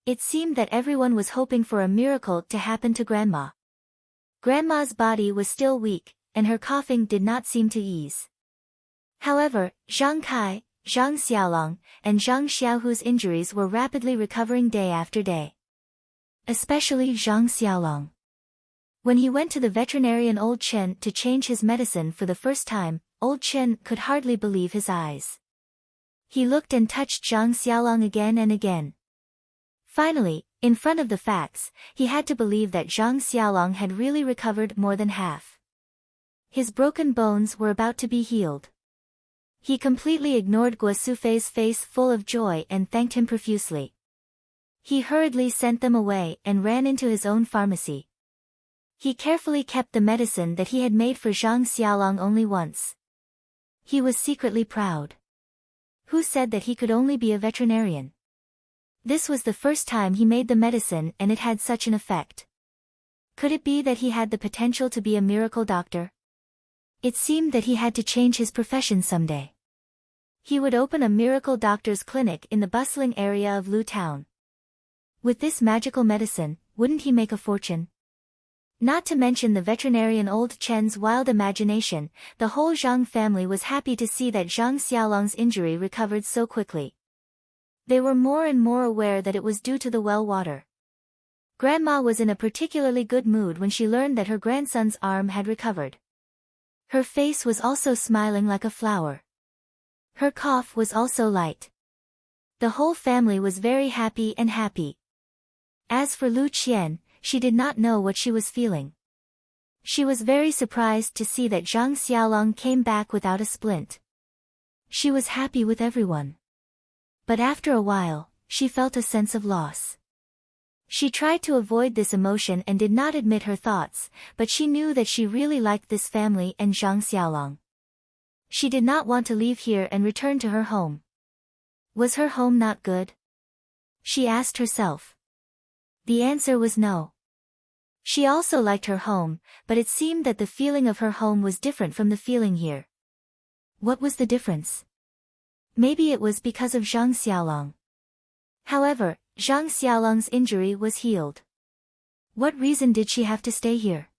It seemed that everyone was hoping for a miracle to happen to Grandma. Grandma's body was still weak, and her coughing did not seem to ease. However, Zhang Kai, Zhang Xiaolong, and Zhang Xiaohu's injuries were rapidly recovering day after day. Especially Zhang Xiaolong. When he went to the veterinarian Old Chen to change his medicine for the first time, Old Chen could hardly believe his eyes. He looked and touched Zhang Xiaolong again and again. Finally, in front of the facts, he had to believe that Zhang Xiaolong had really recovered more than half. His broken bones were about to be healed. He completely ignored Guo Sufei's face full of joy and thanked him profusely. He hurriedly sent them away and ran into his own pharmacy. He carefully kept the medicine that he had made for Zhang Xiaolong only once. He was secretly proud. Who said that he could only be a veterinarian? This was the first time he made the medicine and it had such an effect. Could it be that he had the potential to be a miracle doctor? It seemed that he had to change his profession someday. He would open a miracle doctor's clinic in the bustling area of Lu Town. With this magical medicine, wouldn't he make a fortune? Not to mention the veterinarian Old Chen's wild imagination, the whole Zhang family was happy to see that Zhang Xiaolong's injury recovered so quickly. They were more and more aware that it was due to the well water. Grandma was in a particularly good mood when she learned that her grandson's arm had recovered. Her face was also smiling like a flower. Her cough was also light. The whole family was very happy and happy. As for Lu Qian, she did not know what she was feeling. She was very surprised to see that Zhang Xiaolong came back without a splint. She was happy with everyone. But after a while, she felt a sense of loss. She tried to avoid this emotion and did not admit her thoughts, but she knew that she really liked this family and Zhang Xiaolong. She did not want to leave here and return to her home. Was her home not good? She asked herself. The answer was no. She also liked her home, but it seemed that the feeling of her home was different from the feeling here. What was the difference? Maybe it was because of Zhang Xiaolong. However, Zhang Xiaolong's injury was healed. What reason did she have to stay here?